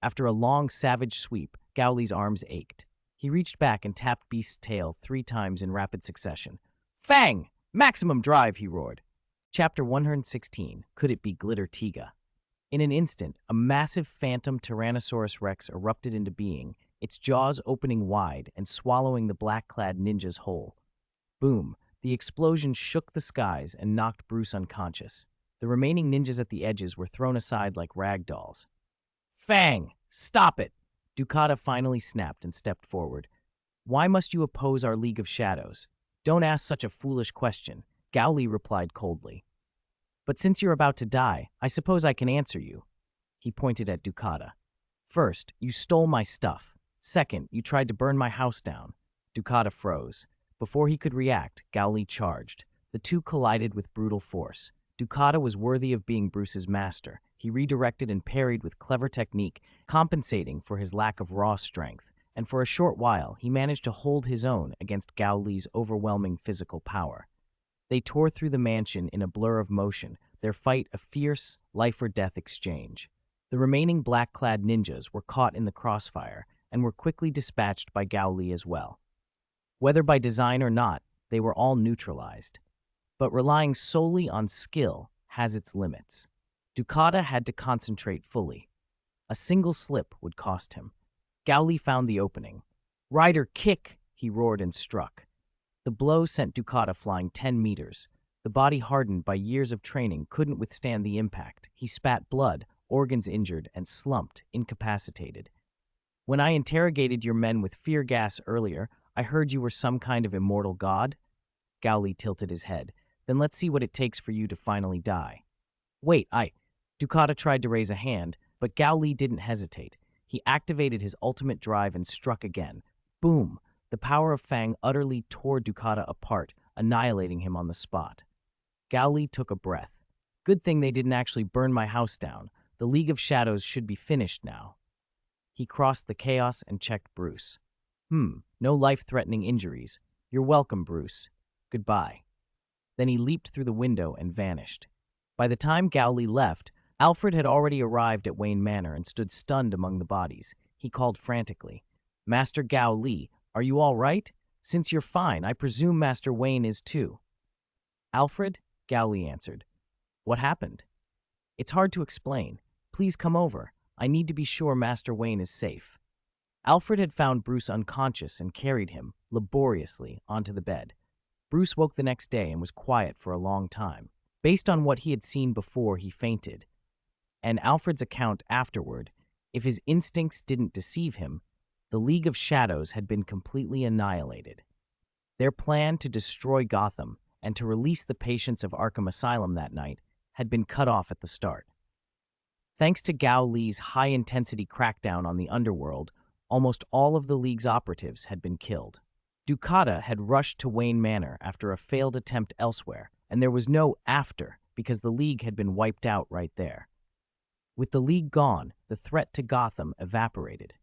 After a long, savage sweep, Gowley's arms ached. He reached back and tapped Beast's tail 3 times in rapid succession. Fang! Maximum drive, he roared. Chapter 116, Could It Be Glitter Tiga? In an instant, a massive phantom Tyrannosaurus Rex erupted into being, its jaws opening wide and swallowing the black-clad ninjas whole. Boom! The explosion shook the skies and knocked Bruce unconscious. The remaining ninjas at the edges were thrown aside like rag dolls. Fang! Stop it! Ducata finally snapped and stepped forward. Why must you oppose our League of Shadows? Don't ask such a foolish question, Gowley replied coldly. But since you're about to die, I suppose I can answer you. He pointed at Ducata. First, you stole my stuff. Second, you tried to burn my house down. Ducata froze. Before he could react, Gowley charged. The two collided with brutal force. Ducata was worthy of being Bruce's master. He redirected and parried with clever technique, compensating for his lack of raw strength, and for a short while he managed to hold his own against Gowley's overwhelming physical power. They tore through the mansion in a blur of motion, their fight a fierce, life-or-death exchange. The remaining black-clad ninjas were caught in the crossfire and were quickly dispatched by Gowley as well. Whether by design or not, they were all neutralized. But relying solely on skill has its limits. Ducata had to concentrate fully. A single slip would cost him. Gowley found the opening. Rider, kick! He roared and struck. The blow sent Ducata flying 10 meters. The body hardened by years of training couldn't withstand the impact. He spat blood, organs injured, and slumped, incapacitated. When I interrogated your men with fear gas earlier, I heard you were some kind of immortal god? Gowley tilted his head. Then let's see what it takes for you to finally die. Wait, Ducata tried to raise a hand, but Gowley didn't hesitate. He activated his ultimate drive and struck again. Boom! The power of Fang utterly tore Ducata apart, annihilating him on the spot. Gowley took a breath. Good thing they didn't actually burn my house down. The League of Shadows should be finished now. He crossed the chaos and checked Bruce. No life-threatening injuries. You're welcome, Bruce. Goodbye. Then he leaped through the window and vanished. By the time Gowley left, Alfred had already arrived at Wayne Manor and stood stunned among the bodies. He called frantically. Master Gowley, are you all right? Since you're fine, I presume Master Wayne is too. Alfred? Gowley answered. What happened? It's hard to explain. Please come over. I need to be sure Master Wayne is safe. Alfred had found Bruce unconscious and carried him, laboriously, onto the bed. Bruce woke the next day and was quiet for a long time. Based on what he had seen before he fainted, and Alfred's account afterward, if his instincts didn't deceive him, the League of Shadows had been completely annihilated. Their plan to destroy Gotham and to release the patients of Arkham Asylum that night had been cut off at the start. Thanks to Gowley's high-intensity crackdown on the underworld, almost all of the League's operatives had been killed. Ducata had rushed to Wayne Manor after a failed attempt elsewhere, and there was no after because the League had been wiped out right there. With the League gone, the threat to Gotham evaporated.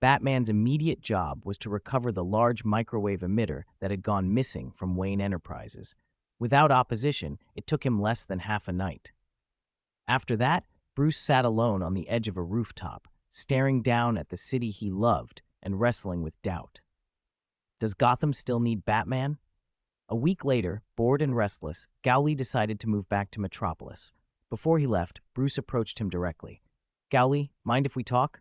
Batman's immediate job was to recover the large microwave emitter that had gone missing from Wayne Enterprises. Without opposition, it took him less than half a night. After that, Bruce sat alone on the edge of a rooftop, staring down at the city he loved and wrestling with doubt. Does Gotham still need Batman? A week later, bored and restless, Gowley decided to move back to Metropolis. Before he left, Bruce approached him directly. Gowley, mind if we talk?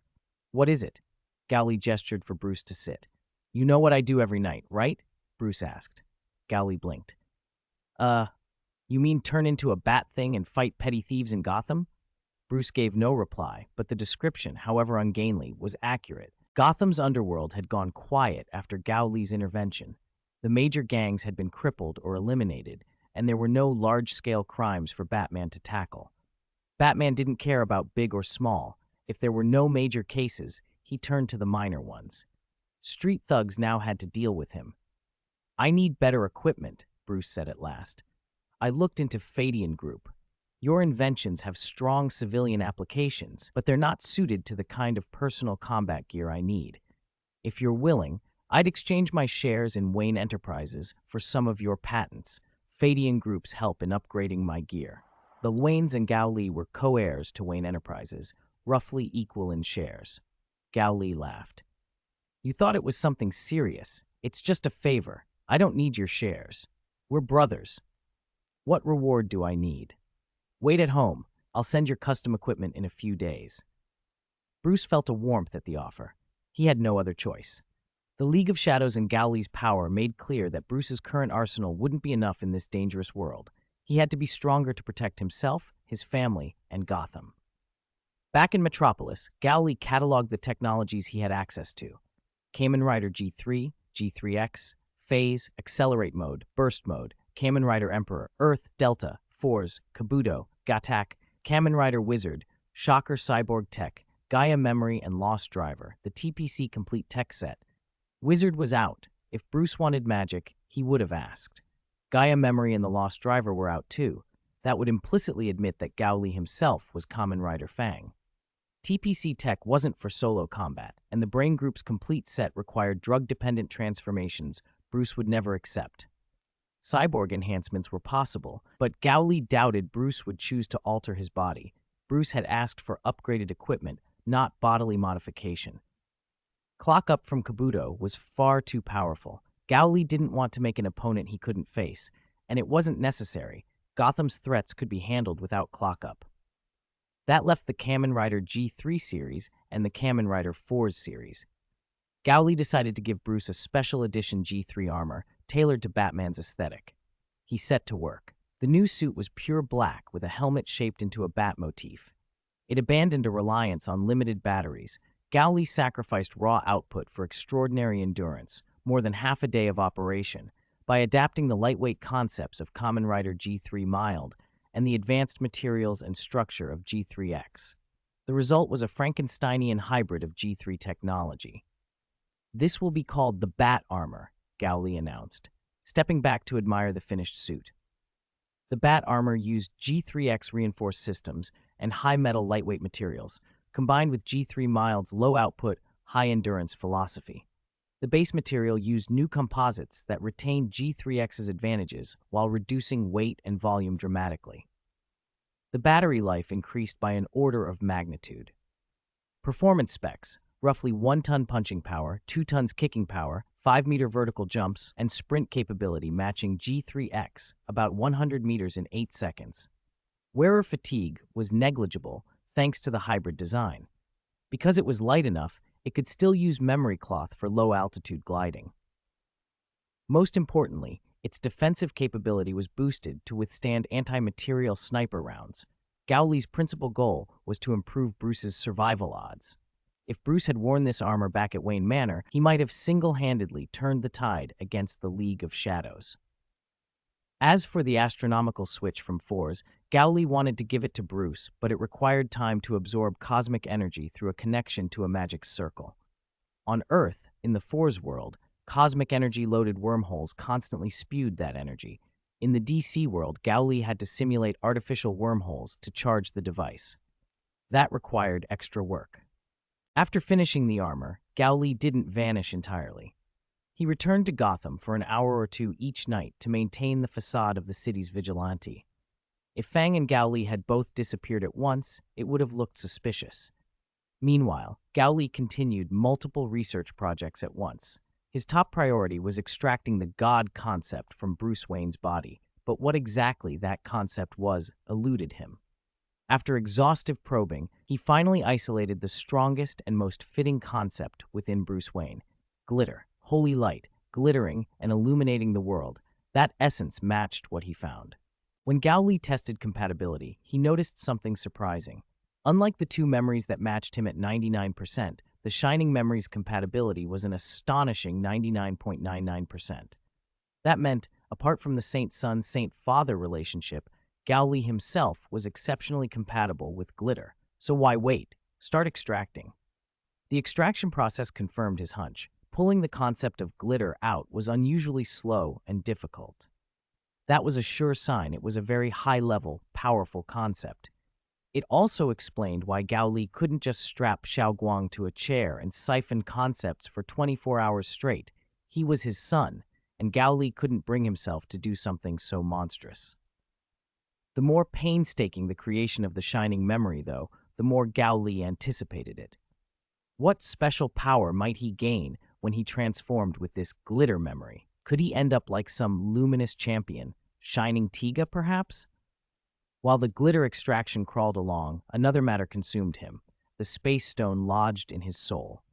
What is it? Gowley gestured for Bruce to sit. You know what I do every night, right? Bruce asked. Gowley blinked. You mean turn into a bat thing and fight petty thieves in Gotham? Bruce gave no reply, but the description, however ungainly, was accurate. Gotham's underworld had gone quiet after Gowley's intervention. The major gangs had been crippled or eliminated, and there were no large-scale crimes for Batman to tackle. Batman didn't care about big or small. If there were no major cases, he turned to the minor ones. Street thugs now had to deal with him. I need better equipment, Bruce said at last. I looked into Fadian Group. Your inventions have strong civilian applications, but they're not suited to the kind of personal combat gear I need. If you're willing, I'd exchange my shares in Wayne Enterprises for some of your patents. Fadian Group's help in upgrading my gear. The Waynes and Gao Li were co-heirs to Wayne Enterprises, roughly equal in shares. Gao Li laughed. You thought it was something serious. It's just a favor. I don't need your shares. We're brothers. What reward do I need? Wait at home. I'll send your custom equipment in a few days. Bruce felt a warmth at the offer. He had no other choice. The League of Shadows and Gao Li's power made clear that Bruce's current arsenal wouldn't be enough in this dangerous world. He had to be stronger to protect himself, his family, and Gotham. Back in Metropolis, Gao Li cataloged the technologies he had access to. Kamen Rider G3, G3X, Phase, Accelerate Mode, Burst Mode, Kamen Rider Emperor, Earth, Delta, Force, Kabuto, Gatak, Kamen Rider Wizard, Shocker Cyborg Tech, Gaia Memory, and Lost Driver, the TPC Complete Tech Set. Wizard was out. If Bruce wanted magic, he would have asked. Gaia Memory and the Lost Driver were out too. That would implicitly admit that Gao Li himself was Kamen Rider Fang. TPC Tech wasn't for solo combat, and the Brain Group's complete set required drug-dependent transformations Bruce would never accept. Cyborg enhancements were possible, but Gao Li doubted Bruce would choose to alter his body. Bruce had asked for upgraded equipment, not bodily modification. Clock Up from Kabuto was far too powerful. Gao Li didn't want to make an opponent he couldn't face, and it wasn't necessary. Gotham's threats could be handled without Clock Up. That left the Kamen Rider G3 series and the Kamen Rider Force series. Gao Li decided to give Bruce a special edition G3 armor, tailored to Batman's aesthetic. He set to work. The new suit was pure black with a helmet shaped into a bat motif. It abandoned a reliance on limited batteries. Gao Li sacrificed raw output for extraordinary endurance, more than half a day of operation, by adapting the lightweight concepts of Kamen Rider G3 Mild and the advanced materials and structure of G3X. The result was a Frankensteinian hybrid of G3 technology. This will be called the Bat Armor, Gao Li announced, stepping back to admire the finished suit. The Bat Armor used G3X reinforced systems and high-metal lightweight materials, combined with G3 Mild's low-output, high-endurance philosophy. The base material used new composites that retained G3X's advantages while reducing weight and volume dramatically. The battery life increased by an order of magnitude. Performance specs: roughly 1 ton punching power, 2 tons kicking power, 5-meter vertical jumps, and sprint capability matching G3X, about 100 meters in 8 seconds. Wearer fatigue was negligible thanks to the hybrid design. Because it was light enough, it could still use memory cloth for low-altitude gliding. Most importantly, its defensive capability was boosted to withstand anti-material sniper rounds. Gao Li's principal goal was to improve Bruce's survival odds. If Bruce had worn this armor back at Wayne Manor, he might have single-handedly turned the tide against the League of Shadows. As for the astronomical switch from Force, Gao Li wanted to give it to Bruce, but it required time to absorb cosmic energy through a connection to a magic circle. On Earth, in the Force world, cosmic energy-loaded wormholes constantly spewed that energy. In the DC world, Gao Li had to simulate artificial wormholes to charge the device. That required extra work. After finishing the armor, Gao Li didn't vanish entirely. He returned to Gotham for an hour or two each night to maintain the facade of the city's vigilante. If Fang and Gao Li had both disappeared at once, it would have looked suspicious. Meanwhile, Gao Li continued multiple research projects at once. His top priority was extracting the God concept from Bruce Wayne's body, but what exactly that concept was eluded him. After exhaustive probing, he finally isolated the strongest and most fitting concept within Bruce Wayne: glitter. Holy light, glittering and illuminating the world. That essence matched what he found. When Gao Li tested compatibility, he noticed something surprising. Unlike the two memories that matched him at 99%, the Shining Memory's compatibility was an astonishing 99.99%. That meant, apart from the Saint-Son, Saint-Father relationship, Gao Li himself was exceptionally compatible with glitter. So why wait? Start extracting. The extraction process confirmed his hunch. Pulling the concept of glitter out was unusually slow and difficult. That was a sure sign it was a very high-level, powerful concept. It also explained why Gao Li couldn't just strap Xiao Guang to a chair and siphon concepts for 24 hours straight. He was his son, and Gao Li couldn't bring himself to do something so monstrous. The more painstaking the creation of the shining memory, though, the more Gao Li anticipated it. What special power might he gain when he transformed with this glitter memory? Could he end up like some luminous champion, Shining Tiga perhaps? While the glitter extraction crawled along, another matter consumed him, the space stone lodged in his soul.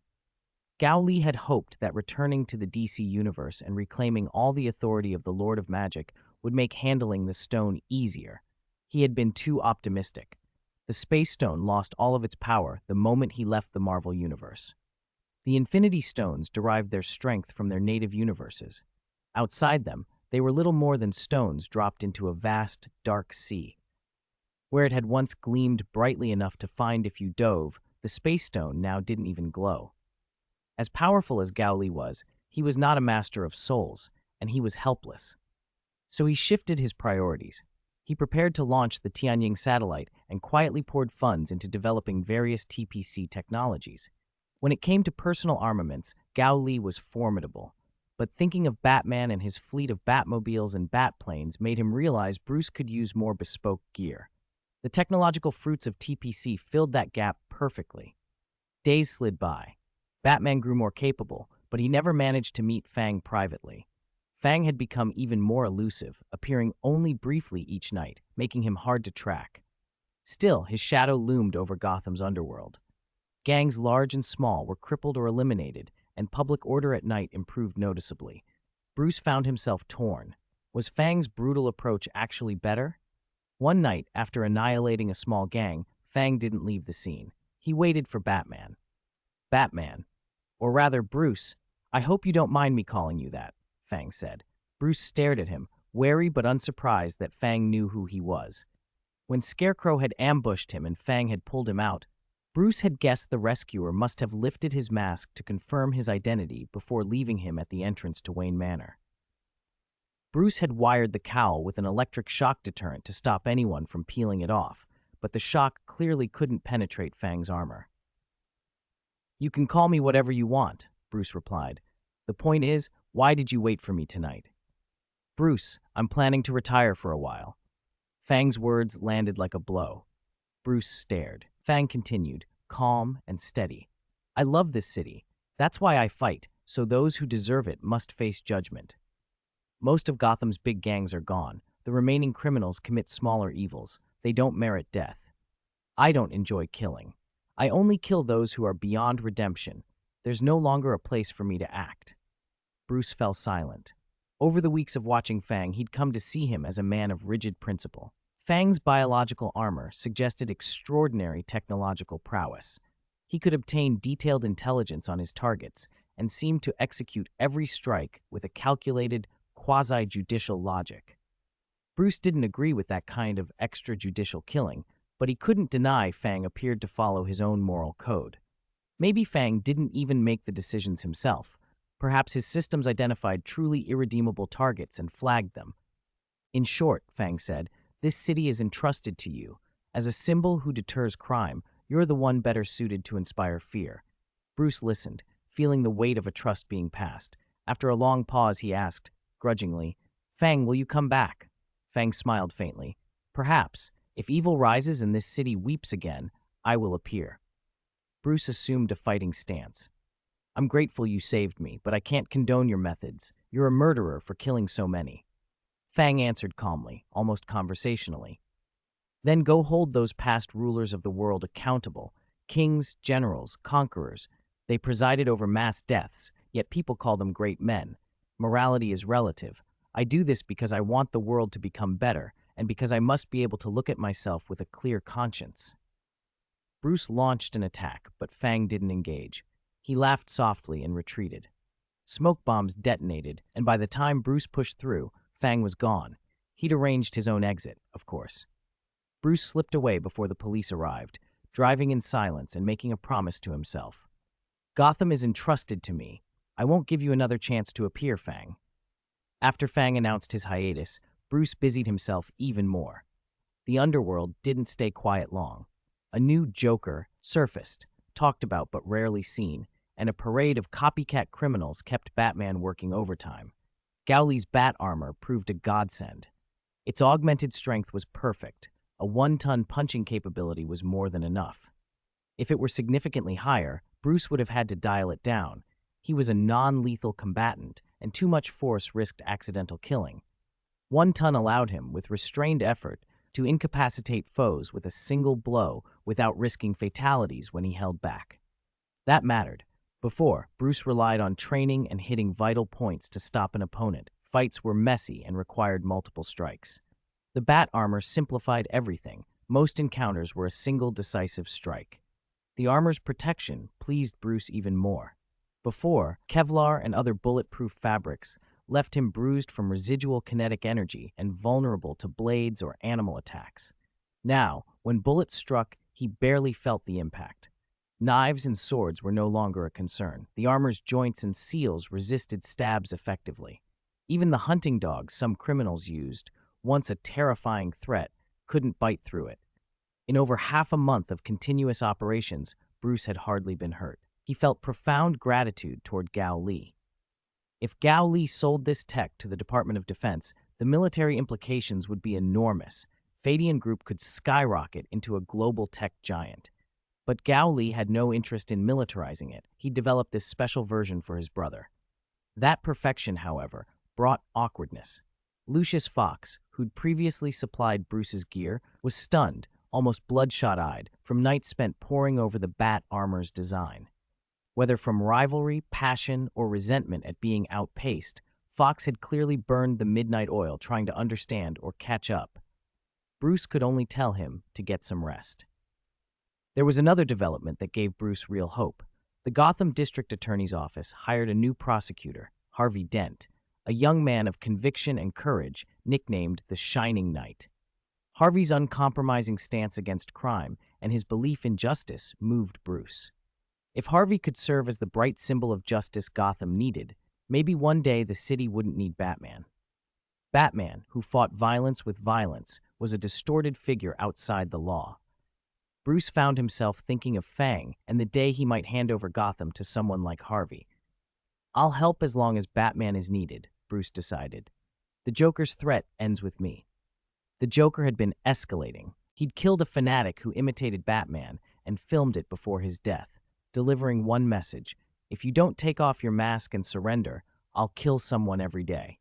Gao Li had hoped that returning to the DC universe and reclaiming all the authority of the Lord of Magic would make handling the stone easier. He had been too optimistic. The Space Stone lost all of its power the moment he left the Marvel Universe. The Infinity Stones derived their strength from their native universes. Outside them, they were little more than stones dropped into a vast, dark sea. Where it had once gleamed brightly enough to find if you dove, the Space Stone now didn't even glow. As powerful as Gao Li was, he was not a master of souls, and he was helpless. So he shifted his priorities. He prepared to launch the Tianying satellite and quietly poured funds into developing various TPC technologies. When it came to personal armaments, Gao Li was formidable. But thinking of Batman and his fleet of Batmobiles and Batplanes made him realize Bruce could use more bespoke gear. The technological fruits of TPC filled that gap perfectly. Days slid by. Batman grew more capable, but he never managed to meet Fang privately. Fang had become even more elusive, appearing only briefly each night, making him hard to track. Still, his shadow loomed over Gotham's underworld. Gangs large and small were crippled or eliminated, and public order at night improved noticeably. Bruce found himself torn. Was Fang's brutal approach actually better? One night, after annihilating a small gang, Fang didn't leave the scene. He waited for Batman. Batman, or rather Bruce, I hope you don't mind me calling you that, Fang said. Bruce stared at him, wary but unsurprised that Fang knew who he was. When Scarecrow had ambushed him and Fang had pulled him out, Bruce had guessed the rescuer must have lifted his mask to confirm his identity before leaving him at the entrance to Wayne Manor. Bruce had wired the cowl with an electric shock deterrent to stop anyone from peeling it off, but the shock clearly couldn't penetrate Fang's armor. You can call me whatever you want, Bruce replied. The point is, why did you wait for me tonight? Bruce, I'm planning to retire for a while. Fang's words landed like a blow. Bruce stared. Fang continued, calm and steady. I love this city. That's why I fight, so those who deserve it must face judgment. Most of Gotham's big gangs are gone. The remaining criminals commit smaller evils. They don't merit death. I don't enjoy killing. I only kill those who are beyond redemption. There's no longer a place for me to act. Bruce fell silent. Over the weeks of watching Fang, he'd come to see him as a man of rigid principle. Fang's biological armor suggested extraordinary technological prowess. He could obtain detailed intelligence on his targets and seemed to execute every strike with a calculated, quasi-judicial logic. Bruce didn't agree with that kind of extrajudicial killing, but he couldn't deny Fang appeared to follow his own moral code. Maybe Fang didn't even make the decisions himself. Perhaps his systems identified truly irredeemable targets and flagged them. In short, Fang said, this city is entrusted to you. As a symbol who deters crime, you're the one better suited to inspire fear. Bruce listened, feeling the weight of a trust being passed. After a long pause, he asked, grudgingly, Fang, will you come back? Fang smiled faintly. Perhaps. If evil rises and this city weeps again, I will appear. Bruce assumed a fighting stance. I'm grateful you saved me, but I can't condone your methods. You're a murderer for killing so many. Fang answered calmly, almost conversationally. Then go hold those past rulers of the world accountable. Kings, generals, conquerors. They presided over mass deaths, yet people call them great men. Morality is relative. I do this because I want the world to become better, and because I must be able to look at myself with a clear conscience. Bruce launched an attack, but Fang didn't engage. He laughed softly and retreated. Smoke bombs detonated, and by the time Bruce pushed through, Fang was gone. He'd arranged his own exit, of course. Bruce slipped away before the police arrived, driving in silence and making a promise to himself. Gotham is entrusted to me. I won't give you another chance to appear, Fang. After Fang announced his hiatus, Bruce busied himself even more. The underworld didn't stay quiet long. A new Joker surfaced, talked about but rarely seen, and a parade of copycat criminals kept Batman working overtime. Gowley's bat armor proved a godsend. Its augmented strength was perfect. A 1-ton punching capability was more than enough. If it were significantly higher, Bruce would have had to dial it down. He was a non-lethal combatant, and too much force risked accidental killing. 1 ton allowed him, with restrained effort, to incapacitate foes with a single blow without risking fatalities when he held back. That mattered. Before, Bruce relied on training and hitting vital points to stop an opponent. Fights were messy and required multiple strikes. The bat armor simplified everything. Most encounters were a single decisive strike. The armor's protection pleased Bruce even more. Before, Kevlar and other bulletproof fabrics left him bruised from residual kinetic energy and vulnerable to blades or animal attacks. Now, when bullets struck, he barely felt the impact. Knives and swords were no longer a concern. The armor's joints and seals resisted stabs effectively. Even the hunting dogs some criminals used, once a terrifying threat, couldn't bite through it. In over half a month of continuous operations, Bruce had hardly been hurt. He felt profound gratitude toward Gao Li. If Gao Li sold this tech to the Department of Defense, the military implications would be enormous. Fadian Group could skyrocket into a global tech giant. But Gao Li had no interest in militarizing it. He developed this special version for his brother. That perfection, however, brought awkwardness. Lucius Fox, who'd previously supplied Bruce's gear, was stunned, almost bloodshot-eyed, from nights spent poring over the bat armor's design. Whether from rivalry, passion, or resentment at being outpaced, Fox had clearly burned the midnight oil trying to understand or catch up. Bruce could only tell him to get some rest. There was another development that gave Bruce real hope. The Gotham District Attorney's Office hired a new prosecutor, Harvey Dent, a young man of conviction and courage, nicknamed the Shining Knight. Harvey's uncompromising stance against crime and his belief in justice moved Bruce. If Harvey could serve as the bright symbol of justice Gotham needed, maybe one day the city wouldn't need Batman. Batman, who fought violence with violence, was a distorted figure outside the law. Bruce found himself thinking of Fang and the day he might hand over Gotham to someone like Harvey. "I'll help as long as Batman is needed," Bruce decided. "The Joker's threat ends with me." The Joker had been escalating. He'd killed a fanatic who imitated Batman and filmed it before his death, delivering one message: "If you don't take off your mask and surrender, I'll kill someone every day."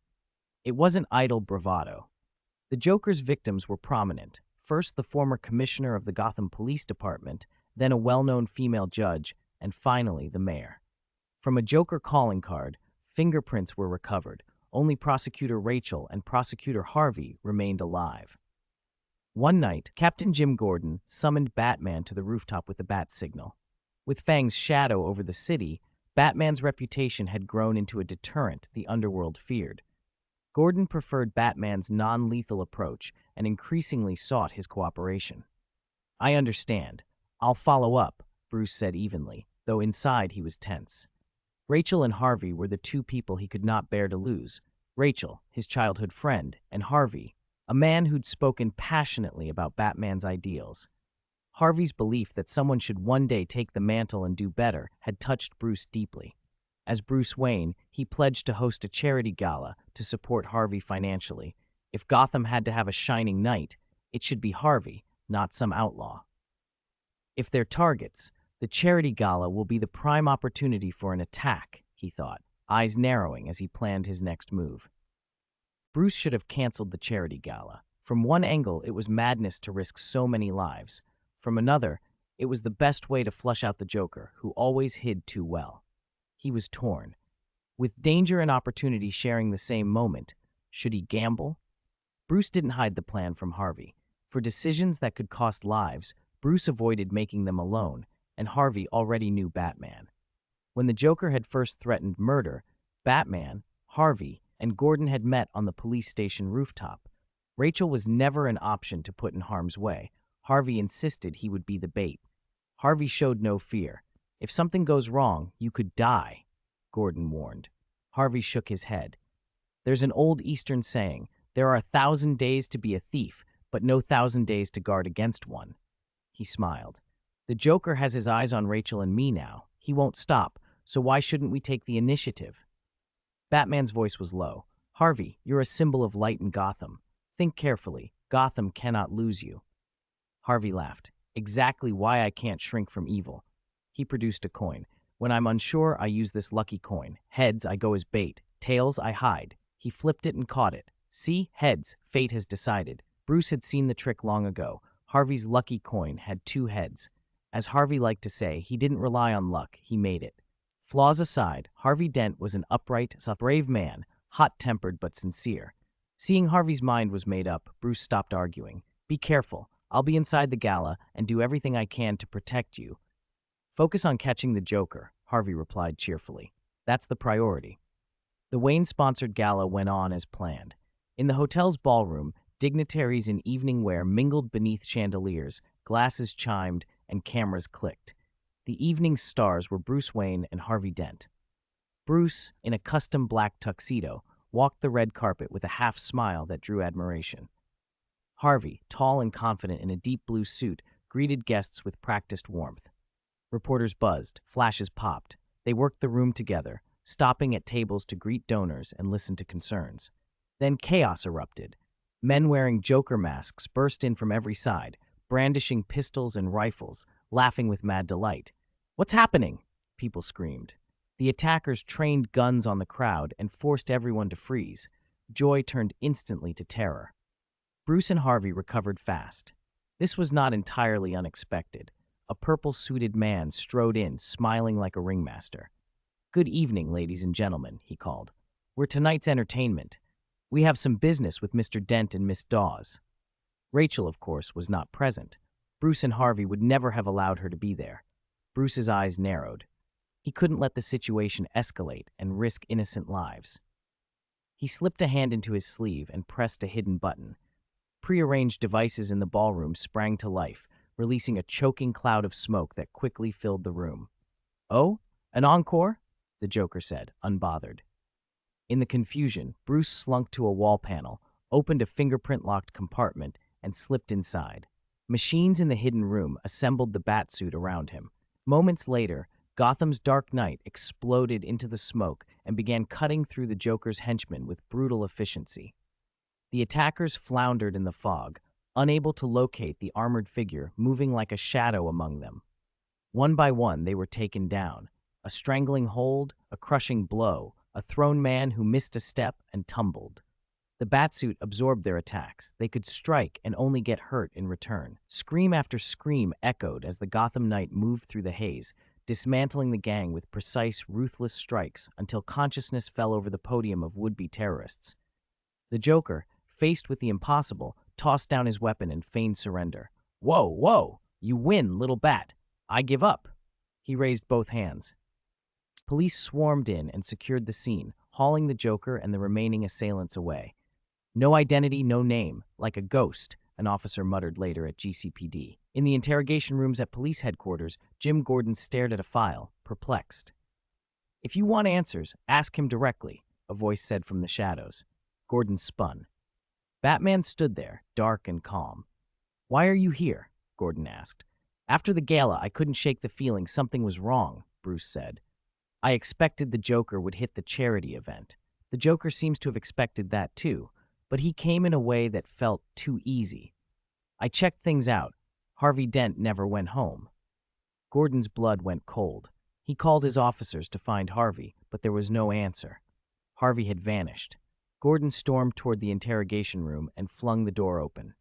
It wasn't idle bravado. The Joker's victims were prominent. First, the former commissioner of the Gotham Police Department, then a well-known female judge, and finally the mayor. From a Joker calling card, fingerprints were recovered. Only Prosecutor Rachel and Prosecutor Harvey remained alive. One night, Captain Jim Gordon summoned Batman to the rooftop with the bat signal. With Fang's shadow over the city, Batman's reputation had grown into a deterrent the underworld feared. Gordon preferred Batman's non-lethal approach and increasingly sought his cooperation. "I understand. I'll follow up," Bruce said evenly, though inside he was tense. Rachel and Harvey were the two people he could not bear to lose. Rachel, his childhood friend, and Harvey, a man who'd spoken passionately about Batman's ideals. Harvey's belief that someone should one day take the mantle and do better had touched Bruce deeply. As Bruce Wayne, he pledged to host a charity gala to support Harvey financially. If Gotham had to have a shining knight, it should be Harvey, not some outlaw. If they're targets, the charity gala will be the prime opportunity for an attack, he thought, eyes narrowing as he planned his next move. Bruce should have canceled the charity gala. From one angle, it was madness to risk so many lives. From another, it was the best way to flush out the Joker, who always hid too well. He was torn. With danger and opportunity sharing the same moment, should he gamble? Bruce didn't hide the plan from Harvey. For decisions that could cost lives, Bruce avoided making them alone, and Harvey already knew Batman. When the Joker had first threatened murder, Batman, Harvey, and Gordon had met on the police station rooftop. Rachel was never an option to put in harm's way. Harvey insisted he would be the bait. Harvey showed no fear. If something goes wrong, you could die. Gordon warned. Harvey shook his head. There's an old Eastern saying, there are 1,000 days to be a thief, but no 1,000 days to guard against one. He smiled. The Joker has his eyes on Rachel and me now. He won't stop, so why shouldn't we take the initiative? Batman's voice was low. Harvey, you're a symbol of light in Gotham. Think carefully. Gotham cannot lose you. Harvey laughed. Exactly why I can't shrink from evil. He produced a coin. When I'm unsure, I use this lucky coin. Heads, I go as bait. Tails, I hide. He flipped it and caught it. See? Heads. Fate has decided. Bruce had seen the trick long ago. Harvey's lucky coin had 2 heads. As Harvey liked to say, he didn't rely on luck, he made it. Flaws aside, Harvey Dent was an upright, brave man, hot-tempered but sincere. Seeing Harvey's mind was made up, Bruce stopped arguing. Be careful. I'll be inside the gala and do everything I can to protect you. Focus on catching the Joker, Harvey replied cheerfully. That's the priority. The Wayne-sponsored gala went on as planned. In the hotel's ballroom, dignitaries in evening wear mingled beneath chandeliers, glasses chimed, and cameras clicked. The evening's stars were Bruce Wayne and Harvey Dent. Bruce, in a custom black tuxedo, walked the red carpet with a half-smile that drew admiration. Harvey, tall and confident in a deep blue suit, greeted guests with practiced warmth. Reporters buzzed, flashes popped. They worked the room together, stopping at tables to greet donors and listen to concerns. Then chaos erupted. Men wearing Joker masks burst in from every side, brandishing pistols and rifles, laughing with mad delight. What's happening? People screamed. The attackers trained guns on the crowd and forced everyone to freeze. Joy turned instantly to terror. Bruce and Harvey recovered fast. This was not entirely unexpected. A purple-suited man strode in, smiling like a ringmaster. Good evening, ladies and gentlemen, he called. We're tonight's entertainment. We have some business with Mr. Dent and Miss Dawes. Rachel, of course, was not present. Bruce and Harvey would never have allowed her to be there. Bruce's eyes narrowed. He couldn't let the situation escalate and risk innocent lives. He slipped a hand into his sleeve and pressed a hidden button. Prearranged devices in the ballroom sprang to life, releasing a choking cloud of smoke that quickly filled the room. Oh, an encore? The Joker said, unbothered. In the confusion, Bruce slunk to a wall panel, opened a fingerprint-locked compartment, and slipped inside. Machines in the hidden room assembled the batsuit around him. Moments later, Gotham's Dark Knight exploded into the smoke and began cutting through the Joker's henchmen with brutal efficiency. The attackers floundered in the fog, unable to locate the armored figure moving like a shadow among them. One by one, they were taken down. A strangling hold, a crushing blow, a thrown man who missed a step and tumbled. The batsuit absorbed their attacks. They could strike and only get hurt in return. Scream after scream echoed as the Gotham Knight moved through the haze, dismantling the gang with precise, ruthless strikes until consciousness fell over the podium of would-be terrorists. The Joker, faced with the impossible, tossed down his weapon and feigned surrender. Whoa, whoa! You win, little bat! I give up! He raised both hands. Police swarmed in and secured the scene, hauling the Joker and the remaining assailants away. No identity, no name, like a ghost, an officer muttered later at GCPD. In the interrogation rooms at police headquarters, Jim Gordon stared at a file, perplexed. If you want answers, ask him directly, a voice said from the shadows. Gordon spun. Batman stood there, dark and calm. Why are you here? Gordon asked. After the gala, I couldn't shake the feeling something was wrong, Bruce said. I expected the Joker would hit the charity event. The Joker seems to have expected that too, but he came in a way that felt too easy. I checked things out. Harvey Dent never went home. Gordon's blood went cold. He called his officers to find Harvey, but there was no answer. Harvey had vanished. Gordon stormed toward the interrogation room and flung the door open.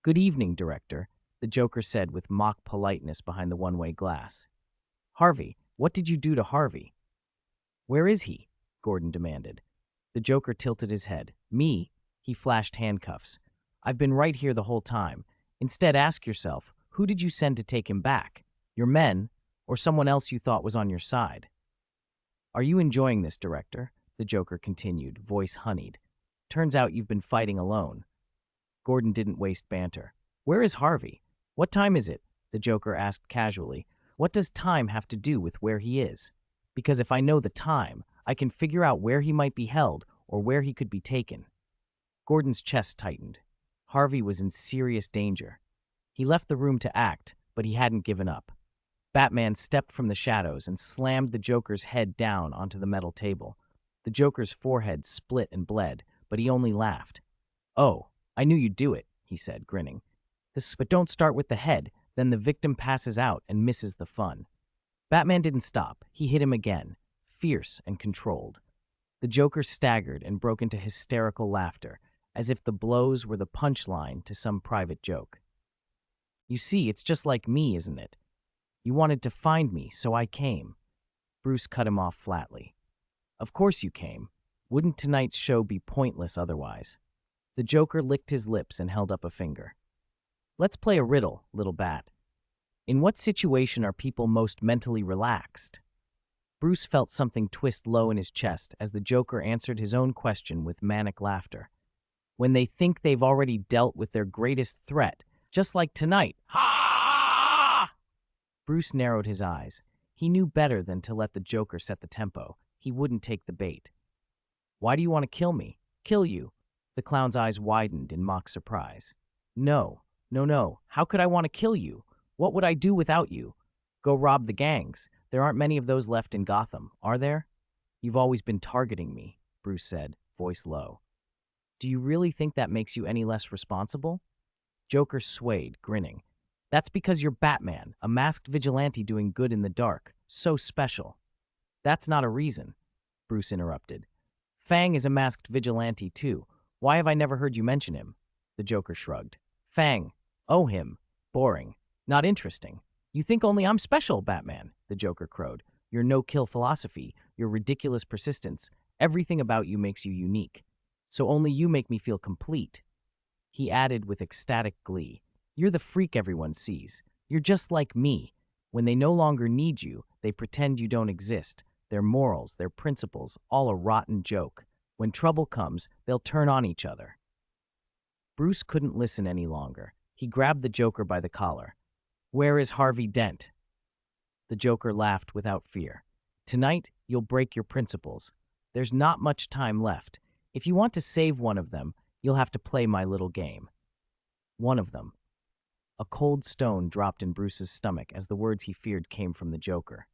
Good evening, Director, the Joker said with mock politeness behind the one-way glass. Harvey, what did you do to Harvey? Where is he? Gordon demanded. The Joker tilted his head. Me? He flashed handcuffs. I've been right here the whole time. Instead, ask yourself, who did you send to take him back? Your men, or someone else you thought was on your side? Are you enjoying this, Director? The Joker continued, voice honeyed. Turns out you've been fighting alone. Gordon didn't waste banter. Where is Harvey? What time is it? The Joker asked casually. What does time have to do with where he is? Because if I know the time, I can figure out where he might be held or where he could be taken. Gordon's chest tightened. Harvey was in serious danger. He left the room to act, but he hadn't given up. Batman stepped from the shadows and slammed the Joker's head down onto the metal table. The Joker's forehead split and bled, but he only laughed. "Oh, I knew you'd do it," he said, grinning. But don't start with the head, then the victim passes out and misses the fun." Batman didn't stop. He hit him again, fierce and controlled. The Joker staggered and broke into hysterical laughter, as if the blows were the punchline to some private joke. "You see, it's just like me, isn't it? You wanted to find me, so I came." Bruce cut him off flatly. "Of course you came. Wouldn't tonight's show be pointless otherwise?" The Joker licked his lips and held up a finger. "Let's play a riddle, little bat. In what situation are people most mentally relaxed?" Bruce felt something twist low in his chest as the Joker answered his own question with manic laughter. "When they think they've already dealt with their greatest threat, just like tonight." Ha! Bruce narrowed his eyes. He knew better than to let the Joker set the tempo. He wouldn't take the bait. "Why do you want to kill me?" "Kill you?" The clown's eyes widened in mock surprise. No. How could I want to kill you? What would I do without you? Go rob the gangs. There aren't many of those left in Gotham, are there?" "You've always been targeting me," Bruce said, voice low. "Do you really think that makes you any less responsible?" Joker swayed, grinning. "That's because you're Batman, a masked vigilante doing good in the dark. So special." "That's not a reason," Bruce interrupted. "Fang is a masked vigilante too. Why have I never heard you mention him?" The Joker shrugged. "Fang. Oh, him. Boring. Not interesting. You think only I'm special, Batman," the Joker crowed. "Your no-kill philosophy, your ridiculous persistence, everything about you makes you unique. So only you make me feel complete." He added with ecstatic glee, "You're the freak everyone sees. You're just like me. When they no longer need you, they pretend you don't exist. Their morals, their principles, all a rotten joke. When trouble comes, they'll turn on each other." Bruce couldn't listen any longer. He grabbed the Joker by the collar. "Where is Harvey Dent?" The Joker laughed without fear. "Tonight, you'll break your principles. There's not much time left. If you want to save one of them, you'll have to play my little game." One of them. A cold stone dropped in Bruce's stomach as the words he feared came from the Joker.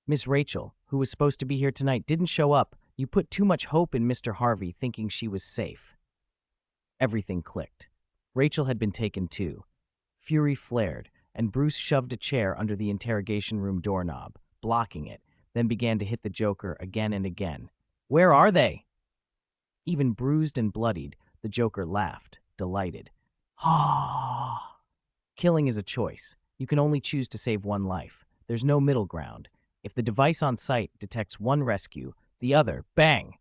"Miss Rachel, who was supposed to be here tonight, didn't show up. You put too much hope in Mr. Harvey thinking she was safe." Everything clicked. Rachel had been taken too. Fury flared, and Bruce shoved a chair under the interrogation room doorknob, blocking it, then began to hit the Joker again and again. "Where are they?" Even bruised and bloodied, the Joker laughed, delighted. "Ah!" "Killing is a choice. You can only choose to save one life. There's no middle ground. If the device on site detects one rescue, the other, bang!"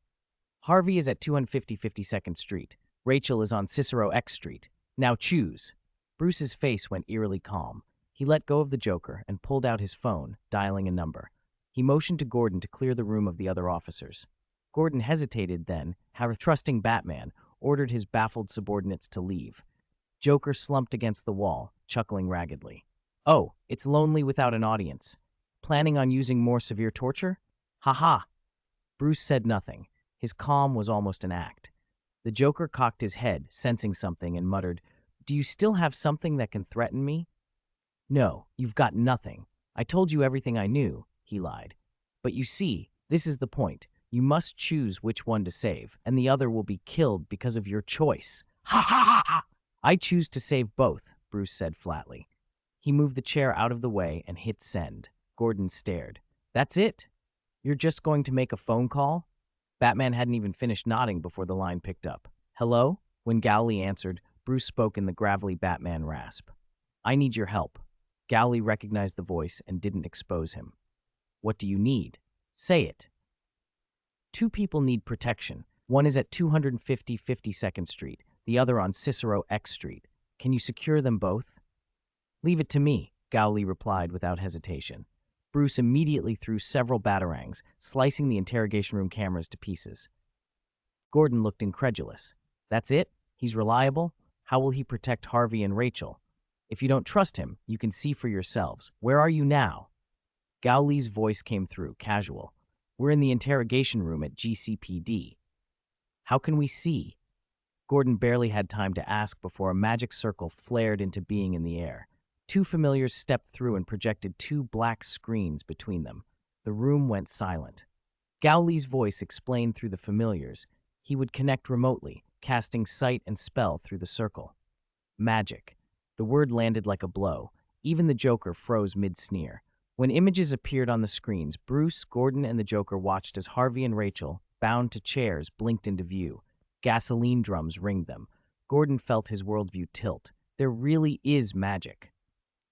"Harvey is at 250 52nd Street. Rachel is on Cicero X Street. Now choose." Bruce's face went eerily calm. He let go of the Joker and pulled out his phone, dialing a number. He motioned to Gordon to clear the room of the other officers. Gordon hesitated then, how trusting Batman, ordered his baffled subordinates to leave. Joker slumped against the wall, chuckling raggedly. "Oh, it's lonely without an audience. Planning on using more severe torture? Ha ha." Bruce said nothing. His calm was almost an act. The Joker cocked his head, sensing something, and muttered, "Do you still have something that can threaten me?" "No, you've got nothing. I told you everything I knew," he lied. "But you see, this is the point. You must choose which one to save, and the other will be killed because of your choice." "Ha ha ha ha!" "I choose to save both," Bruce said flatly. He moved the chair out of the way and hit send. Gordon stared. "That's it? You're just going to make a phone call?" Batman hadn't even finished nodding before the line picked up. "Hello?" When Gowley answered, Bruce spoke in the gravelly Batman rasp. "I need your help." Gowley recognized the voice and didn't expose him. "What do you need? Say it." "Two people need protection. One is at 250 52nd Street, the other on Cicero X Street. Can you secure them both?" "Leave it to me," Gowley replied without hesitation. Bruce immediately threw several batarangs, slicing the interrogation room cameras to pieces. Gordon looked incredulous. "That's it? He's reliable? How will he protect Harvey and Rachel? If you don't trust him, you can see for yourselves. Where are you now?" Gao Li's voice came through, casual. We're in the interrogation room at GCPD. How can we see? Gordon barely had time to ask before a magic circle flared into being in the air. Two familiars stepped through and projected two black screens between them. The room went silent. Gao Li's voice explained through the familiars. He would connect remotely, casting sight and spell through the circle. Magic. The word landed like a blow. Even the Joker froze mid-sneer. When images appeared on the screens, Bruce, Gordon, and the Joker watched as Harvey and Rachel, bound to chairs, blinked into view. Gasoline drums ringed them. Gordon felt his worldview tilt. There really is magic.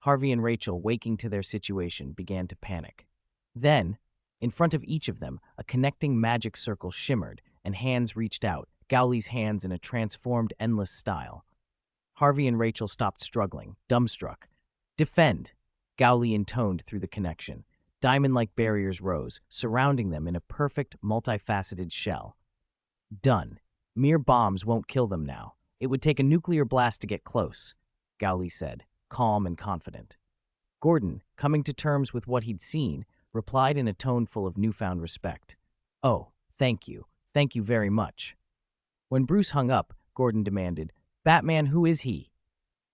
Harvey and Rachel, waking to their situation, began to panic. Then, in front of each of them, a connecting magic circle shimmered, and hands reached out, Gao Li's hands in a transformed, endless style. Harvey and Rachel stopped struggling, dumbstruck. Defend! Gao Li intoned through the connection. Diamond-like barriers rose, surrounding them in a perfect, multifaceted shell. Done. Mere bombs won't kill them now. It would take a nuclear blast to get close, Gao Li said, calm and confident. Gordon, coming to terms with what he'd seen, replied in a tone full of newfound respect. Oh, thank you. Thank you very much. When Bruce hung up, Gordon demanded, Batman, who is he?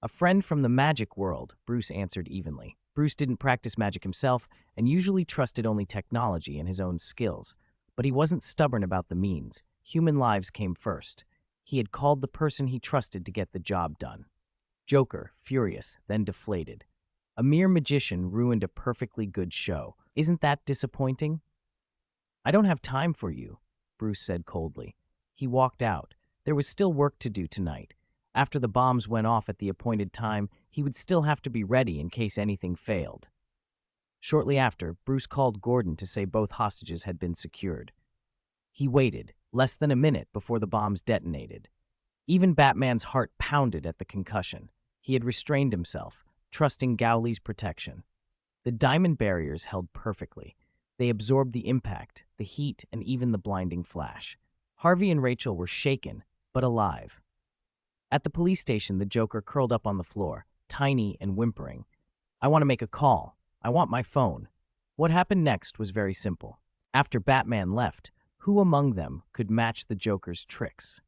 A friend from the magic world, Bruce answered evenly. Bruce didn't practice magic himself and usually trusted only technology and his own skills. But he wasn't stubborn about the means. Human lives came first. He had called the person he trusted to get the job done. Joker, furious, then deflated. A mere magician ruined a perfectly good show. Isn't that disappointing? I don't have time for you, Bruce said coldly. He walked out. There was still work to do tonight. After the bombs went off at the appointed time, he would still have to be ready in case anything failed. Shortly after, Bruce called Gordon to say both hostages had been secured. He waited, less than a minute before the bombs detonated. Even Batman's heart pounded at the concussion. He had restrained himself, trusting Gao Li's protection. The diamond barriers held perfectly. They absorbed the impact, the heat, and even the blinding flash. Harvey and Rachel were shaken, but alive. At the police station, the Joker curled up on the floor, tiny and whimpering. I want to make a call. I want my phone. What happened next was very simple. After Batman left, who among them could match the Joker's tricks?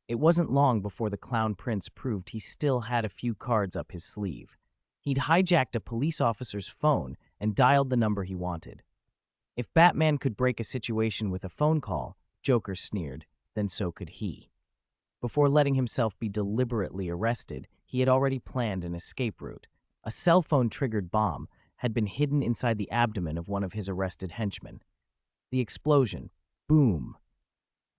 It wasn't long before the Clown Prince proved he still had a few cards up his sleeve. He'd hijacked a police officer's phone and dialed the number he wanted. If Batman could break a situation with a phone call, Joker sneered, then so could he. Before letting himself be deliberately arrested, he had already planned an escape route. A cell phone-triggered bomb had been hidden inside the abdomen of one of his arrested henchmen. The explosion, boom,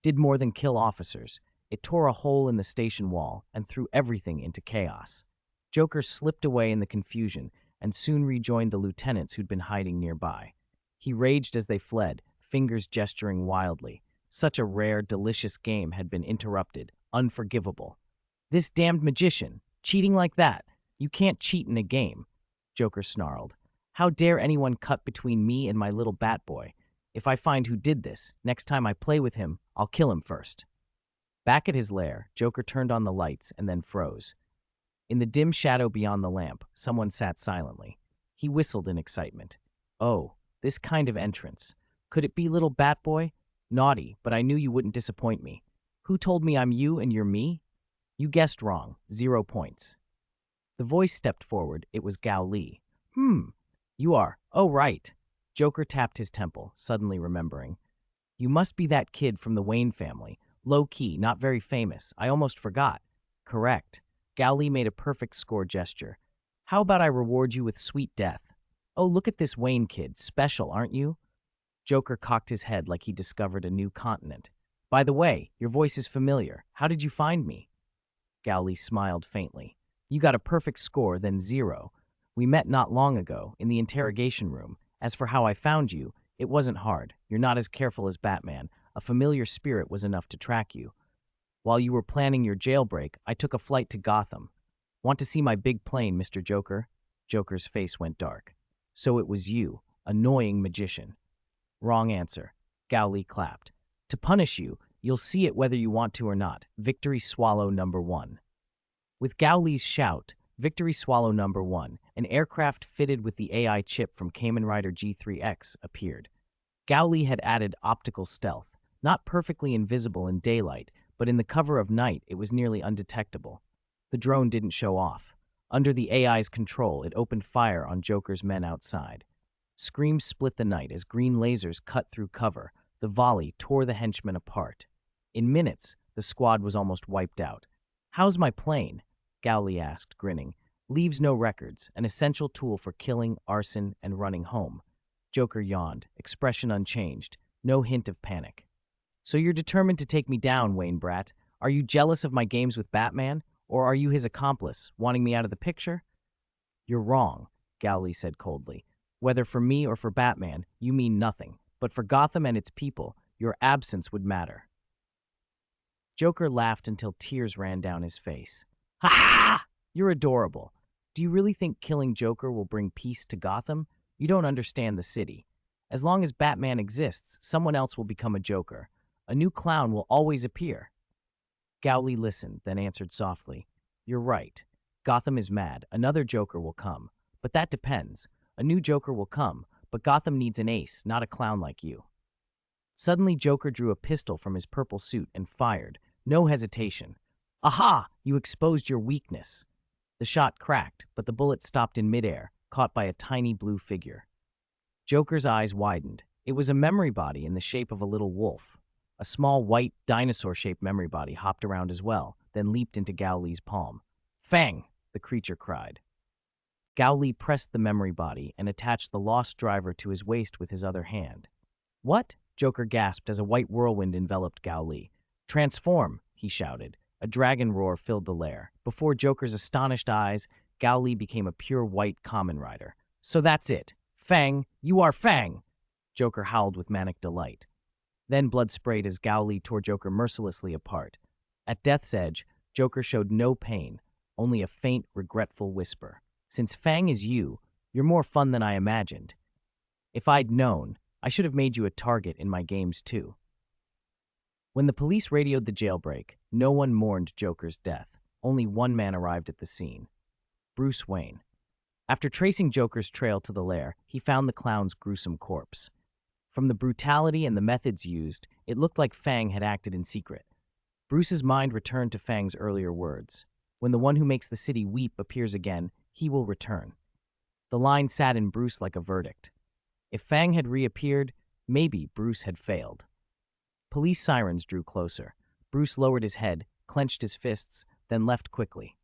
did more than kill officers. It tore a hole in the station wall and threw everything into chaos. Joker slipped away in the confusion and soon rejoined the lieutenants who'd been hiding nearby. He raged as they fled, fingers gesturing wildly. Such a rare, delicious game had been interrupted. Unforgivable. This damned magician, cheating like that. You can't cheat in a game, Joker snarled. How dare anyone cut between me and my little bat boy? If I find who did this, next time I play with him, I'll kill him first. Back at his lair, Joker turned on the lights and then froze. In the dim shadow beyond the lamp, someone sat silently. He whistled in excitement. Oh, this kind of entrance. Could it be little bat boy? Naughty, but I knew you wouldn't disappoint me. Who told me I'm you and you're me? You guessed wrong. 0 points. The voice stepped forward. It was Gao Li. You are. Oh, right. Joker tapped his temple, suddenly remembering. You must be that kid from the Wayne family. Low-key, not very famous. I almost forgot. Correct. Gao Li made a perfect score gesture. How about I reward you with sweet death? Oh, look at this Wayne kid. Special, aren't you? Joker cocked his head like he discovered a new continent. By the way, your voice is familiar. How did you find me? Gao Li smiled faintly. You got a perfect score, then 0. We met not long ago, in the interrogation room. As for how I found you, it wasn't hard. You're not as careful as Batman. A familiar spirit was enough to track you. While you were planning your jailbreak, I took a flight to Gotham. Want to see my big plane, Mr. Joker? Joker's face went dark. So it was you, annoying magician. Wrong answer. Gao Li clapped. To punish you, you'll see it whether you want to or not. Victory swallow number 1. With Gao Li's shout, Victory swallow number 1, an aircraft fitted with the AI chip from Kamen Rider G3X appeared. Gowli had added optical stealth, not perfectly invisible in daylight, but in the cover of night it was nearly undetectable. The drone didn't show off. Under the AI's control, it opened fire on Joker's men outside. Screams split the night as green lasers cut through cover. The volley tore the henchmen apart. In minutes, the squad was almost wiped out. "How's my plane?" Gowli asked, grinning. "Leaves no records, an essential tool for killing, arson, and running home." Joker yawned, expression unchanged, no hint of panic. "So you're determined to take me down, Wayne Brat. Are you jealous of my games with Batman? Or are you his accomplice, wanting me out of the picture?" "You're wrong," Gowli said coldly. "Whether for me or for Batman, you mean nothing. But for Gotham and its people, your absence would matter." Joker laughed until tears ran down his face. "Ha ha! You're adorable. Do you really think killing Joker will bring peace to Gotham? You don't understand the city. As long as Batman exists, someone else will become a Joker. A new clown will always appear." Gowli listened, then answered softly. "You're right. Gotham is mad. Another Joker will come. But that depends. A new Joker will come, but Gotham needs an ace, not a clown like you." Suddenly, Joker drew a pistol from his purple suit and fired. No hesitation. "Aha! You exposed your weakness." The shot cracked, but the bullet stopped in midair, caught by a tiny blue figure. Joker's eyes widened. It was a memory body in the shape of a little wolf. A small, white, dinosaur-shaped memory body hopped around as well, then leaped into Gowli's palm. "Fang!" the creature cried. Gowli pressed the memory body and attached the lost driver to his waist with his other hand. "What?" Joker gasped as a white whirlwind enveloped Gowli. "Transform!" he shouted. A dragon roar filled the lair. Before Joker's astonished eyes, Gowli became a pure white Kamen Rider. "So that's it. Fang, you are Fang!" Joker howled with manic delight. Then blood sprayed as Gowli tore Joker mercilessly apart. At death's edge, Joker showed no pain, only a faint, regretful whisper. "Since Fang is you, you're more fun than I imagined. If I'd known, I should have made you a target in my games too." When the police radioed the jailbreak, no one mourned Joker's death. Only one man arrived at the scene. Bruce Wayne. After tracing Joker's trail to the lair, he found the clown's gruesome corpse. From the brutality and the methods used, it looked like Fang had acted in secret. Bruce's mind returned to Fang's earlier words. "When the one who makes the city weep appears again, he will return." The line sat in Bruce like a verdict. If Fang had reappeared, maybe Bruce had failed. Police sirens drew closer. Bruce lowered his head, clenched his fists, then left quickly.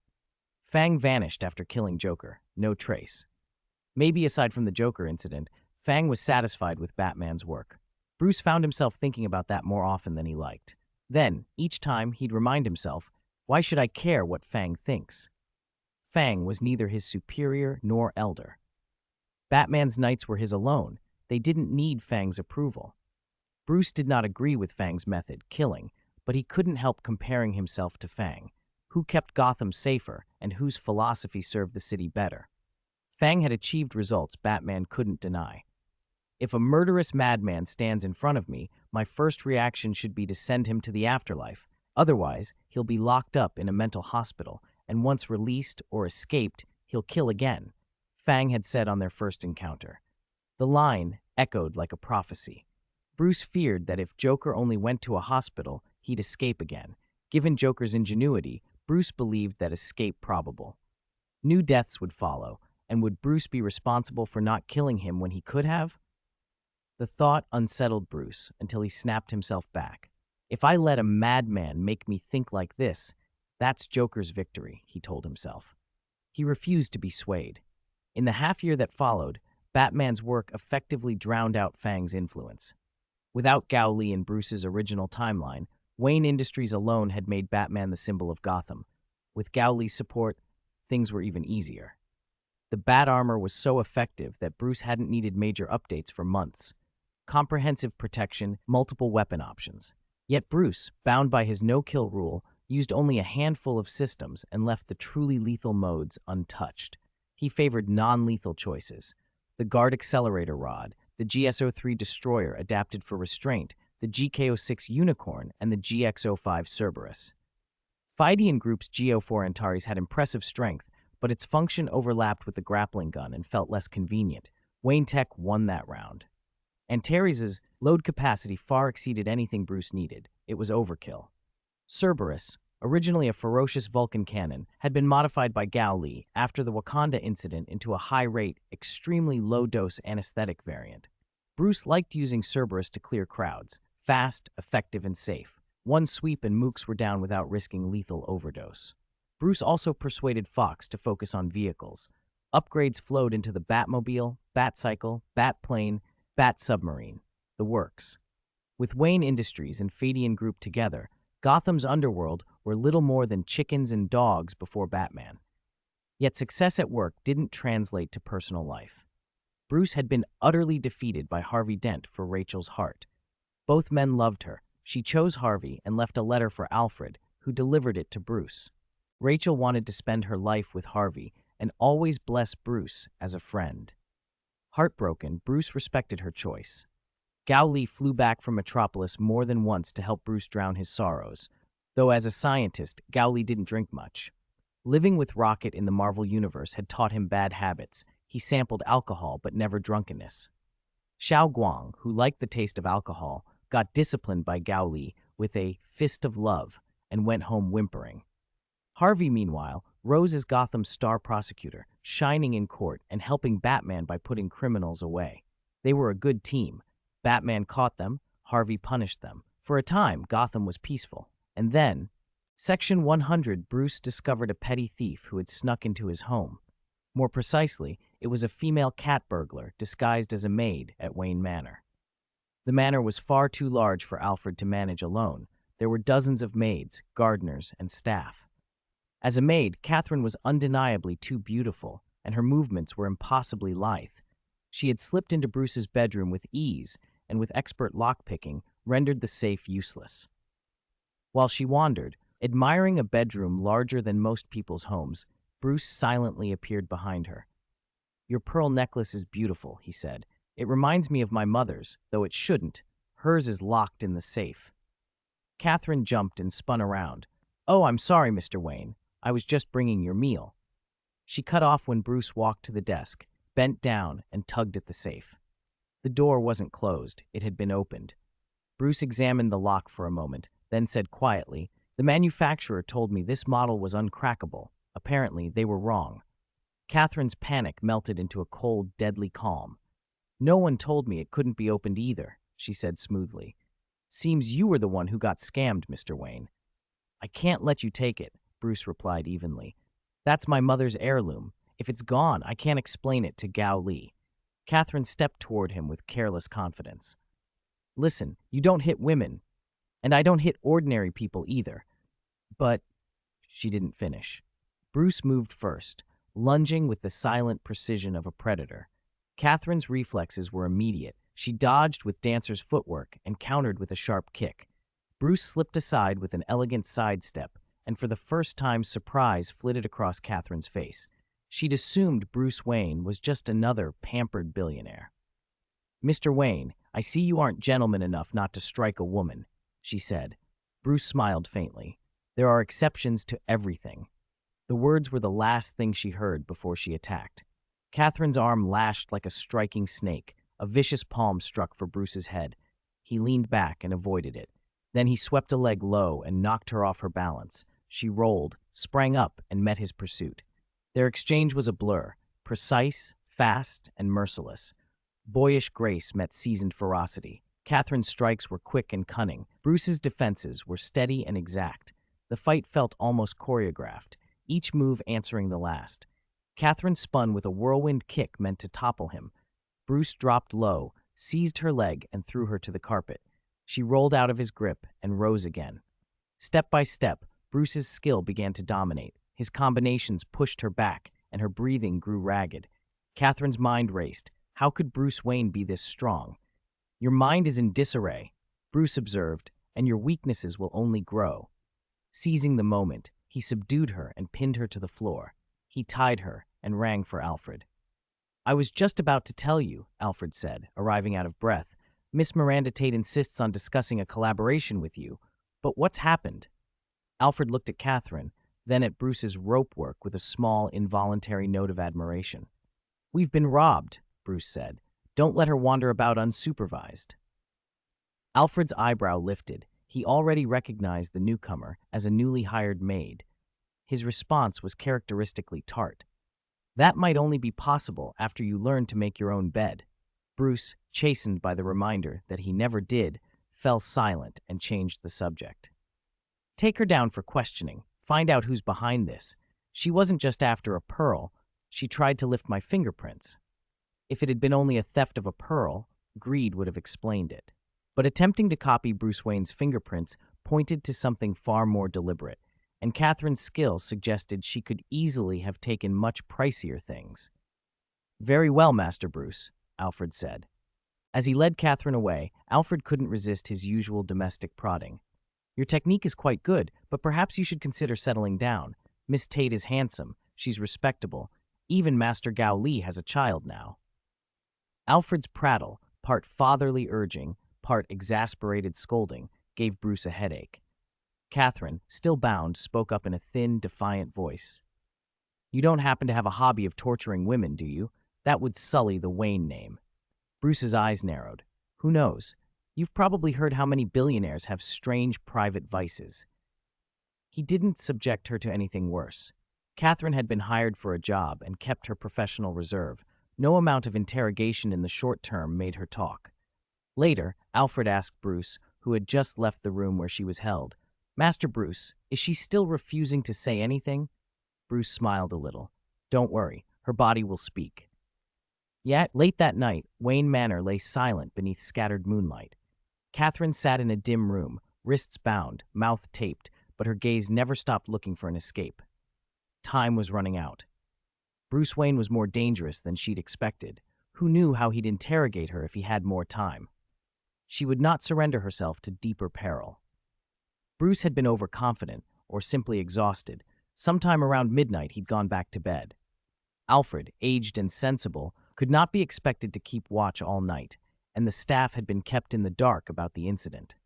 Fang vanished after killing Joker. No trace. Maybe aside from the Joker incident, Fang was satisfied with Batman's work. Bruce found himself thinking about that more often than he liked. Then, each time, he'd remind himself, why should I care what Fang thinks? Fang was neither his superior nor elder. Batman's knights were his alone. They didn't need Fang's approval. Bruce did not agree with Fang's method, killing, but he couldn't help comparing himself to Fang. Who kept Gotham safer and whose philosophy served the city better? Fang had achieved results Batman couldn't deny. If a murderous madman stands in front of me, my first reaction should be to send him to the afterlife. Otherwise, he'll be locked up in a mental hospital, and once released or escaped, he'll kill again, Fang had said on their first encounter. The line echoed like a prophecy. Bruce feared that if Joker only went to a hospital, he'd escape again. Given Joker's ingenuity, Bruce believed that escape probable. New deaths would follow, and would Bruce be responsible for not killing him when he could have? The thought unsettled Bruce until he snapped himself back. If I let a madman make me think like this, that's Joker's victory, he told himself. He refused to be swayed. In the half-year that followed, Batman's work effectively drowned out Fang's influence. Without Gowli and Bruce's original timeline, Wayne Industries alone had made Batman the symbol of Gotham. With Gowli's support, things were even easier. The bat armor was so effective that Bruce hadn't needed major updates for months. Comprehensive protection, multiple weapon options. Yet Bruce, bound by his no-kill rule, used only a handful of systems and left the truly lethal modes untouched. He favored non-lethal choices. The Guard Accelerator Rod, the GS-03 Destroyer adapted for restraint, the GK-06 Unicorn, and the GX-05 Cerberus. Phydian Group's G-04 Antares had impressive strength, but its function overlapped with the grappling gun and felt less convenient. Wayne Tech won that round. Antares' load capacity far exceeded anything Bruce needed. It was overkill. Cerberus, originally a ferocious Vulcan cannon, had been modified by Gao Li after the Wakanda incident into a high-rate, extremely low-dose anesthetic variant. Bruce liked using Cerberus to clear crowds, fast, effective, and safe. One sweep and mooks were down without risking lethal overdose. Bruce also persuaded Fox to focus on vehicles. Upgrades flowed into the Batmobile, Batcycle, Batplane, Bat-Submarine, the works. With Wayne Industries and Fadian Group together, Gotham's underworld were little more than chickens and dogs before Batman. Yet success at work didn't translate to personal life. Bruce had been utterly defeated by Harvey Dent for Rachel's heart. Both men loved her. She chose Harvey and left a letter for Alfred, who delivered it to Bruce. Rachel wanted to spend her life with Harvey and always bless Bruce as a friend. Heartbroken, Bruce respected her choice. Gao Li flew back from Metropolis more than once to help Bruce drown his sorrows, though as a scientist, Gao Li didn't drink much. Living with Rocket in the Marvel Universe had taught him bad habits. He sampled alcohol but never drunkenness. Xiao Guang, who liked the taste of alcohol, got disciplined by Gao Li with a fist of love and went home whimpering. Harvey, meanwhile, rose as Gotham's star prosecutor, shining in court and helping Batman by putting criminals away. They were a good team. Batman caught them, Harvey punished them. For a time, Gotham was peaceful. And then, Section 100, Bruce discovered a petty thief who had snuck into his home. More precisely, it was a female cat burglar disguised as a maid at Wayne Manor. The manor was far too large for Alfred to manage alone. There were dozens of maids, gardeners, and staff. As a maid, Catherine was undeniably too beautiful, and her movements were impossibly lithe. She had slipped into Bruce's bedroom with ease, and with expert lockpicking, rendered the safe useless. While she wandered, admiring a bedroom larger than most people's homes, Bruce silently appeared behind her. "Your pearl necklace is beautiful," he said. "It reminds me of my mother's, though it shouldn't. Hers is locked in the safe." Catherine jumped and spun around. "Oh, I'm sorry, Mr. Wayne. I was just bringing your meal." She cut off when Bruce walked to the desk, bent down, and tugged at the safe. The door wasn't closed. It had been opened. Bruce examined the lock for a moment, then said quietly, "The manufacturer told me this model was uncrackable. Apparently, they were wrong." Catherine's panic melted into a cold, deadly calm. "No one told me it couldn't be opened either," she said smoothly. "Seems you were the one who got scammed, Mr. Wayne." "I can't let you take it," Bruce replied evenly. "That's my mother's heirloom. If it's gone, I can't explain it to Gao Li." Catherine stepped toward him with careless confidence. "Listen, you don't hit women, and I don't hit ordinary people either. But—" She didn't finish. Bruce moved first, lunging with the silent precision of a predator. Catherine's reflexes were immediate. She dodged with dancer's footwork and countered with a sharp kick. Bruce slipped aside with an elegant sidestep, and for the first time surprise flitted across Catherine's face. She'd assumed Bruce Wayne was just another pampered billionaire. "Mr. Wayne, I see you aren't gentleman enough not to strike a woman," she said. Bruce smiled faintly. "There are exceptions to everything." The words were the last thing she heard before she attacked. Catherine's arm lashed like a striking snake. A vicious palm struck for Bruce's head. He leaned back and avoided it. Then he swept a leg low and knocked her off her balance. She rolled, sprang up, and met his pursuit. Their exchange was a blur, precise, fast, and merciless. Boyish grace met seasoned ferocity. Catherine's strikes were quick and cunning. Bruce's defenses were steady and exact. The fight felt almost choreographed, each move answering the last. Catherine spun with a whirlwind kick meant to topple him. Bruce dropped low, seized her leg, and threw her to the carpet. She rolled out of his grip and rose again. Step by step, Bruce's skill began to dominate. His combinations pushed her back, and her breathing grew ragged. Catherine's mind raced. How could Bruce Wayne be this strong? "Your mind is in disarray," Bruce observed, "and your weaknesses will only grow." Seizing the moment, he subdued her and pinned her to the floor. He tied her and rang for Alfred. "I was just about to tell you," Alfred said, arriving out of breath. "Miss Miranda Tate insists on discussing a collaboration with you. But what's happened?" Alfred looked at Catherine. then at Bruce's rope work with a small, involuntary note of admiration. "We've been robbed," Bruce said. "Don't let her wander about unsupervised." Alfred's eyebrow lifted. He already recognized the newcomer as a newly hired maid. His response was characteristically tart. "That might only be possible after you learn to make your own bed." Bruce, chastened by the reminder that he never did, fell silent and changed the subject. "Take her down for questioning. Find out who's behind this. She wasn't just after a pearl. She tried to lift my fingerprints." If it had been only a theft of a pearl, greed would have explained it. But attempting to copy Bruce Wayne's fingerprints pointed to something far more deliberate, and Catherine's skill suggested she could easily have taken much pricier things. "Very well, Master Bruce," Alfred said. As he led Catherine away, Alfred couldn't resist his usual domestic prodding. "Your technique is quite good, but perhaps you should consider settling down. Miss Tate is handsome, she's respectable. Even Master Gao Li has a child now." Alfred's prattle, part fatherly urging, part exasperated scolding, gave Bruce a headache. Catherine, still bound, spoke up in a thin, defiant voice. "You don't happen to have a hobby of torturing women, do you? That would sully the Wayne name." Bruce's eyes narrowed. "Who knows? You've probably heard how many billionaires have strange private vices." He didn't subject her to anything worse. Catherine had been hired for a job and kept her professional reserve. No amount of interrogation in the short term made her talk. Later, Alfred asked Bruce, who had just left the room where she was held, "Master Bruce, is she still refusing to say anything?" Bruce smiled a little. "Don't worry, her body will speak." Yet, late that night, Wayne Manor lay silent beneath scattered moonlight. Catherine sat in a dim room, wrists bound, mouth taped, but her gaze never stopped looking for an escape. Time was running out. Bruce Wayne was more dangerous than she'd expected. Who knew how he'd interrogate her if he had more time? She would not surrender herself to deeper peril. Bruce had been overconfident, or simply exhausted. Sometime around midnight, he'd gone back to bed. Alfred, aged and sensible, could not be expected to keep watch all night, and the staff had been kept in the dark about the incident.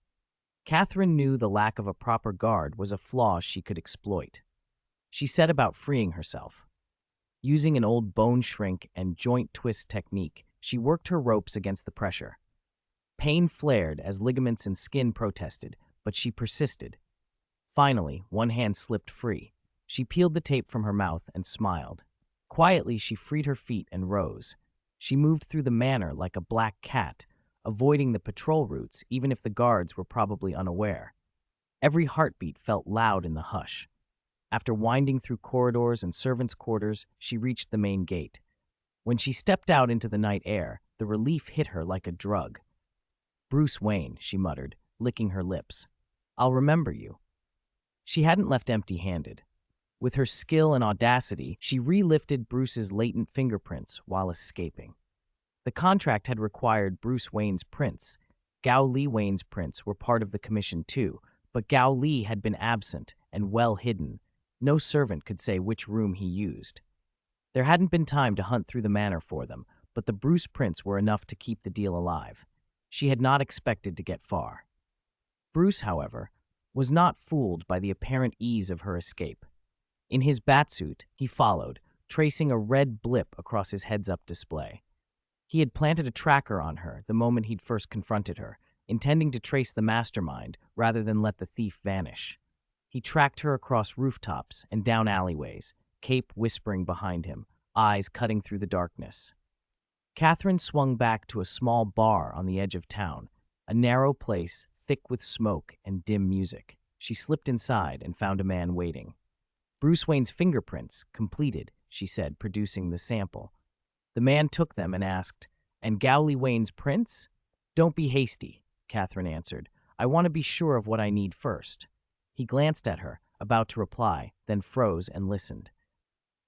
Catherine knew the lack of a proper guard was a flaw she could exploit. She set about freeing herself. Using an old bone shrink and joint twist technique, she worked her ropes against the pressure. Pain flared as ligaments and skin protested, but she persisted. Finally, one hand slipped free. She peeled the tape from her mouth and smiled. Quietly, she freed her feet and rose. She moved through the manor like a black cat, avoiding the patrol routes even if the guards were probably unaware. Every heartbeat felt loud in the hush. After winding through corridors and servants' quarters, she reached the main gate. When she stepped out into the night air, the relief hit her like a drug. "Bruce Wayne," she muttered, licking her lips. "I'll remember you." She hadn't left empty-handed. With her skill and audacity, she relifted Bruce's latent fingerprints while escaping. The contract had required Bruce Wayne's prints. Gao Li Wayne's prints were part of the commission too, but Gao Li had been absent and well hidden. No servant could say which room he used. There hadn't been time to hunt through the manor for them, but the Bruce prints were enough to keep the deal alive. She had not expected to get far. Bruce, however, was not fooled by the apparent ease of her escape. In his batsuit, he followed, tracing a red blip across his heads-up display. He had planted a tracker on her the moment he'd first confronted her, intending to trace the mastermind rather than let the thief vanish. He tracked her across rooftops and down alleyways, cape whispering behind him, eyes cutting through the darkness. Catherine swung back to a small bar on the edge of town, a narrow place thick with smoke and dim music. She slipped inside and found a man waiting. "Bruce Wayne's fingerprints, completed," she said, producing the sample. The man took them and asked, "And Gao Li Wayne's prints?" "Don't be hasty," Catherine answered. "I want to be sure of what I need first." He glanced at her, about to reply, then froze and listened.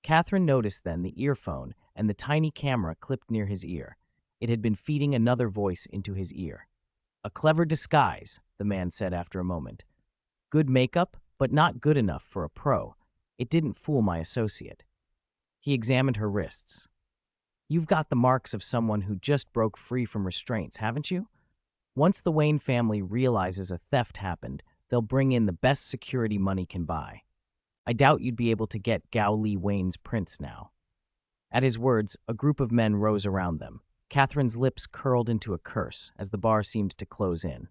Catherine noticed then the earphone and the tiny camera clipped near his ear. It had been feeding another voice into his ear. "A clever disguise," the man said after a moment. "Good makeup, but not good enough for a pro. It didn't fool my associate." He examined her wrists. "You've got the marks of someone who just broke free from restraints, haven't you? Once the Wayne family realizes a theft happened, they'll bring in the best security money can buy." I doubt you'd be able to get Gao Li Wayne's prints now." At his words, a group of men rose around them. Catherine's lips curled into a curse as the bar seemed to close in.